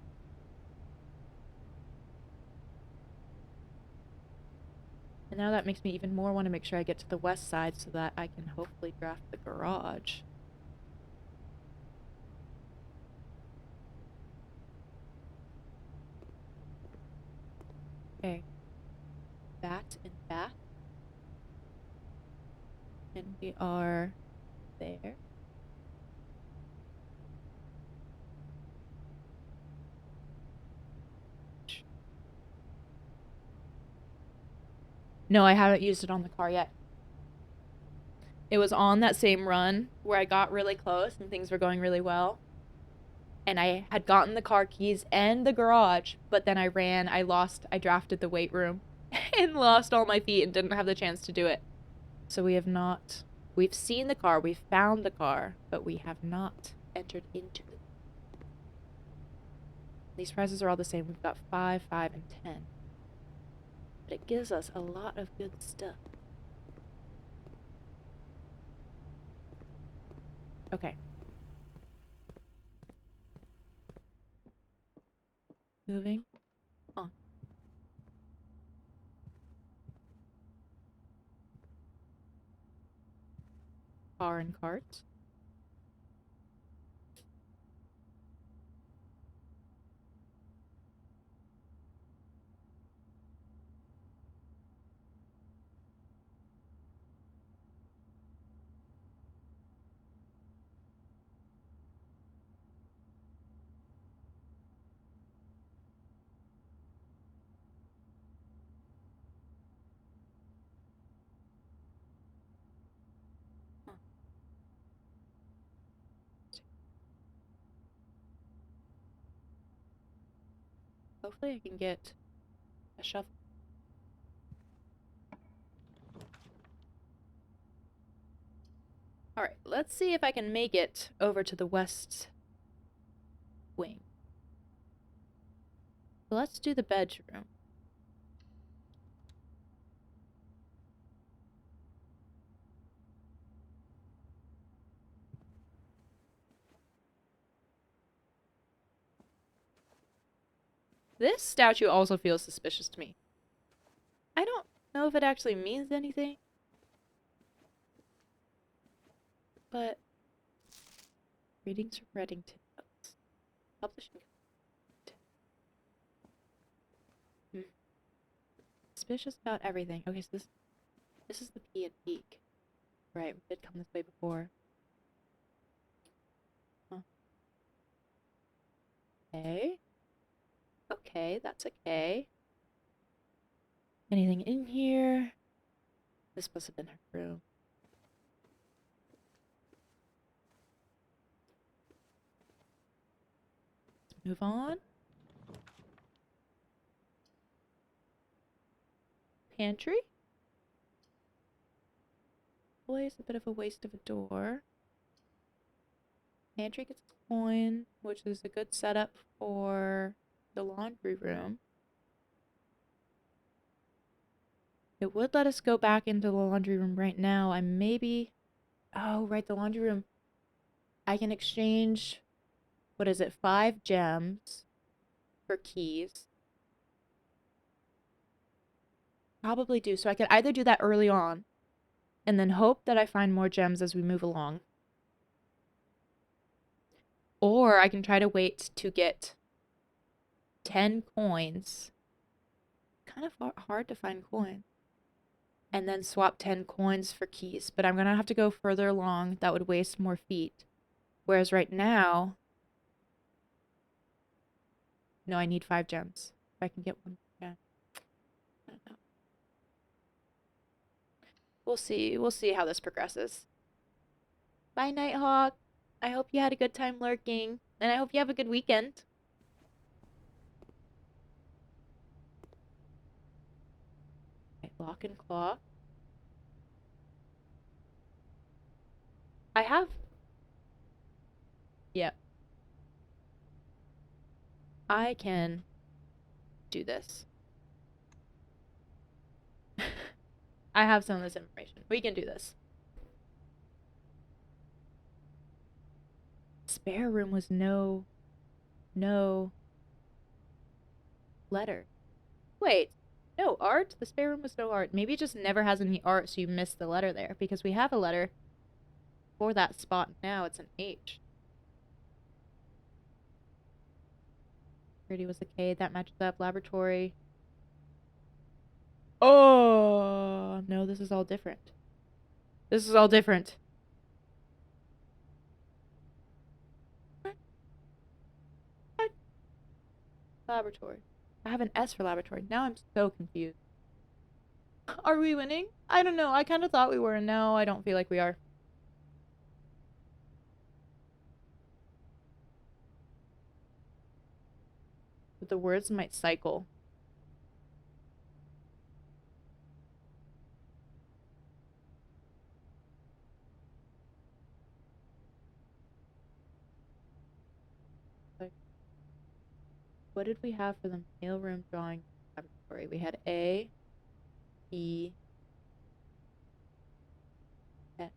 And now that makes me even more want to make sure I get to the west side so that I can hopefully draft the garage. Okay. Bat and bat. And we are there. No, I haven't used it on the car yet. It was on that same run where I got really close and things were going really well. And I had gotten the car keys and the garage, but then I drafted the weight room and lost all my feet and didn't have the chance to do it. So we've seen the car, we've found the car, but we have not entered into it. These prizes are all the same. We've got 5, 5, and 10. But it gives us a lot of good stuff. Okay. Moving on. Car and cart. Hopefully I can get a shovel. Alright, let's see if I can make it over to the west wing. So let's do the bedroom. This statue also feels suspicious to me. I don't know if it actually means anything, but readings from Reddington notes. Publishing. Suspicious about everything. Okay, so this is the P and Peak. Right, we did come this way before. Huh. Okay. Okay, that's okay. Anything in here? This must have been her room. Let's move on. Pantry? Always a bit of a waste of a door. Pantry gets a coin, which is a good setup for the laundry room. It would let us go back into the laundry room right now. I maybe... Oh, right, the laundry room. I can exchange, what is it, 5 gems for keys. Probably do. So I could either do that early on and then hope that I find more gems as we move along. Or I can try to wait to get 10 coins. Kind of hard to find coins. And then swap 10 coins for keys. But I'm going to have to go further along. That would waste more feet. Whereas right now... No, I need 5 gems. If I can get one gem. I don't know. We'll see. We'll see how this progresses. Bye, Nighthawk. I hope you had a good time lurking. And I hope you have a good weekend. Okay, lock and clock. I have... Yep. I can do this. I have some of this information. We can do this. Spare room was no letter. Wait, no art? The spare room was no art. Maybe it just never has any art, so you missed the letter there. Because we have a letter for that spot now. It's an H. Pretty was the K. That matches up. Laboratory. Oh, no, this is all different. This is all different. Laboratory. I have an S for laboratory. Now I'm so confused. Are we winning? I don't know. I kind of thought we were. No, I don't feel like we are. But the words might cycle. Like, what did we have for the mailroom drawing laboratory? We had A, E, F.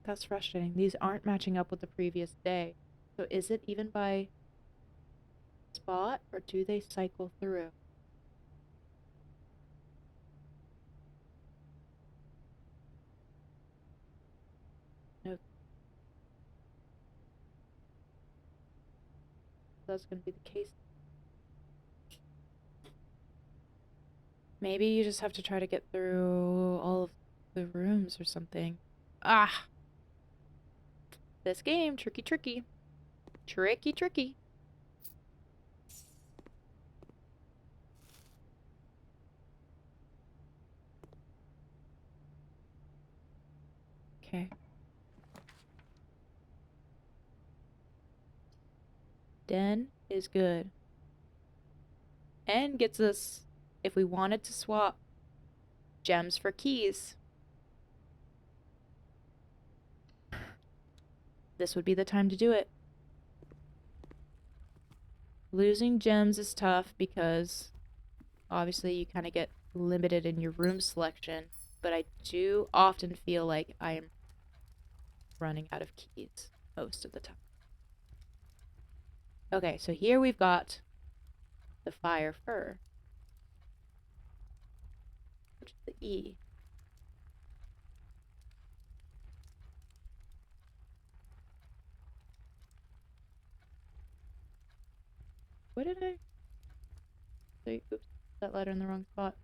That's frustrating. These aren't matching up with the previous day. So is it even by spot, or do they cycle through? No. That's going to be the case. Maybe you just have to try to get through all of the rooms or something. Ah! This game, tricky, tricky. Tricky, tricky. Okay. Den is good. And gets us, if we wanted to swap gems for keys, this would be the time to do it. Losing gems is tough because obviously you kind of get limited in your room selection, but I do often feel like I am running out of keys most of the time. Okay, so here we've got the fire fur, which is the E. What did I say? Oops, that letter in the wrong spot.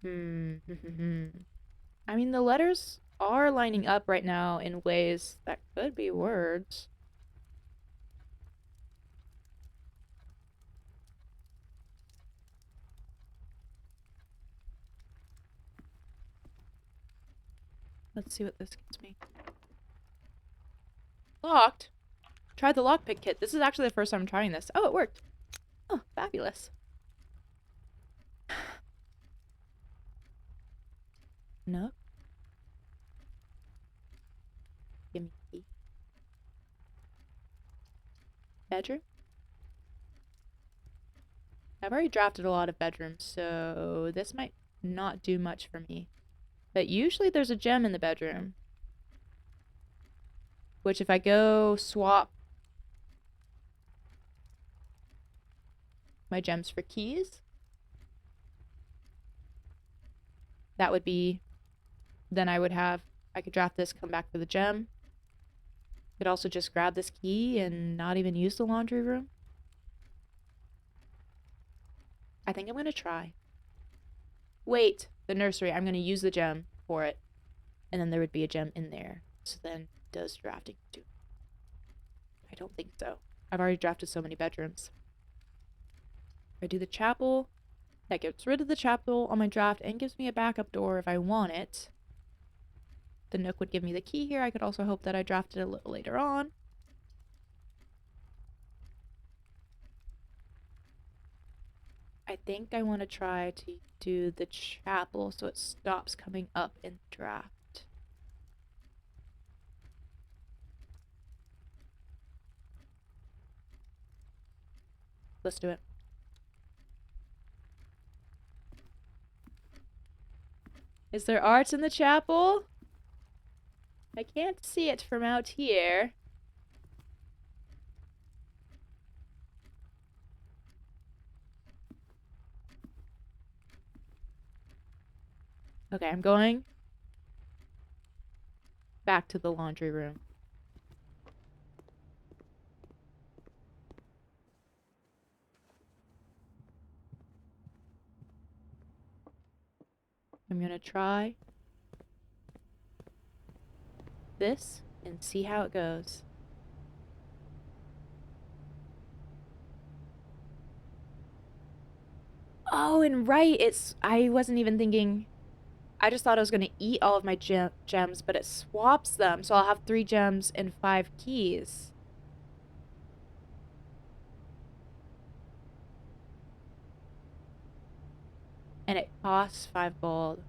I mean, the letters are lining up right now in ways that could be words. Let's see what this gets me. Locked? Try the lockpick kit. This is actually the first time I'm trying this. Oh, it worked. Oh, fabulous. Nook. Give me a key. Bedroom? I've already drafted a lot of bedrooms, so this might not do much for me. But usually there's a gem in the bedroom. Which if I go swap my gems for keys, that would be, then I could draft this, come back for the gem. Could also just grab this key and not even use the laundry room. I think I'm gonna try. Wait, the nursery, I'm gonna use the gem for it. And then there would be a gem in there. So then does drafting do? I don't think so. I've already drafted so many bedrooms. If I do the chapel, that gets rid of the chapel on my draft and gives me a backup door if I want it. The Nook would give me the key here. I could also hope that I drafted a little later on. I think I want to try to do the chapel so it stops coming up in draft. Let's do it. Is there art in the chapel? I can't see it from out here. Okay, I'm going back to the laundry room. I'm gonna try this and see how it goes. Oh, and right, I wasn't even thinking, I just thought I was gonna eat all of my gems, but it swaps them, so I'll have 3 gems and 5 keys. And it costs 5 gold.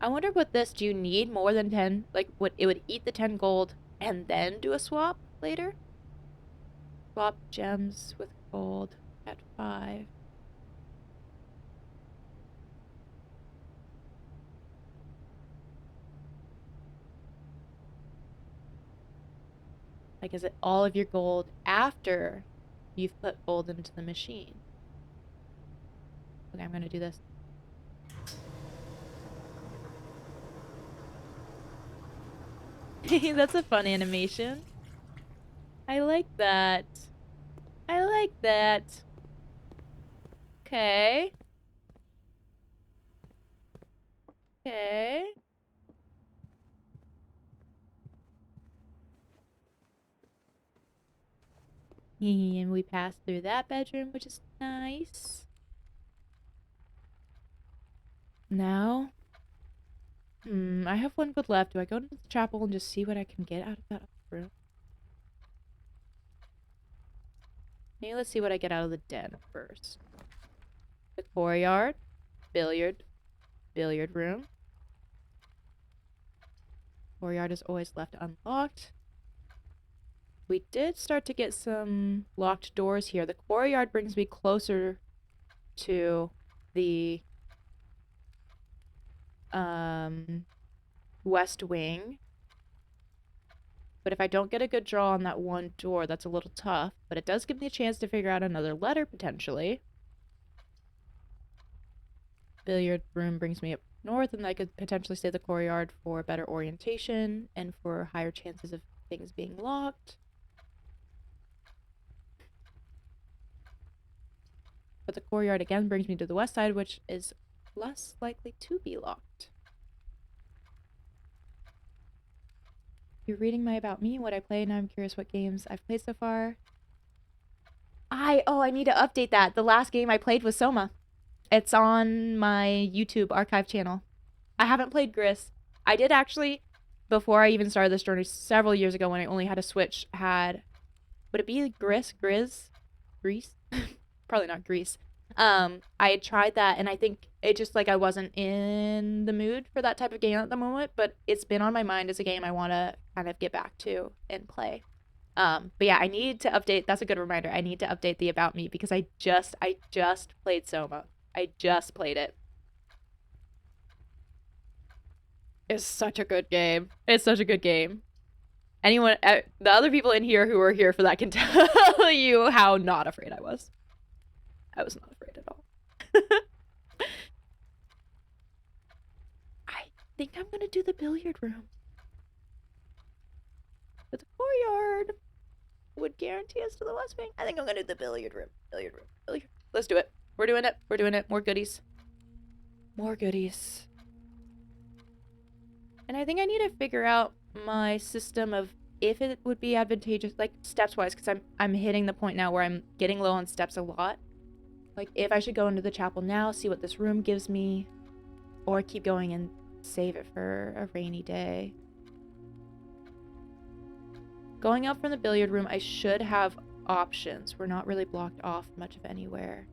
I wonder what this, do you need more than 10? Like, it would eat the 10 gold and then do a swap later? Swap gems with gold at 5. Like, is it all of your gold after you've put gold into the machine? Okay, I'm gonna do this. That's a fun animation. I like that. I like that. Okay. Okay. And we passed through that bedroom, which is nice. Now, I have 1 good left. Do I go into the chapel and just see what I can get out of that room? Maybe let's see what I get out of the den first. The courtyard, billiard room. Courtyard is always left unlocked. We did start to get some locked doors here. The courtyard brings me closer to the west wing. But if I don't get a good draw on that one door, that's a little tough. But it does give me a chance to figure out another letter, potentially. Billiard room brings me up north, and I could potentially stay the courtyard for better orientation and for higher chances of things being locked. But the courtyard again brings me to the west side, which is less likely to be locked. You're reading my about me, what I play. Now I'm curious what games I've played so far. I need to update that. The last game I played was Soma. It's on my YouTube archive channel. I haven't played Gris. I did actually, before I even started this journey several years ago when I only had a Switch, would it be Gris? Grease? Probably not Grease. I had tried that, and I think it just, like, I wasn't in the mood for that type of game at the moment, but it's been on my mind as a game I want to kind of get back to and play. But yeah, I need to update. That's a good reminder. I need to update the About Me because I just played Soma. I just played it. It's such a good game. It's such a good game. Anyone, the other people in here who are here for that can tell you how not afraid I was. I was not afraid at all. I think I'm gonna do the billiard room. But the courtyard would guarantee us to the West Wing. I think I'm gonna do the billiard room. Billiard room. Billiard. Let's do it. We're doing it. We're doing it. More goodies. More goodies. And I think I need to figure out my system of if it would be advantageous, like steps wise, because I'm hitting the point now where I'm getting low on steps a lot. Like if I should go into the chapel now, see what this room gives me, or keep going and save it for a rainy day. Going up from the billiard room, I should have options. We're not really blocked off much of anywhere.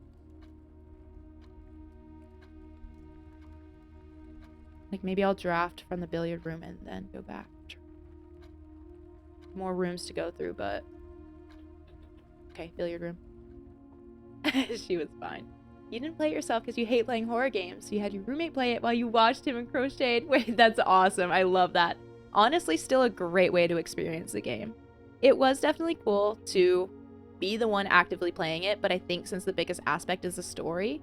Like maybe I'll draft from the billiard room and then go back. More rooms to go through, but... Okay, billiard room. She was fine. You didn't play it yourself because you hate playing horror games. You had your roommate play it while you watched him and crocheted. Wait, that's awesome. I love that. Honestly, still a great way to experience the game. It was definitely cool to be the one actively playing it, but I think since the biggest aspect is the story,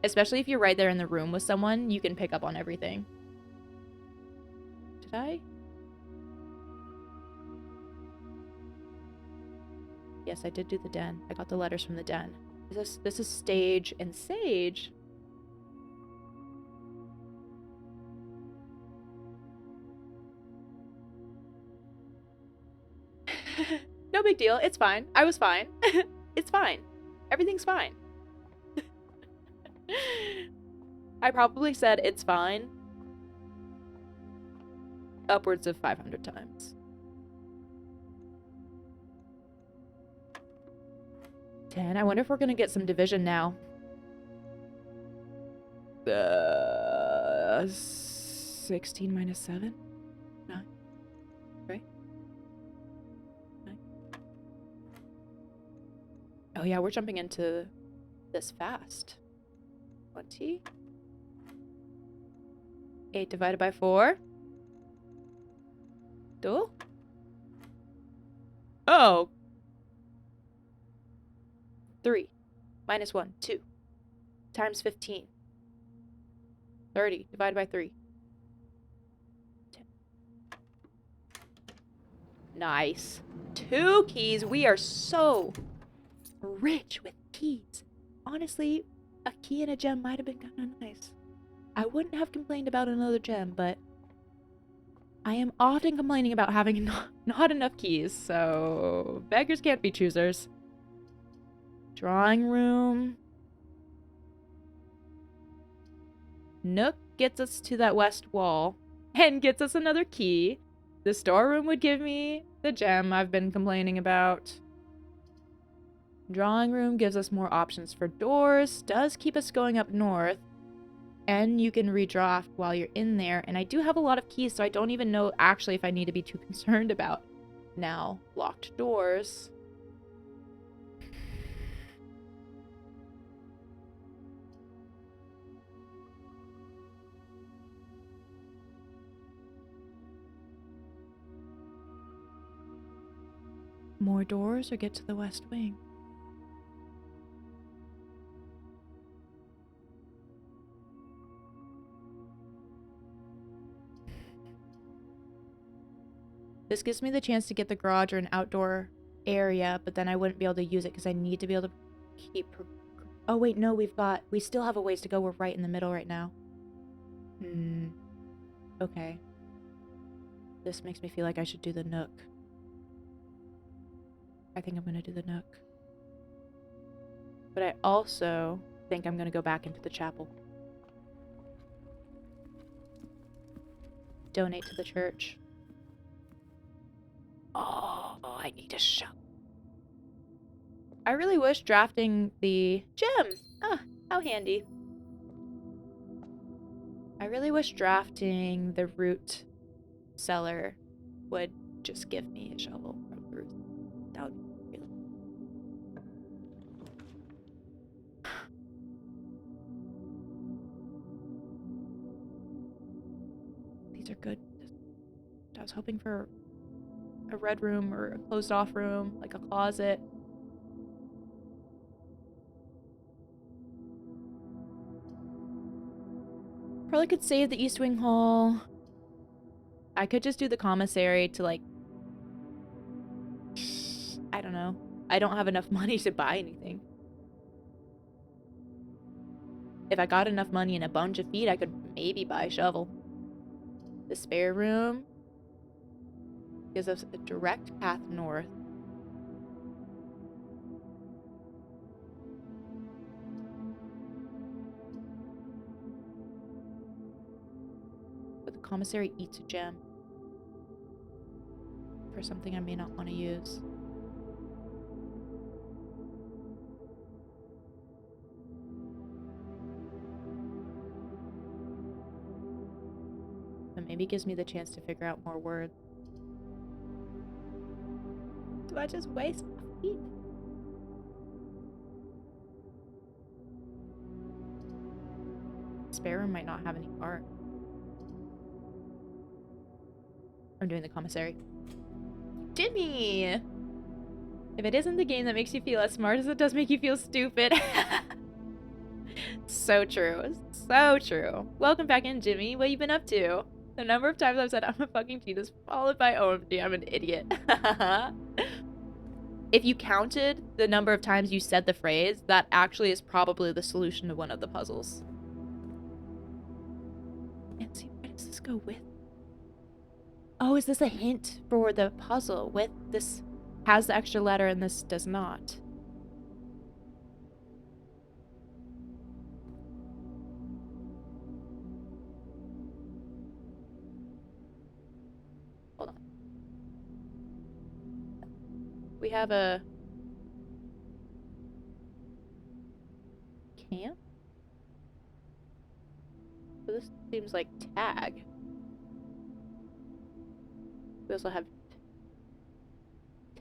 especially if you're right there in the room with someone, you can pick up on everything. Did I? Yes, I did do the den. I got the letters from the den. This is Stage and Sage. No big deal. It's fine. I was fine. It's fine. Everything's fine. I probably said it's fine upwards of 500 times. 10. I wonder if we're gonna get some division now. 16 minus 7? 9. Right? 9. Oh yeah, we're jumping into this fast. 20. 8 divided by 4. 2. Oh. 3 minus 1, 2 times 15. 30 divided by 3. 10. Nice. 2 keys. We are so rich with keys. Honestly, a key and a gem might have been kind of nice. I wouldn't have complained about another gem, but I am often complaining about having not enough keys, so beggars can't be choosers. Drawing room. Nook gets us to that west wall and gets us another key. The storeroom would give me the gem I've been complaining about. Drawing room gives us more options for doors, does keep us going up north, and you can redraft while you're in there. And I do have a lot of keys, so I don't even know actually if I need to be too concerned about now locked doors. More doors or get to the west wing? This gives me the chance to get the garage or an outdoor area, but then I wouldn't be able to use it because I need to be able to keep... Oh wait, no, we still have a ways to go. We're right in the middle right now. Okay. This makes me feel like I should do the Nook. I think I'm gonna do the Nook. But I also think I'm gonna go back into the chapel. Donate to the church. Oh, I need a shop. I really wish drafting the gem. Ah, how handy. I really wish drafting the root cellar would just give me a shovel from the root. That would be really... These are good. I was hoping for a red room or a closed off room, like a closet. Probably could save the East Wing Hall. I could just do the commissary to, like, I don't know. I don't have enough money to buy anything. If I got enough money and a bunch of feet, I could maybe buy a shovel. The spare room gives us a direct path north. But the commissary eats a gem. For something I may not want to use. But maybe it gives me the chance to figure out more words. Do I just waste my feet? Spare room might not have any art. I'm doing the commissary. Jimmy! If it isn't the game that makes you feel as smart as it does make you feel stupid. So true. So true. Welcome back in, Jimmy. What you been up to? The number of times I've said I'm a fucking genius followed by OMG, I'm an idiot. If you counted the number of times you said the phrase, that actually is probably the solution to one of the puzzles. Nancy, where does this go with? Oh, is this a hint for the puzzle? With this has the extra letter and this does not. Hold on. We have a camp? So this seems like tag. We also have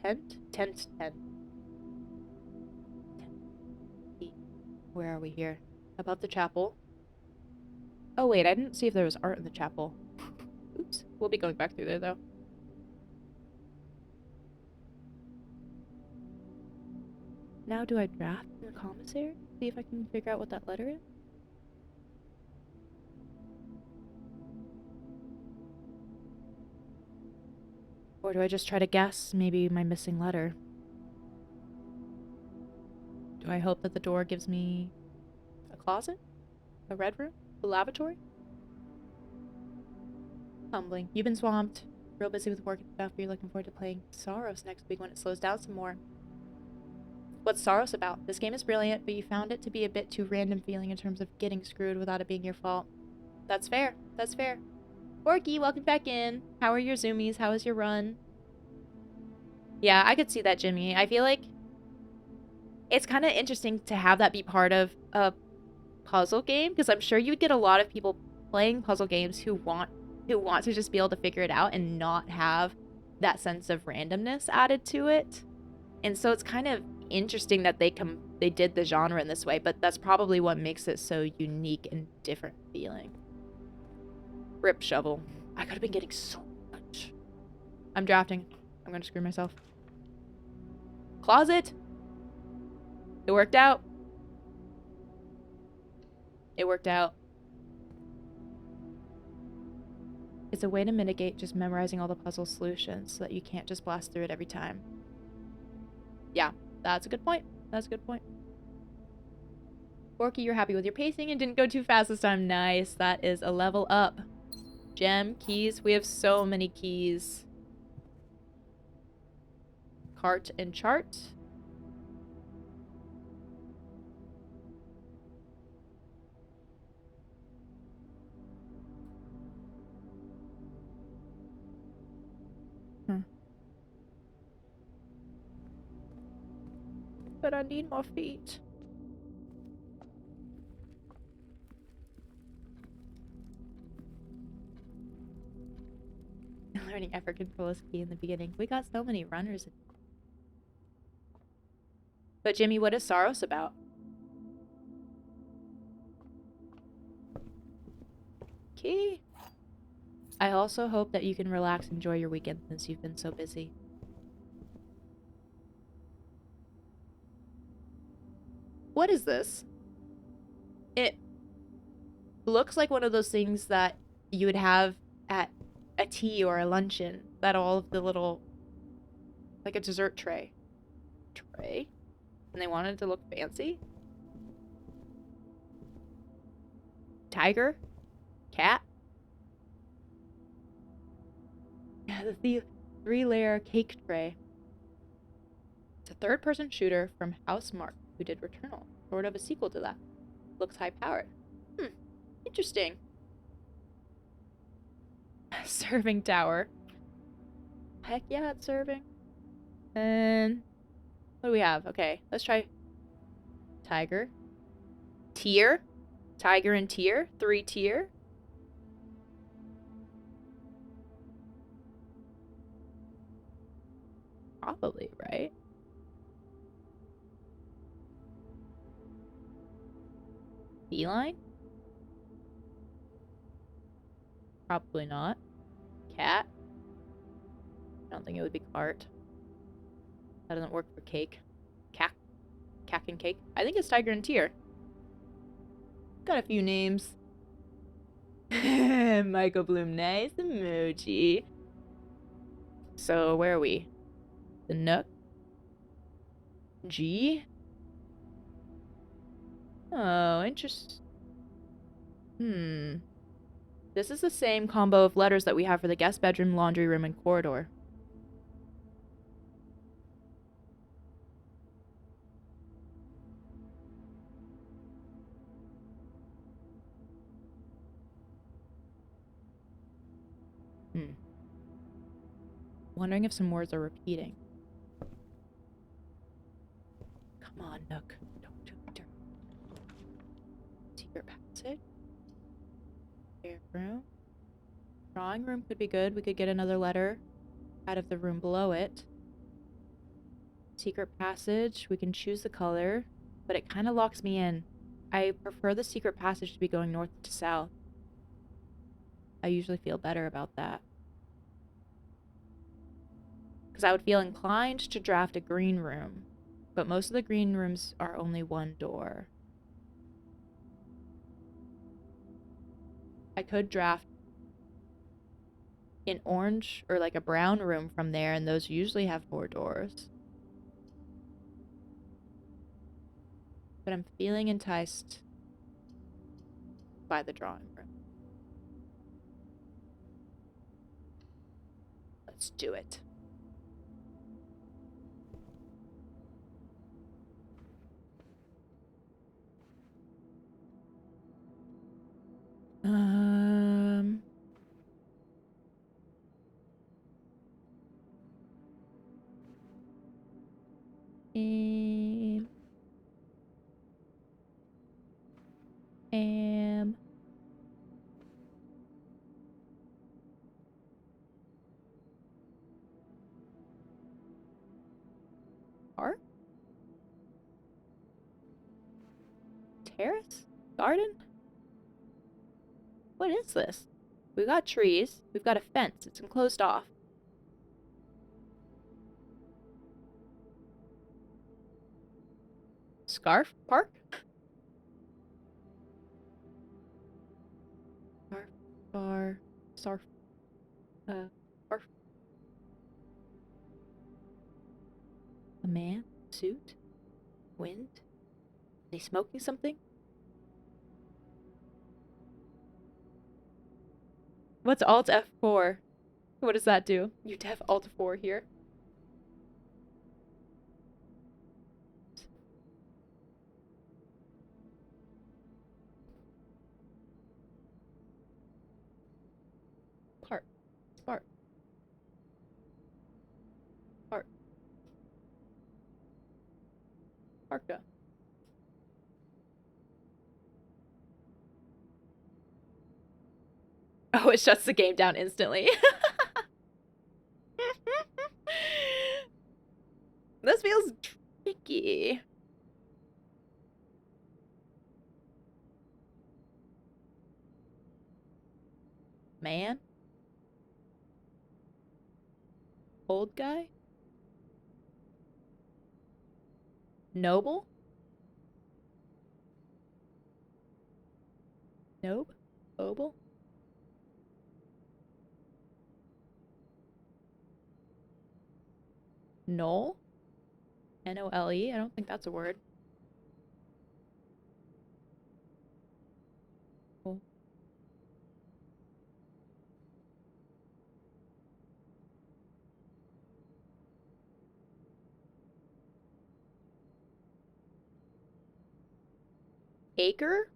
tent? Tent. Where are we here? Above the chapel. Oh wait, I didn't see if there was art in the chapel. Oops. We'll be going back through there though. Now do I draft the commissary? See if I can figure out what that letter is? Or do I just try to guess maybe my missing letter? Do I hope that the door gives me a closet? A red room? A lavatory? Humbling. You've been swamped. Real busy with work and stuff, but you're looking forward to playing Saros next week when it slows down some more. What's Saros about? This game is brilliant, but you found it to be a bit too random feeling in terms of getting screwed without it being your fault. That's fair. That's fair. Orky, welcome back in. How are your zoomies? How was your run? Yeah, I could see that, Jimmy. I feel like it's kind of interesting to have that be part of a puzzle game, because I'm sure you would get a lot of people playing puzzle games who want to just be able to figure it out and not have that sense of randomness added to it. And so it's kind of interesting that they did the genre in this way, but that's probably what makes it so unique and different feeling. Rip shovel. I could have been getting so much. I'm drafting. I'm gonna screw myself. Closet. It worked out. It worked out. It's a way to mitigate just memorizing all the puzzle solutions so that you can't just blast through it every time. Yeah, that's a good point. That's a good point. Borky, you're happy with your pacing and didn't go too fast this time. Nice. That is a level up. Gem, keys. We have so many keys. Cart and chart. but I need more feet. Learning effort control is key in the beginning. We got so many runners. But Jimmy, what is Saros about? Key. I also hope that you can relax and enjoy your weekend since you've been so busy. What is this? It looks like one of those things that you would have at a tea or a luncheon. That all of the little, like a dessert tray. And they wanted it to look fancy? Tiger? Cat? Yeah, the 3-layer cake tray. It's a third-person shooter from House Mark, who did Returnal. Sort of a sequel to that. Looks high-powered. Interesting. Serving tower. Heck yeah, it's serving. And what do we have? Okay, let's try tiger. Tier. Tiger and tier. 3-tier. Probably, right? Feline? Probably not. Cat? I don't think it would be cart. That doesn't work for cake. Cack and cake. I think it's tiger and tier. Got a few names. Michael Bloom, nice emoji. So where are we? The Nook. G. Oh, interesting. This is the same combo of letters that we have for the guest bedroom, laundry room, and corridor. Wondering if some words are repeating. Come on, Nook. Don't do it. Secret passage. Spare room. Drawing room could be good. We could get another letter out of the room below it. Secret passage. We can choose the color, but it kind of locks me in. I prefer the secret passage to be going north to south. I usually feel better about that. Because I would feel inclined to draft a green room, but most of the green rooms are only one door. I could draft an orange or like a brown room from there, and those usually have 4 doors. But I'm feeling enticed by the drawing room. Let's do it. Park? Terrace? Garden? What is this? We've got trees. We've got a fence. It's enclosed off. Scarf Park? Scarf. A man? Suit? Wind? Are they smoking something? What's Alt F4? What does that do? You def Alt 4 here. Part. Parka. Oh, it shuts the game down instantly. This feels tricky. Man? Old guy? Noble? Nope? Oble? Knoll? Nole? I don't think that's a word. Oh. Acre?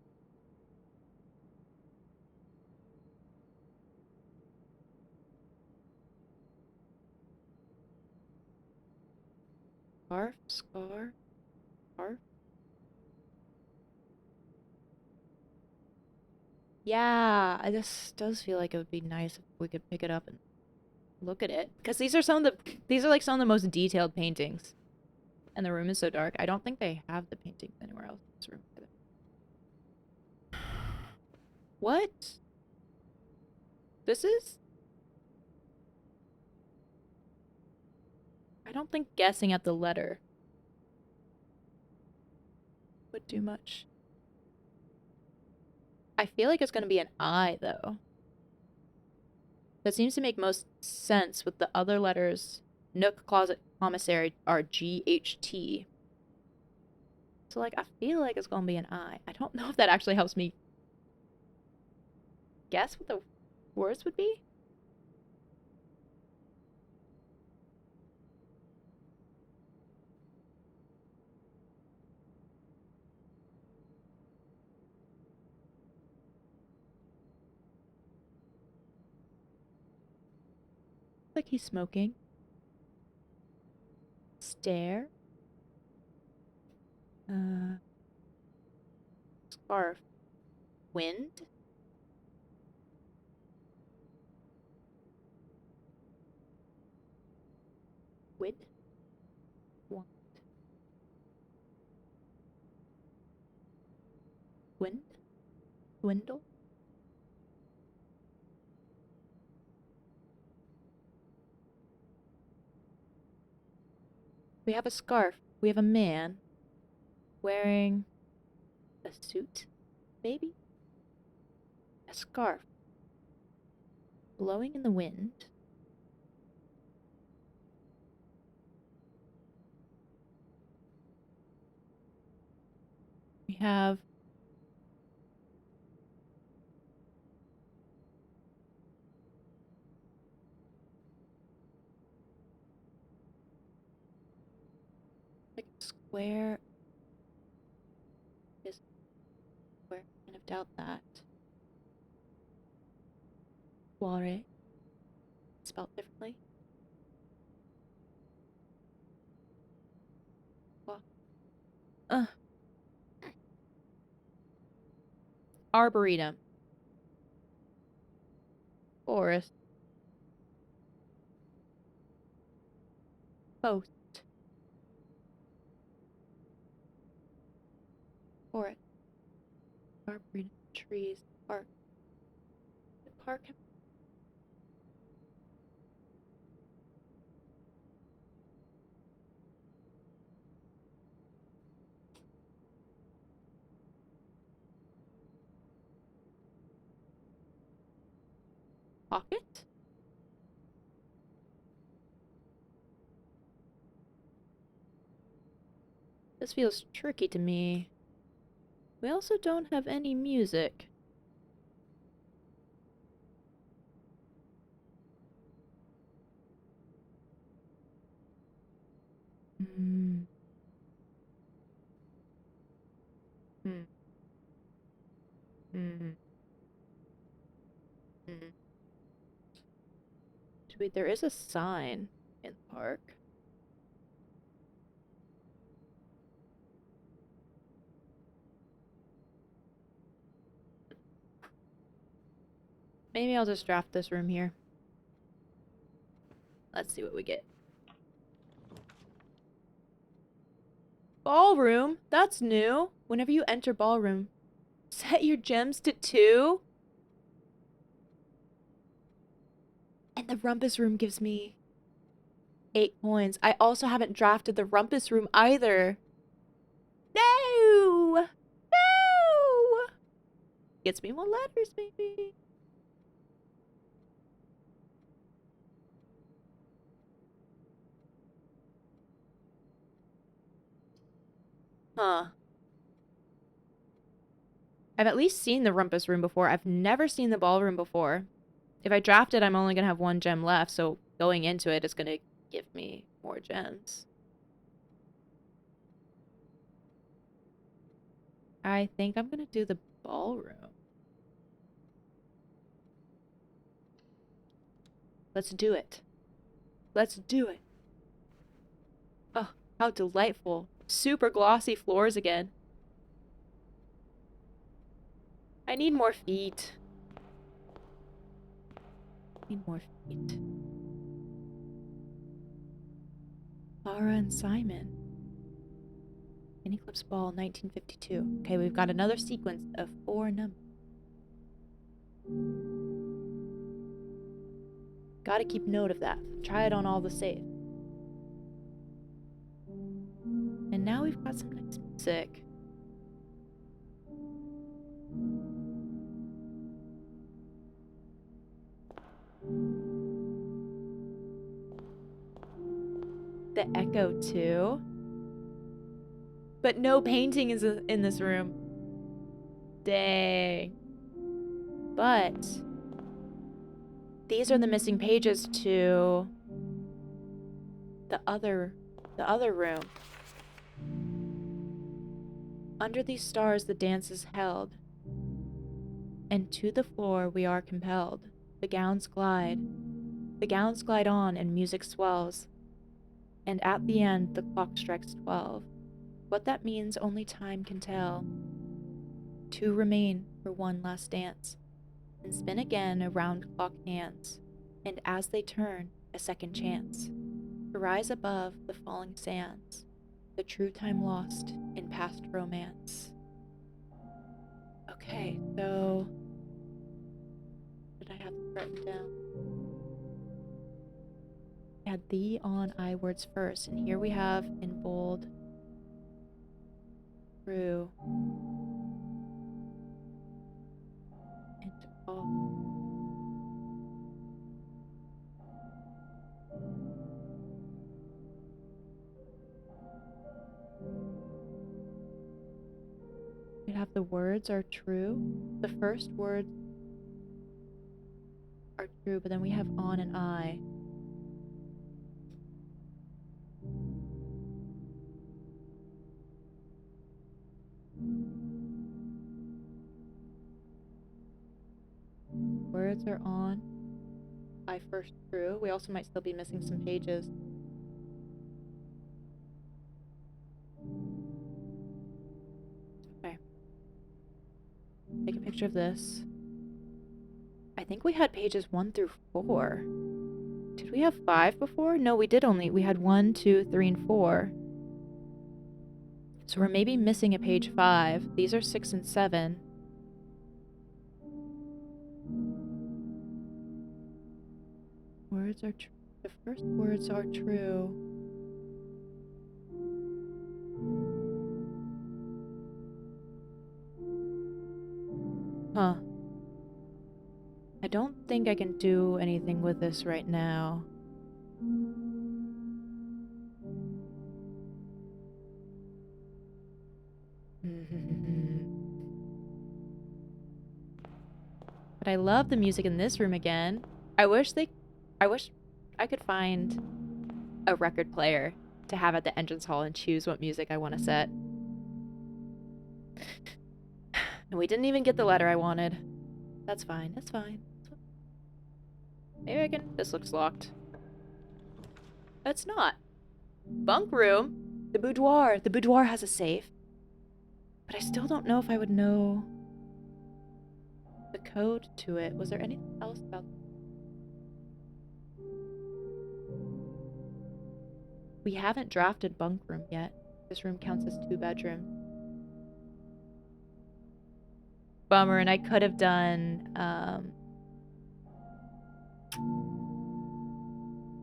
Scarf? Scar? Scarf? Yeah, this does feel like it would be nice if we could pick it up and look at it. Because these are like some of the most detailed paintings. And the room is so dark. I don't think they have the paintings anywhere else in this room either. What? This is? I don't think guessing at the letter would do much. I feel like it's going to be an I, though. That seems to make most sense with the other letters. Nook, Closet, Commissary are GHT. So, like, I feel like it's going to be an I. I don't know if that actually helps me guess what the words would be. Like he's smoking. Stare. Scarf. Wind. Wid. Want. Wind. Dwindle. We have a scarf. We have a man wearing a suit, maybe? A scarf. Blowing in the wind. We have like a square. Is square. Kind of doubt that. Soiree. Spelled differently. Uh. Arboretum. Forest. Post. Forest. Arboretum. Trees. Park. The park. Pocket? This feels tricky to me. We also don't have any music. Hmm. Hmm. Hmm. Hmm. Wait, there is a sign in the park. Maybe I'll just draft this room here. Let's see what we get. Ballroom? That's new. Whenever you enter ballroom, set your gems to 2. And the rumpus room gives me 8 coins. I also haven't drafted the rumpus room either. No! No! Gets me more letters, maybe. Huh. I've at least seen the rumpus room before. I've never seen the ballroom before. If I draft it, I'm only going to have 1 gem left, so going into it is going to give me more gems. I think I'm going to do the ballroom. Let's do it. Let's do it. Oh, how delightful. Super glossy floors again. I need more feet. Need more feet. Laura and Simon. An Eclipse Ball, 1952. Okay, we've got another sequence of 4 numbers. Gotta keep note of that. Try it on all the safe. And now we've got some nice music. The echo too. But no painting is in this room. Dang. But these are the missing pages to the other room. Under these stars the dance is held, and to the floor we are compelled. The gowns glide on, and music swells. And at the end the clock strikes 12. What that means only time can tell. 2 remain for one last dance, and spin again a round clock hands, and as they turn, a second chance to rise above the falling sands, the true time lost in past romance. Okay, so did I have it written down? I had thee on I words first, and here we have in bold true and all. We have the words are true. The first words are true, but then we have on and I. Words are on. I first true. We also might still be missing some pages. Okay. Take a picture of this. I think we had pages 1 through 4. Did we have 5 before? No, we did only. We had 1, 2, 3, and 4. So we're maybe missing a page 5. These are 6 and 7. Words are true. The first words are true. Huh. I don't think I can do anything with this right now. But I love the music in this room again. I wish I could find a record player to have at the entrance hall and choose what music I want to set. And we didn't even get the letter I wanted. That's fine, that's fine. Maybe I can... This looks locked. It's not. Bunk room. The boudoir. The boudoir has a safe. But I still don't know if I would know... the code to it. Was there anything else about? We haven't drafted bunk room yet. This room counts as 2 bedrooms. Bummer, and I could have done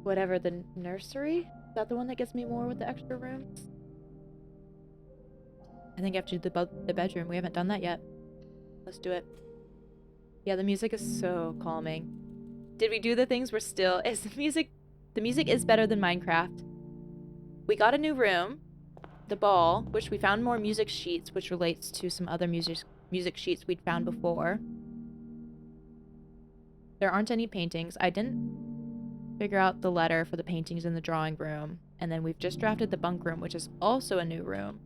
whatever, the nursery? Is that the one that gets me more with the extra rooms? I think I have to do the bedroom. We haven't done that yet. Let's do it. Yeah, the music is so calming. Did we do the things we're still... The music is better than Minecraft. We got a new room. The ball, which we found more music sheets, which relates to some other music sheets we'd found before. There aren't any paintings. I didn't figure out the letter for the paintings in the drawing room. And then we've just drafted the bunk room, which is also a new room.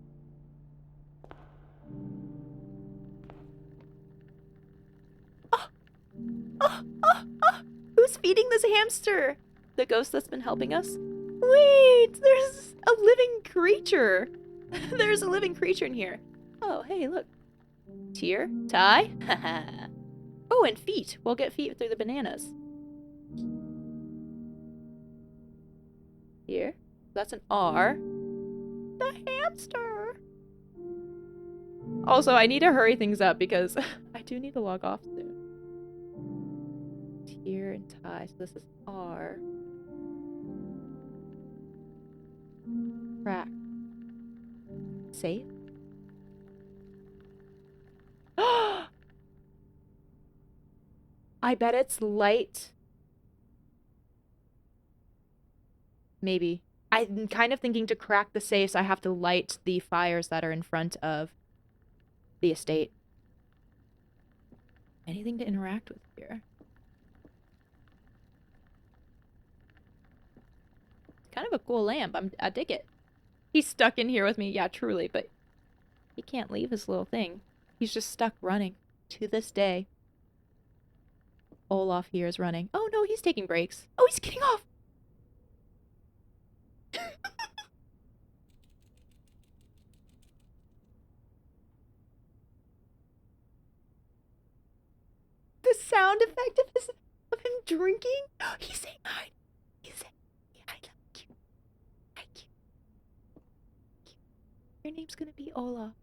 Who's feeding this hamster? The ghost that's been helping us? Wait, there's a living creature. There's a living creature in here. Oh, hey, look. Tear? Tie? Oh, and feet. We'll get feet through the bananas. Here. That's an R. The hamster. Also, I need to hurry things up because I do need to log off soon. Tear and tie. So this is R. Crack. Safe. I bet it's light. Maybe. I'm kind of thinking to crack the safes, I have to light the fires that are in front of the estate. Anything to interact with here? Kind of a cool lamp. I dig it. He's stuck in here with me. Yeah, truly, but he can't leave his little thing. He's just stuck running to this day. Olaf here is running. Oh, no, he's taking breaks. Oh, he's getting off. The sound effect of him drinking. He's saying hi. He's saying, I love you. Thank you. Your name's gonna be Olaf.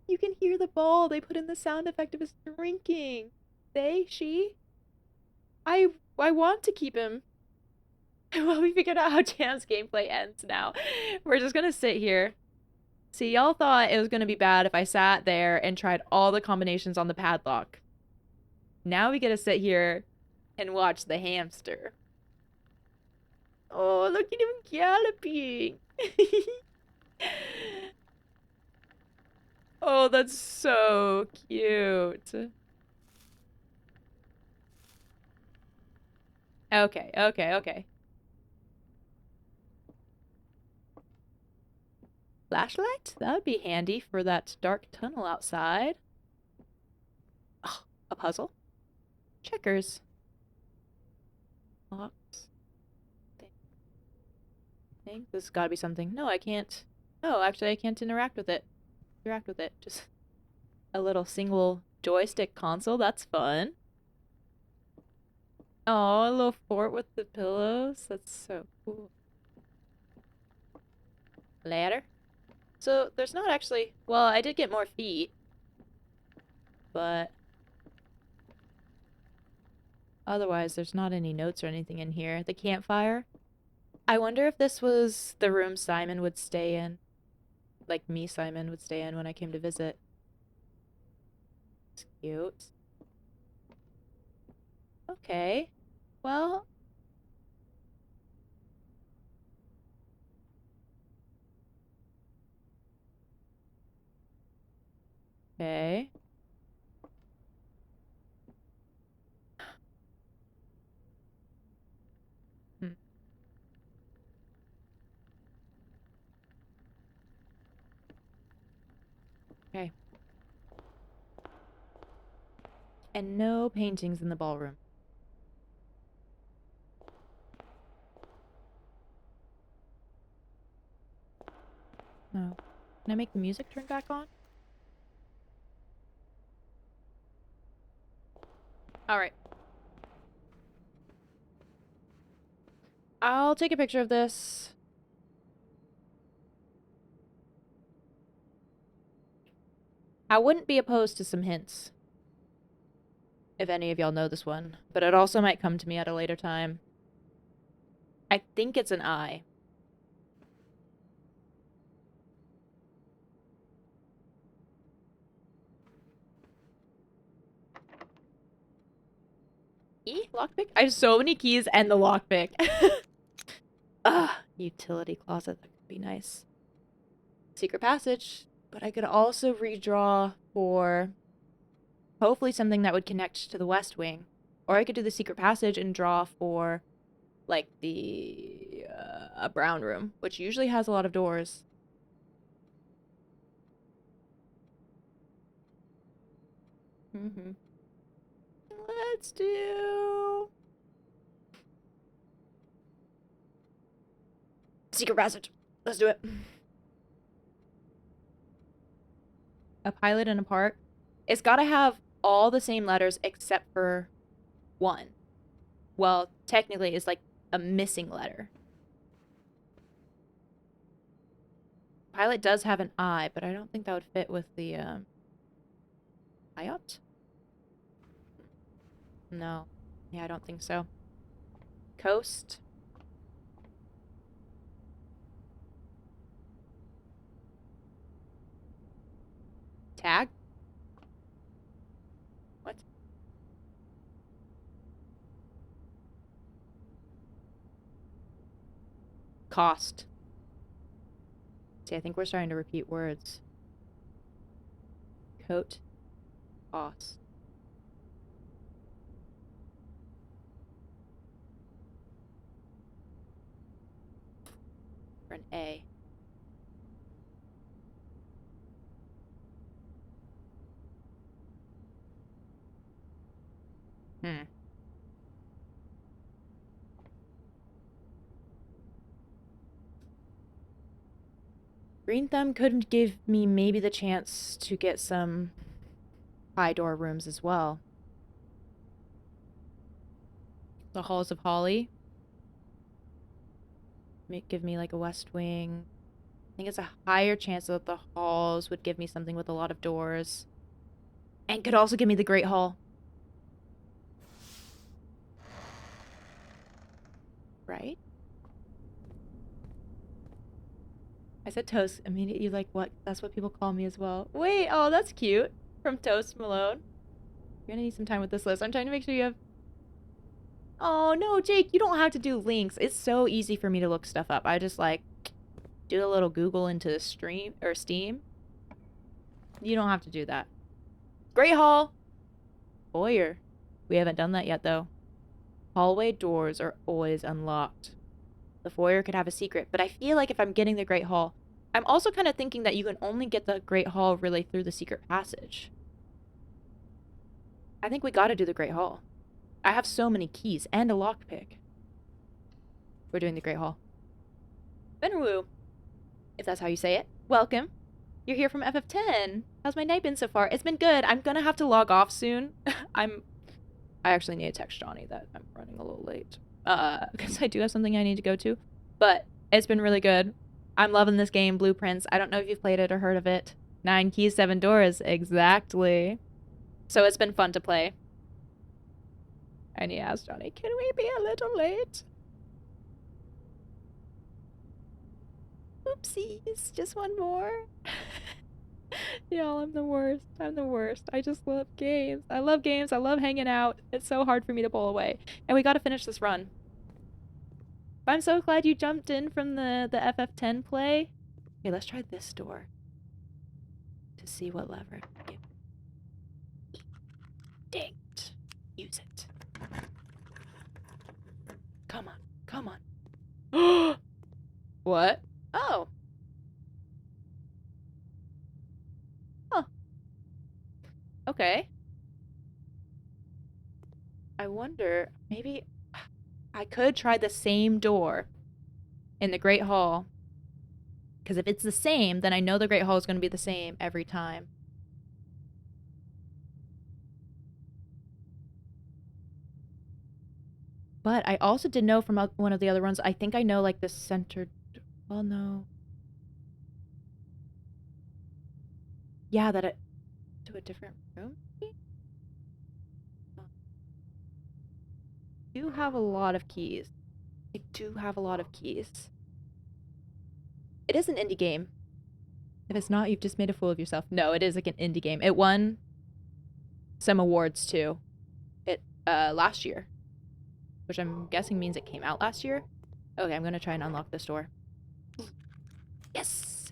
You can hear the ball. They put in the sound effect of his drinking. She? I want to keep him. Well, we figured out how Jam's gameplay ends now. We're just gonna sit here. See, y'all thought it was gonna be bad if I sat there and tried all the combinations on the padlock. Now we get to sit here and watch the hamster. Oh, look at him galloping. Oh, that's so cute. Okay. Flashlight? That would be handy for that dark tunnel outside. Oh, a puzzle? Checkers. Locks. Think this has got to be something. No, I can't. Oh, actually, I can't interact with it. Just a little single joystick console. That's fun. Oh, a little fort with the pillows. That's so cool. Ladder. So there's not actually... Well, I did get more feet. But... otherwise, there's not any notes or anything in here. The campfire. I wonder if this was the room Simon would stay in. Like me, Simon, would stay in when I came to visit. It's cute. Okay. Well... okay. Okay. And no paintings in the ballroom. No. Can I make the music turn back on? Alright. I'll take a picture of this. I wouldn't be opposed to some hints. If any of y'all know this one. But it also might come to me at a later time. I think it's an I. E? Lockpick? I have so many keys and the lockpick. Utility closet. That could be nice. Secret passage. But I could also redraw for hopefully something that would connect to the West Wing. Or I could do the secret passage and draw for, like, the a brown room, which usually has a lot of doors. Let's do secret passage. Let's do it. A pilot in a park. It's gotta have all the same letters except for one. Well, technically, it's like a missing letter. Pilot does have an I, but I don't think that would fit with the IOPT? No. Yeah, I don't think so. Coast. Tag? What? Cost. See, I think we're starting to repeat words. Coat. Cost. For an A. Green Thumb could give me maybe the chance to get some high door rooms as well. The Halls of Holly. Give me like a West Wing. I think it's a higher chance that the halls would give me something with a lot of doors. And could also give me the Great Hall. Right? I said Toast. Immediately like, what? That's what people call me as well. Wait, oh, that's cute. From Toast Malone. You're gonna need some time with this list. I'm trying to make sure you have... Oh, no, Jake, you don't have to do links. It's so easy for me to look stuff up. I just, like, do a little Google into Steam. You don't have to do that. Great Hall. Foyer. We haven't done that yet, though. Hallway doors are always unlocked. The foyer could have a secret, but I feel like if I'm getting the Great Hall... I'm also kind of thinking that you can only get the Great Hall really through the secret passage. I think we gotta do the Great Hall. I have so many keys and a lockpick. We're doing the Great Hall. Benwu, if that's how you say it. Welcome. You're here from FF10. How's my night been so far? It's been good. I'm gonna have to log off soon. I actually need to text Johnny that I'm running a little late. Because I do have something I need to go to. But it's been really good. I'm loving this game, Blueprints. I don't know if you've played it or heard of it. 9 keys, 7 doors. Exactly. So it's been fun to play. And he asked Johnny, can we be a little late? Oopsies, just one more. Y'all, I'm the worst. I'm the worst. I just love games. I love games. I love hanging out. It's so hard for me to pull away. And we gotta finish this run. But I'm so glad you jumped in from the FF10 play. Okay, let's try this door. To see what lever. Dang it. Use it. Come on. Come on. What? Oh. Huh. Okay. I wonder, maybe I could try the same door in the Great Hall. Because if it's the same, then I know the Great Hall is going to be the same every time. But I also did know from one of the other runs, I think I know, like, the center... Well, no. Yeah, that it... To a different room? I do have a lot of keys. I do have a lot of keys. It is an indie game. If it's not, you've just made a fool of yourself. No, it is like an indie game. It won some awards too. Last year. Which I'm guessing means it came out last year. Okay, I'm gonna try and unlock this door. Yes!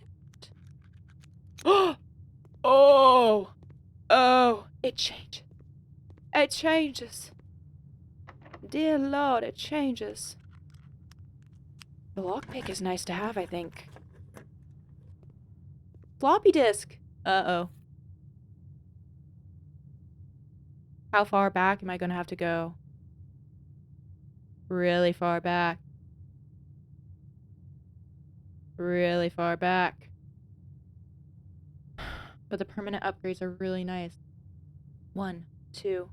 Oh! Oh! It changes. It changes. Dear Lord, it changes. The lockpick is nice to have, I think. Floppy disk! Uh-oh. How far back am I gonna have to go? Really far back. Really far back. But the permanent upgrades are really nice. 1, 2,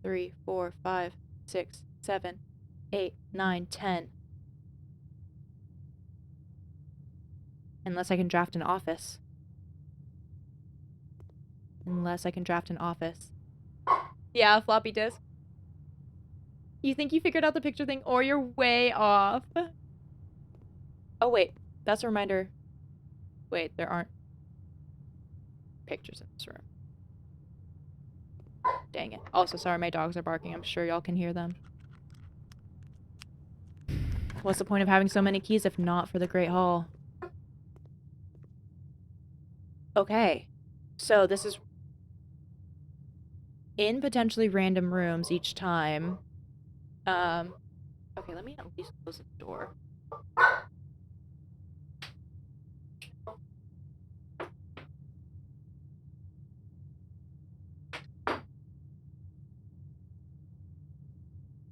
3, 4, 5, 6, 7, 8, 9, 10. Unless I can draft an office. Unless I can draft an office. Yeah, floppy disk. You think you figured out the picture thing, or you're way off. Oh, wait. That's a reminder. Wait, there aren't pictures in this room. Dang it. Also, sorry, my dogs are barking. I'm sure y'all can hear them. What's the point of having so many keys if not for the Great Hall? Okay. So this is in potentially random rooms each time. Okay, let me at least close the door.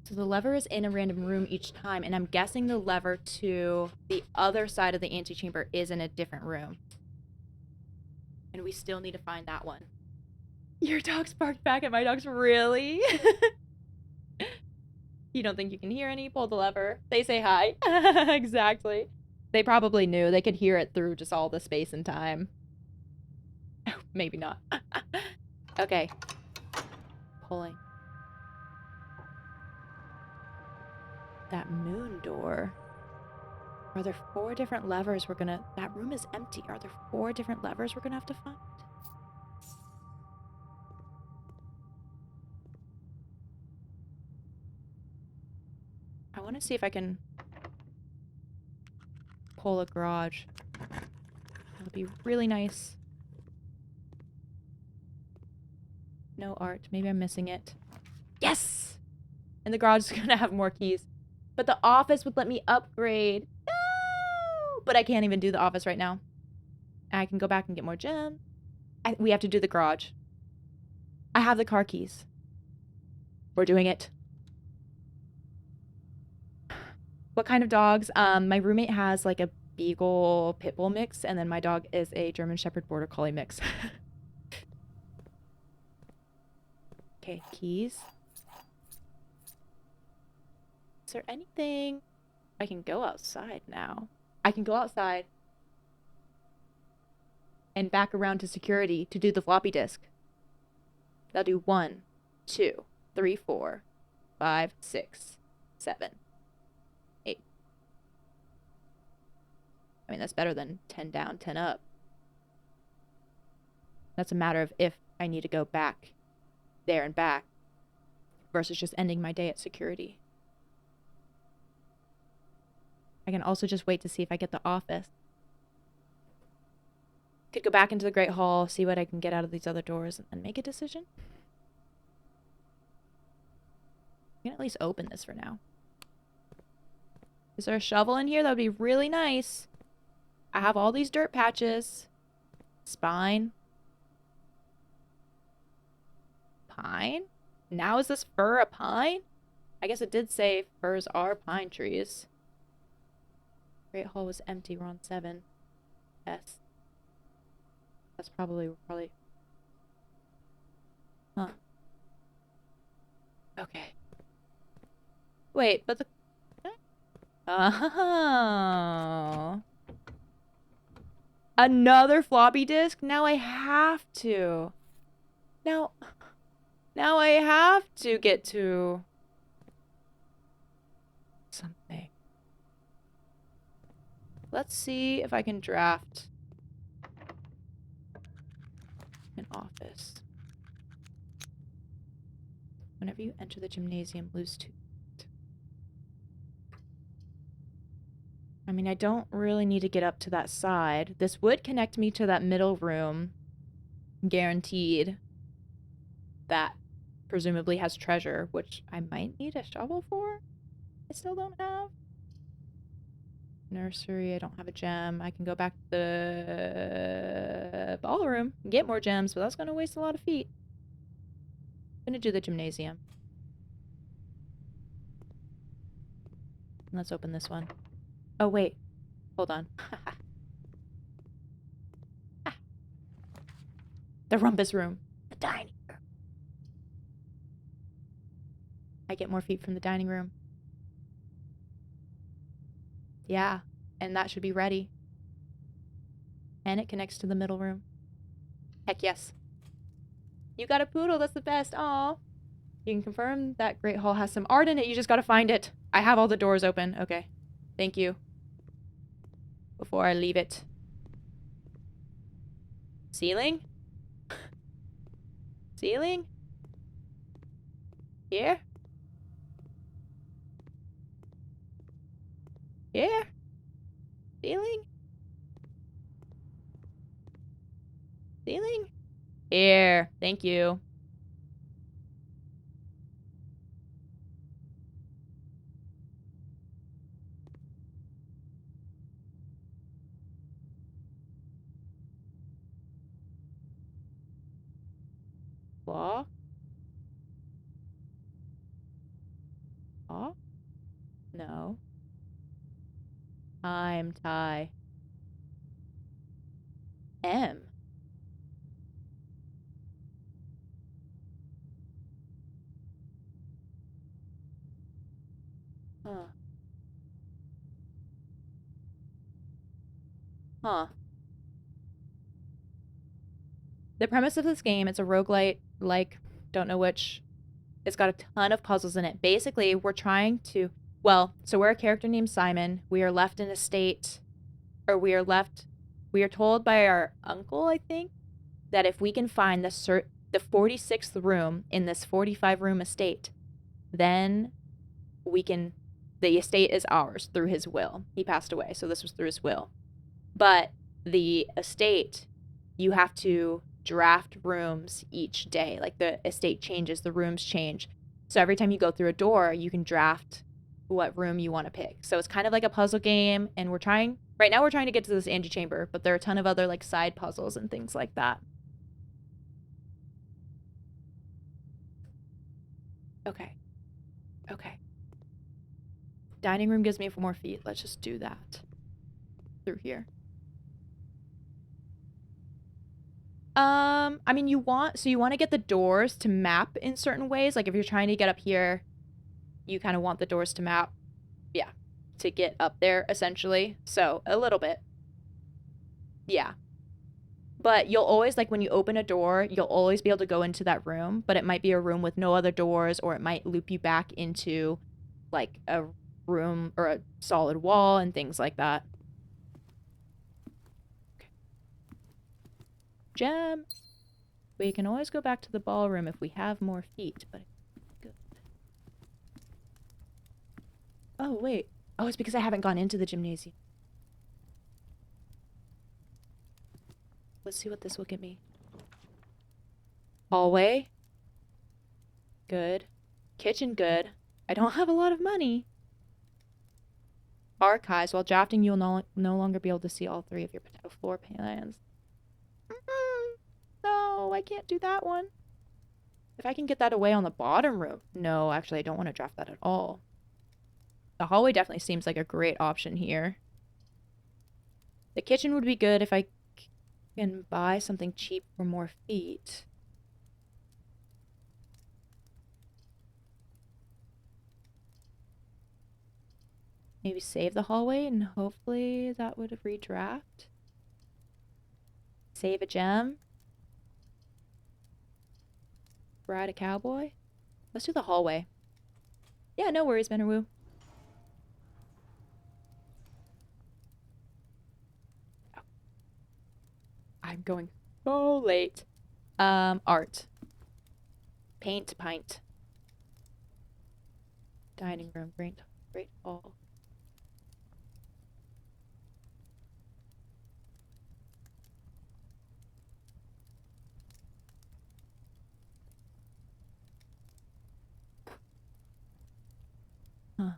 So the lever is in a random room each time, and I'm guessing the lever to the other side of the antechamber is in a different room. And we still need to find that one. Your dogs barked back at my dogs, really? You don't think you can hear any? Pull the lever. They say hi. Exactly. They probably knew. They could hear it through just all the space and time. Maybe not. Okay. Pulling. That moon door. Are there 4 different levers we're gonna... That room is empty. Are there 4 different levers we're gonna have to find? I want to see if I can pull a garage. That'll be really nice. No art. Maybe I'm missing it. Yes! And the garage is gonna have more keys. But the office would let me upgrade. No! But I can't even do the office right now. I can go back and get more gems. We have to do the garage. I have the car keys. We're doing it. What kind of dogs? My roommate has like a Beagle Pit Bull mix, and then my dog is a German Shepherd Border Collie mix. Okay, keys. Is there anything? I can go outside now. I can go outside and back around to security to do the floppy disk. That'll do 1, 2, 3, 4, 5, 6, 7, 8. I mean, that's better than 10 down, 10 up. That's a matter of if I need to go back there and back versus just ending my day at security. I can also just wait to see if I get the office. Could go back into the Great Hall, see what I can get out of these other doors, and then make a decision. I can at least open this for now. Is there a shovel in here? That would be really nice. I have all these dirt patches. Spine. Pine? Now is this fir a pine? I guess it did say firs are pine trees. Great Hall was empty. We're on 7. S. That's probably, huh. Okay. Wait, but the... Oh. Another floppy disk? Now I have to. Now I have to get to something. Let's see if I can draft an office. Whenever you enter the gymnasium, lose 2. I mean, I don't really need to get up to that side. This would connect me to that middle room. Guaranteed. That presumably has treasure, which I might need a shovel for. I still don't have. Nursery, I don't have a gem. I can go back to the ballroom and get more gems, but that's going to waste a lot of feet. I'm going to do the gymnasium. Let's open this one. Oh, wait. Hold on. The rumpus room. The dining room. I get more feet from the dining room. Yeah, and that should be ready. And it connects to the middle room. Heck yes. You got a poodle, that's the best. Aw. You can confirm that Great Hall has some art in it. You just gotta find it. I have all the doors open. Okay. Thank you. Before I leave it. Ceiling? Ceiling? Here? Here? Ceiling? Ceiling? Here. Thank you. Law? Law? No. I'm Ty. M. Huh. Huh. The premise of this game, it's a roguelite, like, don't know which. It's got a ton of puzzles in it. Basically, we're trying to, well, so we're a character named Simon. We are left in a state, or we are told by our uncle, I think, that if we can find the 46th room in this 45-room estate, then the estate is ours through his will. He passed away, so this was through his will. But the estate, you have to draft rooms each day. Like, the estate changes, the rooms change. So every time you go through a door, you can draft what room you want to pick. So it's kind of like a puzzle game, and right now we're trying to get to this antechamber, but there are a ton of other, like, side puzzles and things like that. Okay. Dining room gives me 4 more feet. Let's just do that. Through here. I mean, you want to get the doors to map in certain ways. Like, if you're trying to get up here, you kind of want the doors to map, yeah, to get up there, essentially. So, a little bit. Yeah. But you'll always, like, when you open a door, you'll always be able to go into that room, but it might be a room with no other doors, or it might loop you back into, like, a room or a solid wall and things like that. Okay. Gem. We can always go back to the ballroom if we have more feet, but good. Oh, wait. Oh, it's because I haven't gone into the gymnasium. Let's see what this will get me. Hallway. Good. Kitchen, good. I don't have a lot of money. Archives. While drafting, you'll no longer be able to see all 3 of your floor plans. No, I can't do that one. If I can get that away on the bottom room. No, actually, I don't want to draft that at all. The hallway definitely seems like a great option here. The kitchen would be good if I can buy something cheap for more feet. Maybe save the hallway and hopefully that would redraft. Save a gem. Ride a cowboy. Let's do the hallway. Yeah, no worries, Bennerwoo. Oh. I'm going so late. Art. Paint pint. Dining room. Great hall. Huh.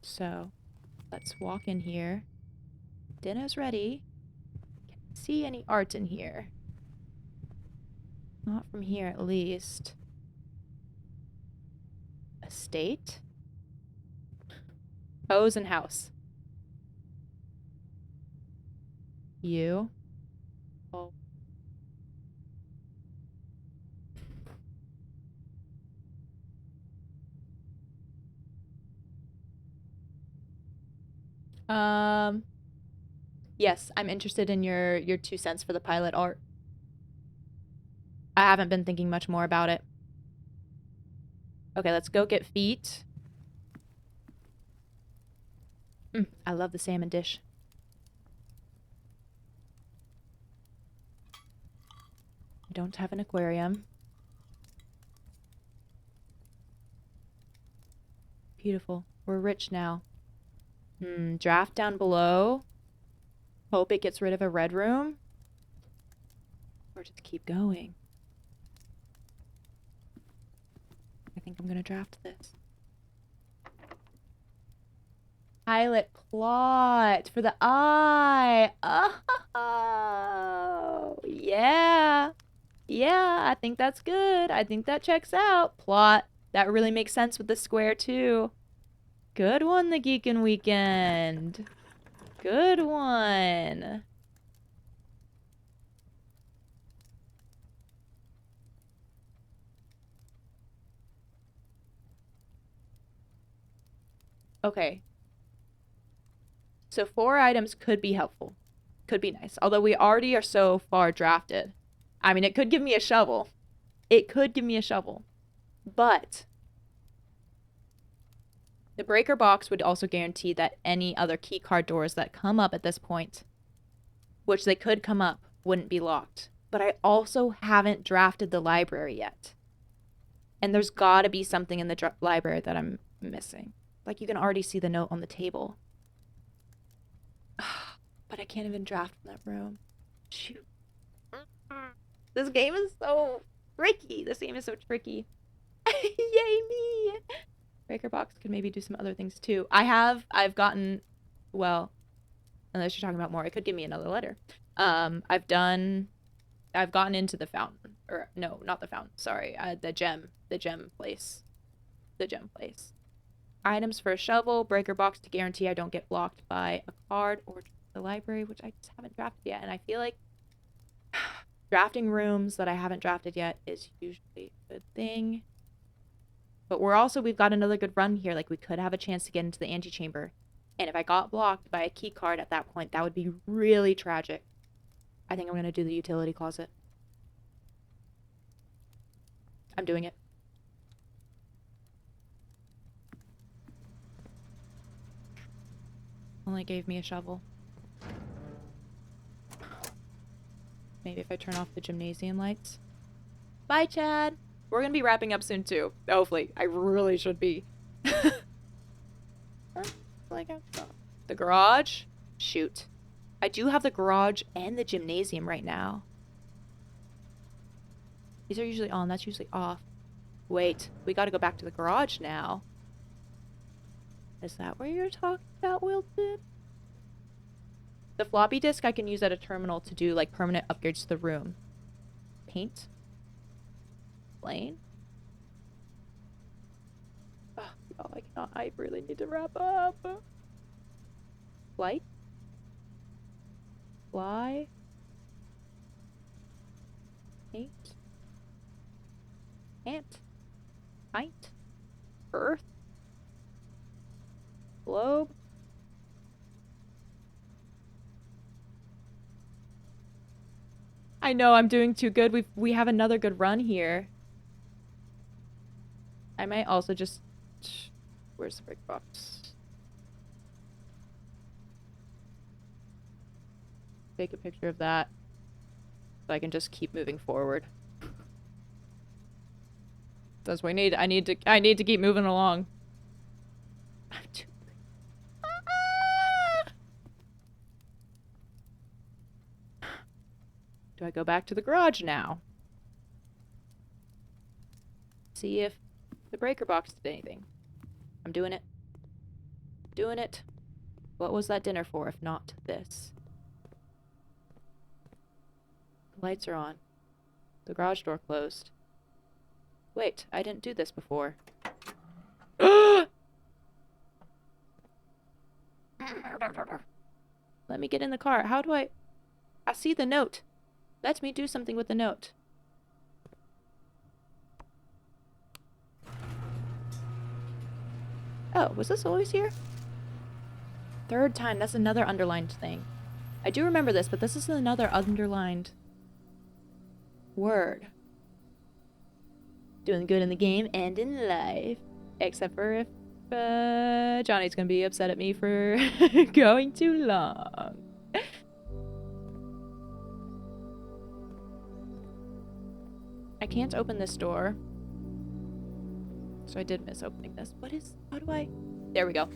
So, let's walk in here. Dinner's ready. Can't see any art in here. Not from here, at least. Estate? Hose and house. You? Oh. Yes, I'm interested in your 2 cents for the pilot art. I haven't been thinking much more about it. Okay, let's go get feet. I love the salmon dish. I don't have an aquarium. Beautiful. We're rich now. Draft down below. Hope it gets rid of a red room. Or just keep going. I think I'm gonna draft this. Pilot plot for the eye. Oh, yeah. Yeah, I think that's good. I think that checks out. Plot. That really makes sense with the square, too. Good one, the Geekin' Weekend. Good one. Okay. So 4 items could be helpful. Could be nice. Although we already are so far drafted. I mean, it could give me a shovel. It could give me a shovel. But the breaker box would also guarantee that any other keycard doors that come up at this point, which they could come up, wouldn't be locked. But I also haven't drafted the library yet. And there's gotta be something in the library that I'm missing. Like, you can already see the note on the table. But I can't even draft from that room. Shoot. This game is so tricky. This game is so tricky. Yay me! Breaker box could maybe do some other things too. I've gotten, well, unless you're talking about more, it could give me another letter. I've gotten into the fountain, or no, not the fountain. Sorry, the gem place. Items for a shovel, breaker box to guarantee I don't get blocked by a card, or the library, which I just haven't drafted yet. And I feel like drafting rooms that I haven't drafted yet is usually a good thing. But we've got another good run here. Like, we could have a chance to get into the antechamber. And if I got blocked by a key card at that point, that would be really tragic. I think I'm going to do the utility closet. I'm doing it. Only gave me a shovel. Maybe if I turn off the gymnasium lights. Bye, Chad. We're gonna be wrapping up soon, too. Hopefully. I really should be. The garage? Shoot. I do have the garage and the gymnasium right now. These are usually on. That's usually off. Wait. We gotta go back to the garage now. Is that where you're talking about, Wilton? The floppy disk I can use at a terminal to do, like, permanent upgrades to the room. Paint? Plane? I really need to wrap up. Flight? Fly? Paint? Ant? Pint? Earth? Globe? I know I'm doing too good. We have another good run here. I might also just... Where's the break box? Take a picture of that so I can just keep moving forward. That's what I need. I need to keep moving along. Do I go back to the garage now? See if the breaker box did anything. I'm doing it. Doing it. What was that dinner for if not this? The lights are on. The garage door closed. Wait, I didn't do this before. Let me get in the car. How do I see the note. Let me do something with the note. Oh, was this always here? Third time, that's another underlined thing. I do remember this, but this is another underlined word. Doing good in the game and in life. Except for if Johnny's gonna be upset at me for going too long. I can't open this door. So I did miss opening this. How do I? There we go.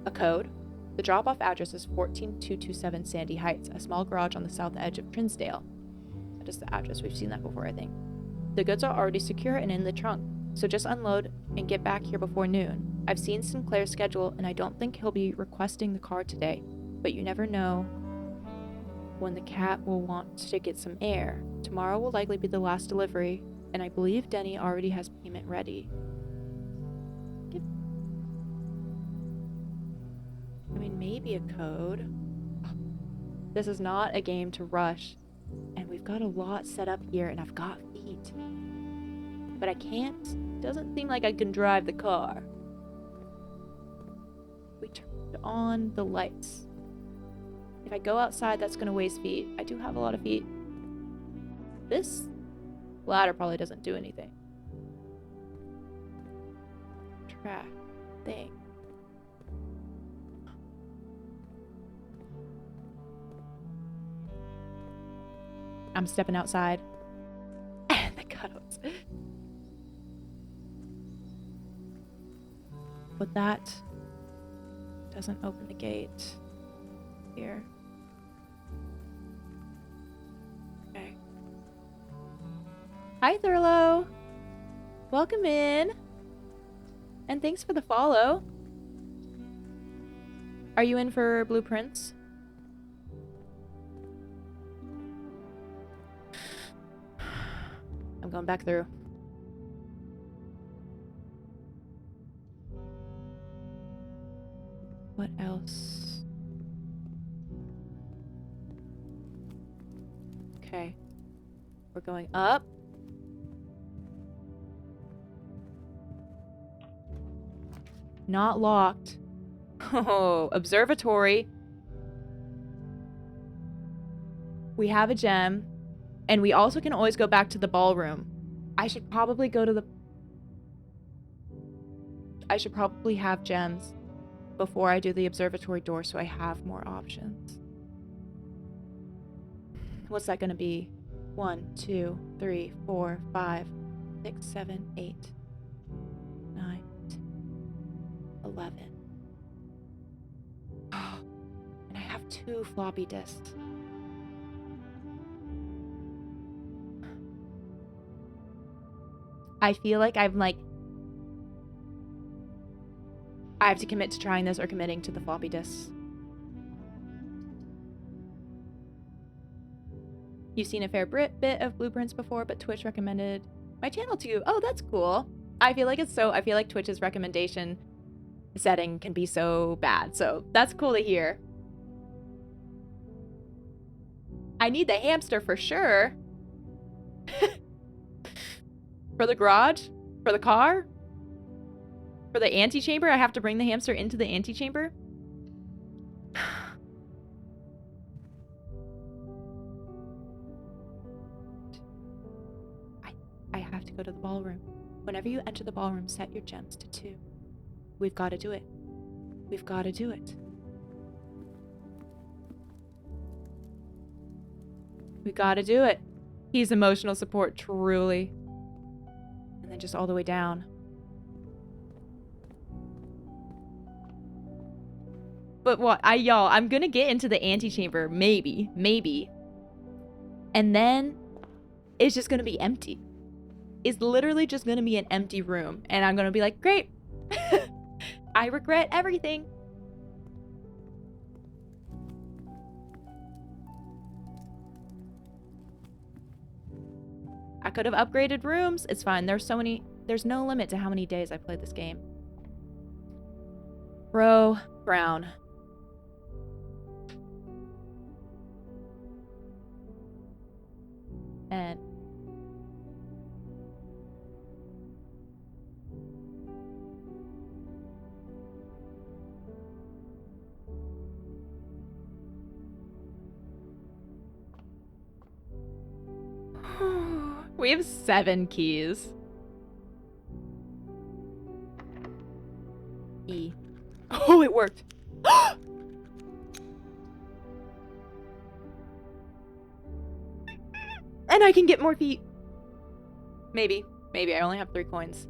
A code. The drop-off address is 14227 Sandy Heights, a small garage on the south edge of Trinsdale. That is the address. We've seen that before, I think. The goods are already secure and in the trunk, so just unload and get back here before noon. I've seen Sinclair's schedule, and I don't think he'll be requesting the car today, but you never know when the cat will want to get some air. Tomorrow will likely be the last delivery, and I believe Denny already has payment ready. I mean, maybe a code. This is not a game to rush, and we've got a lot set up here, and I've got feet. But I can't. Doesn't seem like I can drive the car. We turned on the lights. If I go outside, that's gonna waste feet. I do have a lot of feet. This ladder probably doesn't do anything. Track thing. I'm stepping outside. And the cutouts. But that doesn't open the gate. Here. Okay. Hi, Thurlow. Welcome in. And thanks for the follow. Are you in for blueprints? I'm going back through. What else? Okay. We're going up. Not locked. Oh, observatory. We have a gem. And we also can always go back to the ballroom. I should probably have gems before I do the observatory door so I have more options. What's that gonna be? 1, 2, 3, 4, 5, 6, 7, 8, 9, 10, 11. And I have 2 floppy disks. I feel like I have to commit to trying this or committing to the floppy disks. You've seen a fair bit of blueprints before, but Twitch recommended my channel to you. Oh, that's cool. I feel like Twitch's recommendation setting can be so bad. So that's cool to hear. I need the hamster for sure. For the garage? For the car? For the antechamber? I have to bring the hamster into the antechamber? I have to go to the ballroom. Whenever you enter the ballroom, set your gems to 2. We've got to do it. We've got to do it. We got to do it. He's emotional support, truly. And then just all the way down. But what? Y'all, I'm gonna get into the antechamber. Maybe. And then it's just gonna be empty. It's literally just gonna be an empty room. And I'm gonna be like, great. I regret everything. I could have upgraded rooms. It's fine. There's no limit to how many days I played this game. Bro, Brown. And we have 7 keys. E. Oh, it worked. And I can get more feet. Maybe. I only have 3 coins.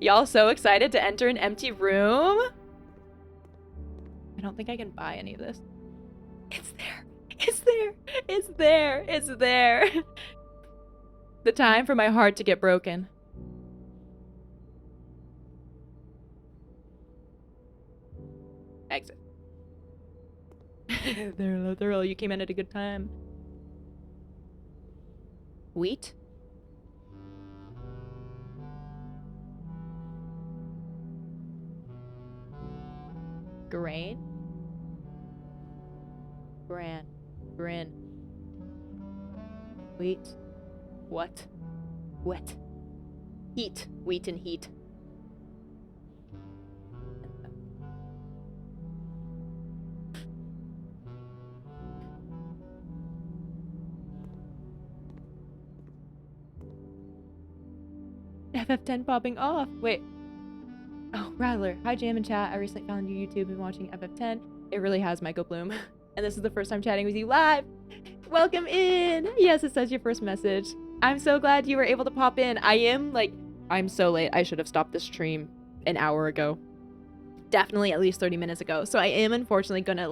Y'all so excited to enter an empty room? I don't think I can buy any of this. It's there. It's there. It's there. It's there. The time for my heart to get broken. Exit. Thorough, you came in at a good time. Wheat? Grain? Grin. Wheat. What? Wet. Heat. Wheat and heat. FF10 popping off. Wait. Oh, Rattler. Hi, Jam and chat. I recently found your YouTube and watching FF10. It really has Michael Bloom. And this is the first time chatting with you live. Welcome in. Yes, it says your first message. I'm so glad you were able to pop in. I'm so late. I should have stopped this stream an hour ago. Definitely at least 30 minutes ago. So I am unfortunately gonna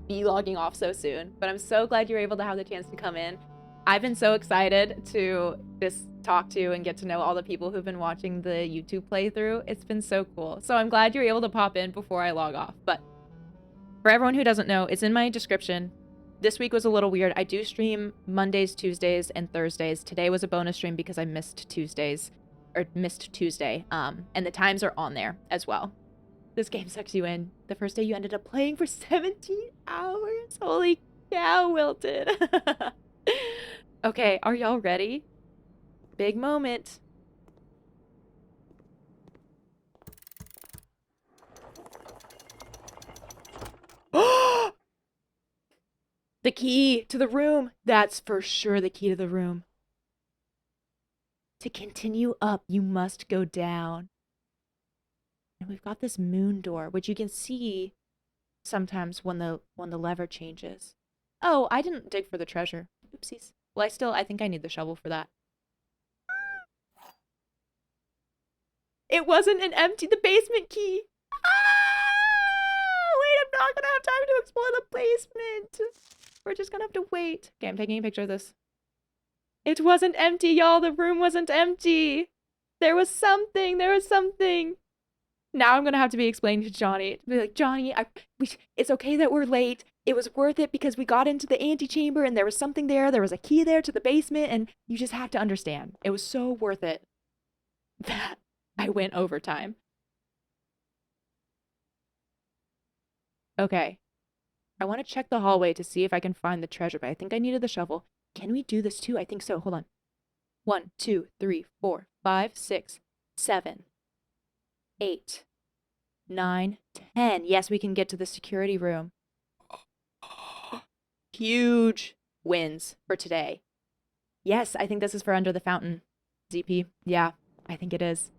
be logging off so soon. But I'm so glad you were able to have the chance to come in. I've been so excited to just talk to and get to know all the people who've been watching the YouTube playthrough. It's been so cool. So I'm glad you're able to pop in before I log off. But for everyone who doesn't know, it's in my description. This week was a little weird. I do stream Mondays, Tuesdays, and Thursdays. Today was a bonus stream because I missed Tuesday. And the times are on there as well. This game sucks you in. The first day you ended up playing for 17 hours. Holy cow, Wilton. Okay, are y'all ready? Big moment. The key to the room. That's for sure the key to the room. To continue up, you must go down. And we've got this moon door, which you can see sometimes when the lever changes. Oh, I didn't dig for the treasure. Oopsies. Well, I think I need the shovel for that. It wasn't the basement key. Wait, I'm not gonna have time to explore the basement. We're just gonna have to wait. Okay, I'm taking a picture of this. It wasn't empty, y'all. The room wasn't empty. There was something. Now I'm gonna have to be explaining to Johnny. Be like, Johnny, it's okay that we're late. It was worth it because we got into the antechamber and there was something there. There was a key there to the basement, and you just have to understand. It was so worth it that I went overtime. Okay. I want to check the hallway to see if I can find the treasure, but I think I needed the shovel. Can we do this too? I think so. Hold on. 1, 2, 3, 4, 5, 6, 7, 8, 9, 10. Yes, we can get to the security room. Huge wins for today. Yes, I think this is for Under the Fountain. ZP. Yeah, I think it is.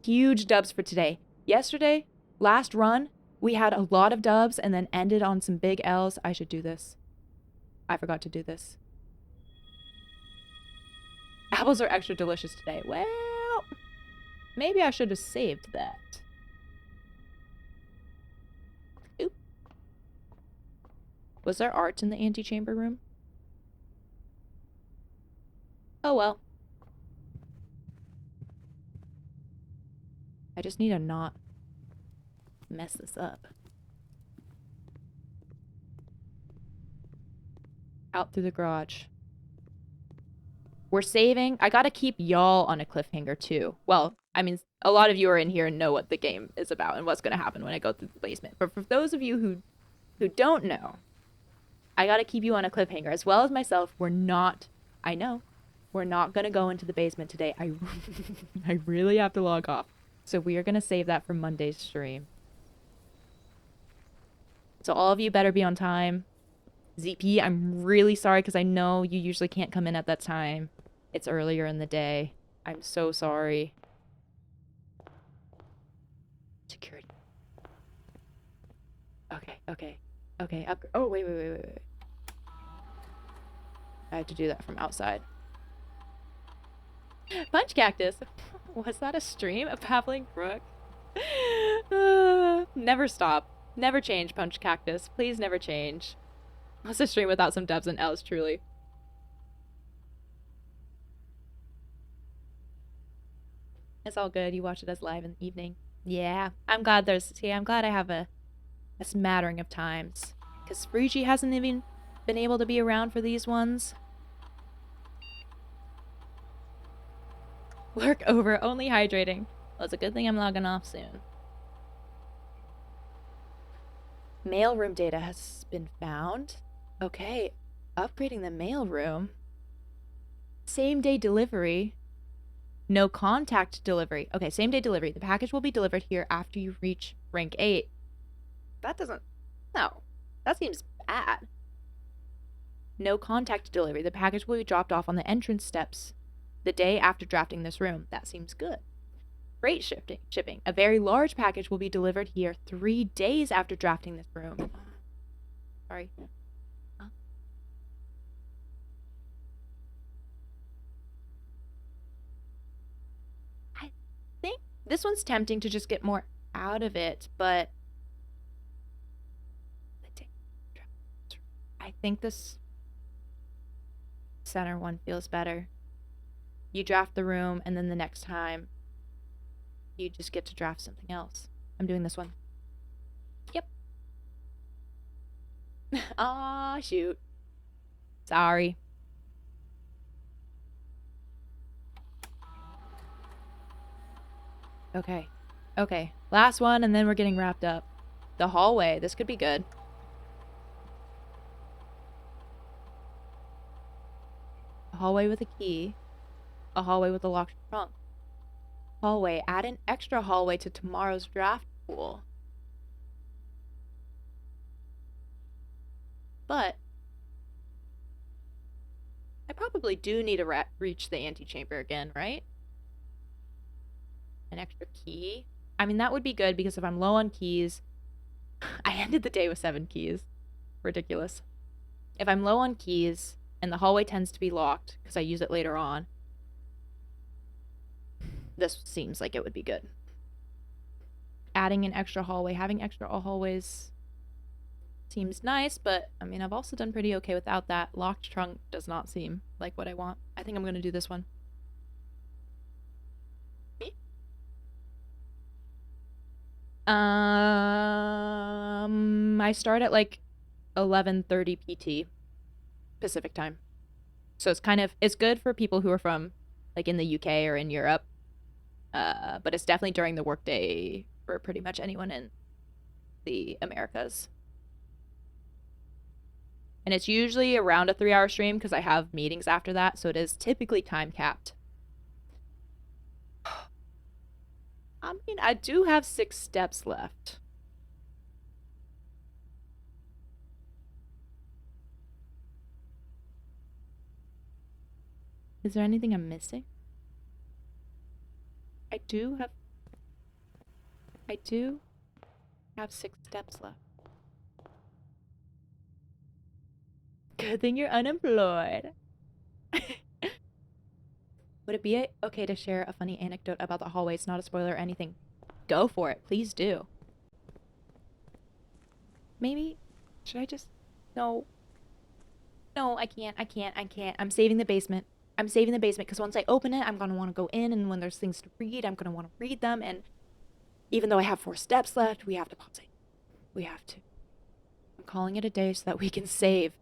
Huge dubs for today. Yesterday, last run, we had a lot of dubs and then ended on some big L's. I should do this. I forgot to do this. Apples are extra delicious today. Well, maybe I should have saved that. Oop. Was there art in the antechamber room? Oh well. I just need to not mess this up. Out through the garage. We're saving. I gotta keep y'all on a cliffhanger too. Well, I mean, a lot of you are in here and know what the game is about and what's gonna happen when I go through the basement. But for those of you who don't know, I gotta keep you on a cliffhanger as well as myself. We're not gonna go into the basement today. I really have to log off. So we are gonna save that for Monday's stream. So all of you better be on time. ZP, I'm really sorry because I know you usually can't come in at that time. It's earlier in the day. I'm so sorry. Security. Okay. Oh, wait. I have to do that from outside. Punch Cactus. Was that a stream? A babbling brook? Never stop. Never change, Punch Cactus. Please never change. What's a stream without some dubs and L's, truly? It's all good. You watch it as live in the evening. Yeah, I'm glad I'm glad I have a smattering of times. Because Fruji hasn't even been able to be around for these ones. Work over, only hydrating. Well, it's a good thing I'm logging off soon. Mailroom data has been found. Okay, upgrading the mailroom. Same day delivery. No contact delivery. Okay, same day delivery. The package will be delivered here after you reach rank 8. That doesn't... No. That seems bad. No contact delivery. The package will be dropped off on the entrance steps the day after drafting this room. That seems good. Freight shipping. A very large package will be delivered here 3 days after drafting this room. Sorry. I think this one's tempting to just get more out of it, but I think this center one feels better. You draft the room, and then the next time you just get to draft something else. I'm doing this one. Yep. Aw, shoot. Sorry. Okay. Okay. Last one, and then we're getting wrapped up. The hallway. This could be good. A hallway with a key. A hallway with a locked trunk. Hallway. Add an extra hallway to tomorrow's draft pool. But I probably do need to reach the antechamber again, right? An extra key. I mean, that would be good because if I'm low on keys... I ended the day with 7 keys. Ridiculous. If I'm low on keys and the hallway tends to be locked because I use it later on, this seems like it would be good. Adding an extra hallway, having extra hallways seems nice, but I mean, I've also done pretty okay without that. Locked trunk does not seem like what I want. I think I'm going to do this one. I start at like 11:30 PT Pacific time. So it's good for people who are from like in the UK or in Europe. But it's definitely during the workday for pretty much anyone in the Americas. And it's usually around a 3-hour stream because I have meetings after that, so it is typically time capped. I mean, I do have 6 steps left. Is there anything I'm missing? I do have 6 steps left. Good thing you're unemployed. Would it be okay to share a funny anecdote about the hallway? It's not a spoiler or anything. Go for it. Please do. Maybe. Should I just. No. No, I can't. I'm saving the basement. I'm saving the basement because once I open it, I'm going to want to go in. And when there's things to read, I'm going to want to read them. And even though I have 4 steps left, we have to pause it. We have to. I'm calling it a day so that we can save.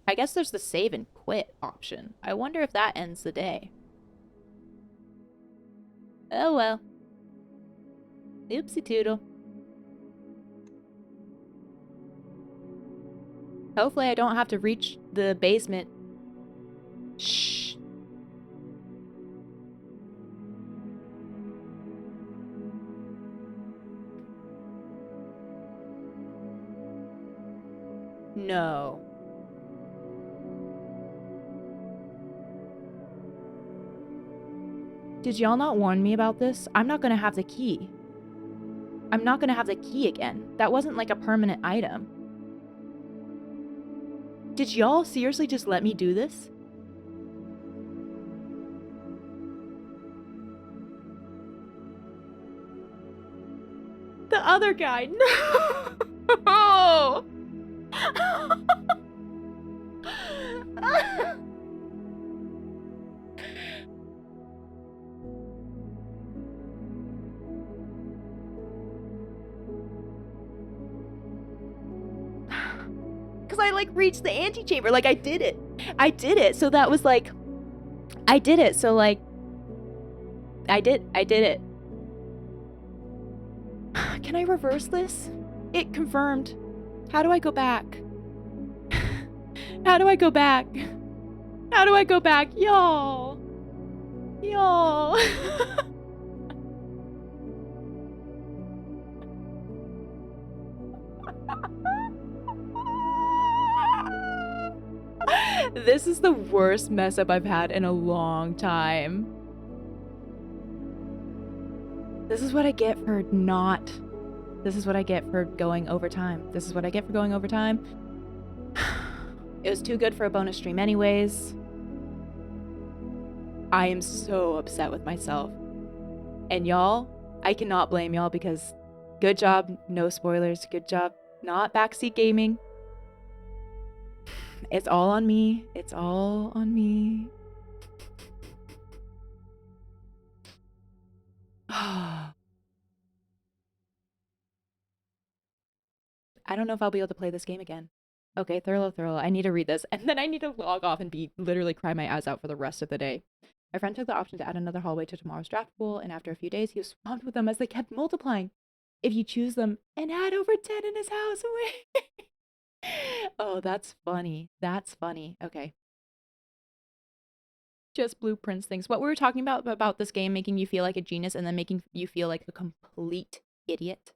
I guess there's the save and quit option. I wonder if that ends the day. Oh well. Oopsie doodle. Hopefully I don't have to reach the basement. Shh. No. Did y'all not warn me about this? I'm not gonna have the key. I'm not gonna have the key again. That wasn't like a permanent item. Did y'all seriously just let me do this? The other guy, no! Because I like reached the antechamber, like I did it. So that was like, I did it. So like, I did it. Can I reverse this? It confirmed. How do I go back? How do I go back? How do I go back? Y'all. Y'all. This is the worst mess up I've had in a long time. This is what I get for not... This is what I get for going overtime. This is what I get for going overtime. It was too good for a bonus stream anyways. I am so upset with myself. And y'all, I cannot blame y'all because good job, no spoilers. Good job, not backseat gaming. It's all on me. It's all on me. I don't know if I'll be able to play this game again. Okay, Thurlow. I need to read this. And then I need to log off and literally cry my eyes out for the rest of the day. My friend took the option to add another hallway to tomorrow's draft pool, and after a few days, he was swamped with them as they kept multiplying. If you choose them and add over 10 in his house. Oh, that's funny. That's funny. Okay. Just blueprints things. What we were talking about this game making you feel like a genius and then making you feel like a complete idiot.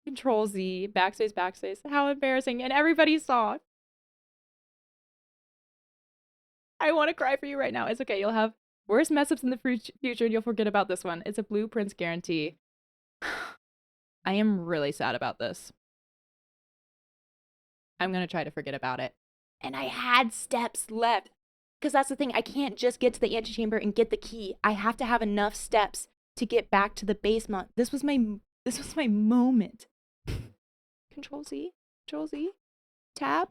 Control Z, backspace. How embarrassing. And everybody saw. I want to cry for you right now. It's okay. You'll have worse mess ups in the future and you'll forget about this one. It's a blueprints guarantee. I am really sad about this. I'm going to try to forget about it. And I had steps left. Because that's the thing. I can't just get to the antechamber and get the key. I have to have enough steps to get back to the basement. This was my moment. Control Z. Tab.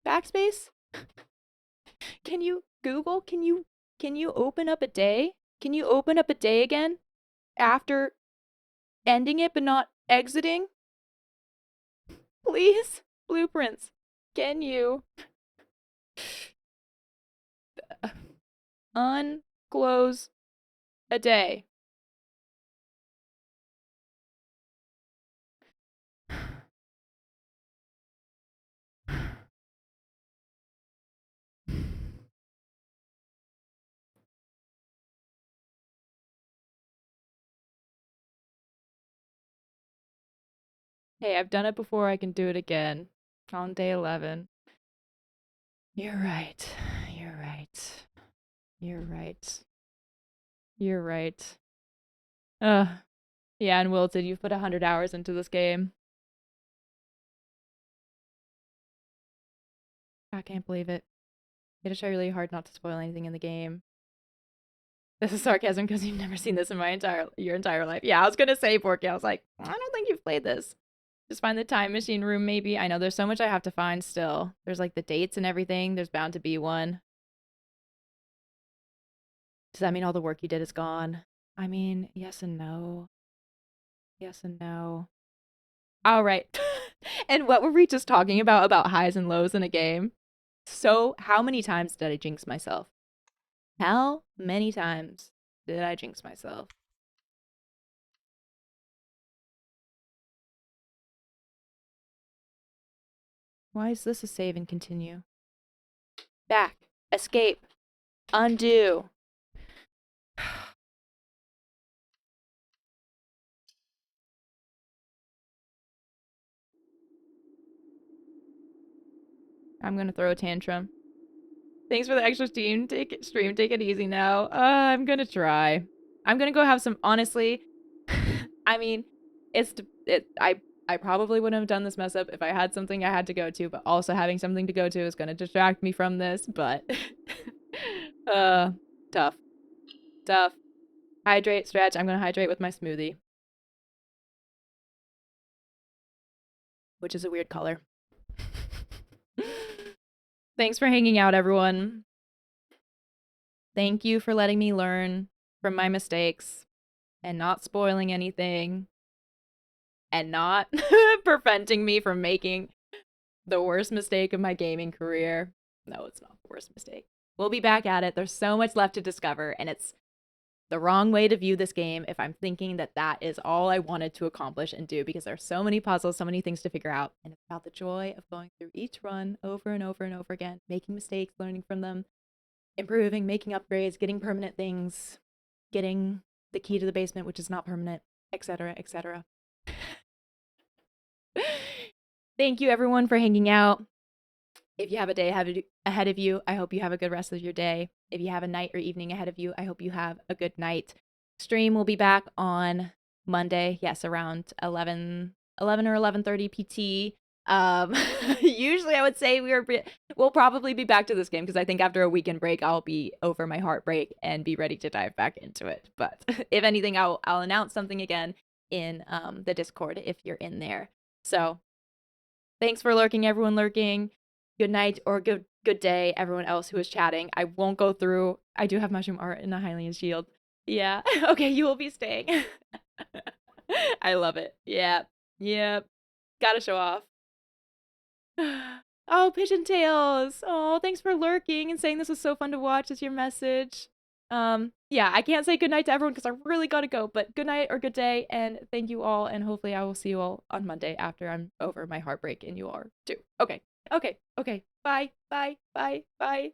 Backspace. Can you Google? Can you Can you open up a day? Can you open up a day again after ending it but not exiting? Please? Blueprints. Can you unclose a day? Hey, I've done it before. I can do it again. On day 11. You're right. You're right. You're right. You're right. Yeah, and Wilton, you've put 100 hours into this game. I can't believe it. You had to try really hard not to spoil anything in the game. This is sarcasm because you've never seen this in your entire life. Yeah, I was gonna say, Porky. I was like, I don't think you've played this. Just find the time machine room, maybe. I know there's so much I have to find still. There's like the dates and everything. There's bound to be one. Does that mean all the work you did is gone? I mean, yes and no. Yes and no. All right. And what were we just talking about highs and lows in a game? So, how many times did I jinx myself? How many times did I jinx myself? Why is this a save and continue? Back. Escape. Undo. I'm gonna throw a tantrum. Thanks for the extra stream. Take it easy now. I'm gonna try. I'm gonna go have some. Honestly, I mean, I probably wouldn't have done this mess up if I had something I had to go to, but also having something to go to is gonna distract me from this. But tough, tough. Hydrate, stretch. I'm gonna hydrate with my smoothie, which is a weird color. Thanks for hanging out, everyone. Thank you for letting me learn from my mistakes and not spoiling anything and not preventing me from making the worst mistake of my gaming career. No, it's not the worst mistake. We'll be back at it. There's so much left to discover, and it's the wrong way to view this game if I'm thinking that that is all I wanted to accomplish and do, because there are so many puzzles, so many things to figure out, and it's about the joy of going through each run over and over and over again, making mistakes, learning from them, improving, making upgrades, getting permanent things, getting the key to the basement, which is not permanent, etc., etc. Thank you, everyone, for hanging out. If you have a day ahead of you, I hope you have a good rest of your day. If you have a night or evening ahead of you, I hope you have a good night. Stream will be back on Monday. Yes, around 11 or 11:30 PT. Usually I would say we'll probably be back to this game because I think after a weekend break, I'll be over my heartbreak and be ready to dive back into it. But if anything, I'll announce something again in the Discord if you're in there. So thanks for lurking, everyone lurking. Good night or good day, everyone else who is chatting. I won't go through. I do have mushroom art in the Hylian shield. Yeah. Okay, you will be staying. I love it. Yeah. Yep. Gotta show off. Oh, Pigeon Tails. Oh, thanks for lurking and saying this was so fun to watch as your message. Yeah, I can't say goodnight to everyone because I really gotta go, but good night or good day, and thank you all, and hopefully I will see you all on Monday after I'm over my heartbreak, and you are too. Okay. Bye. Bye. Bye.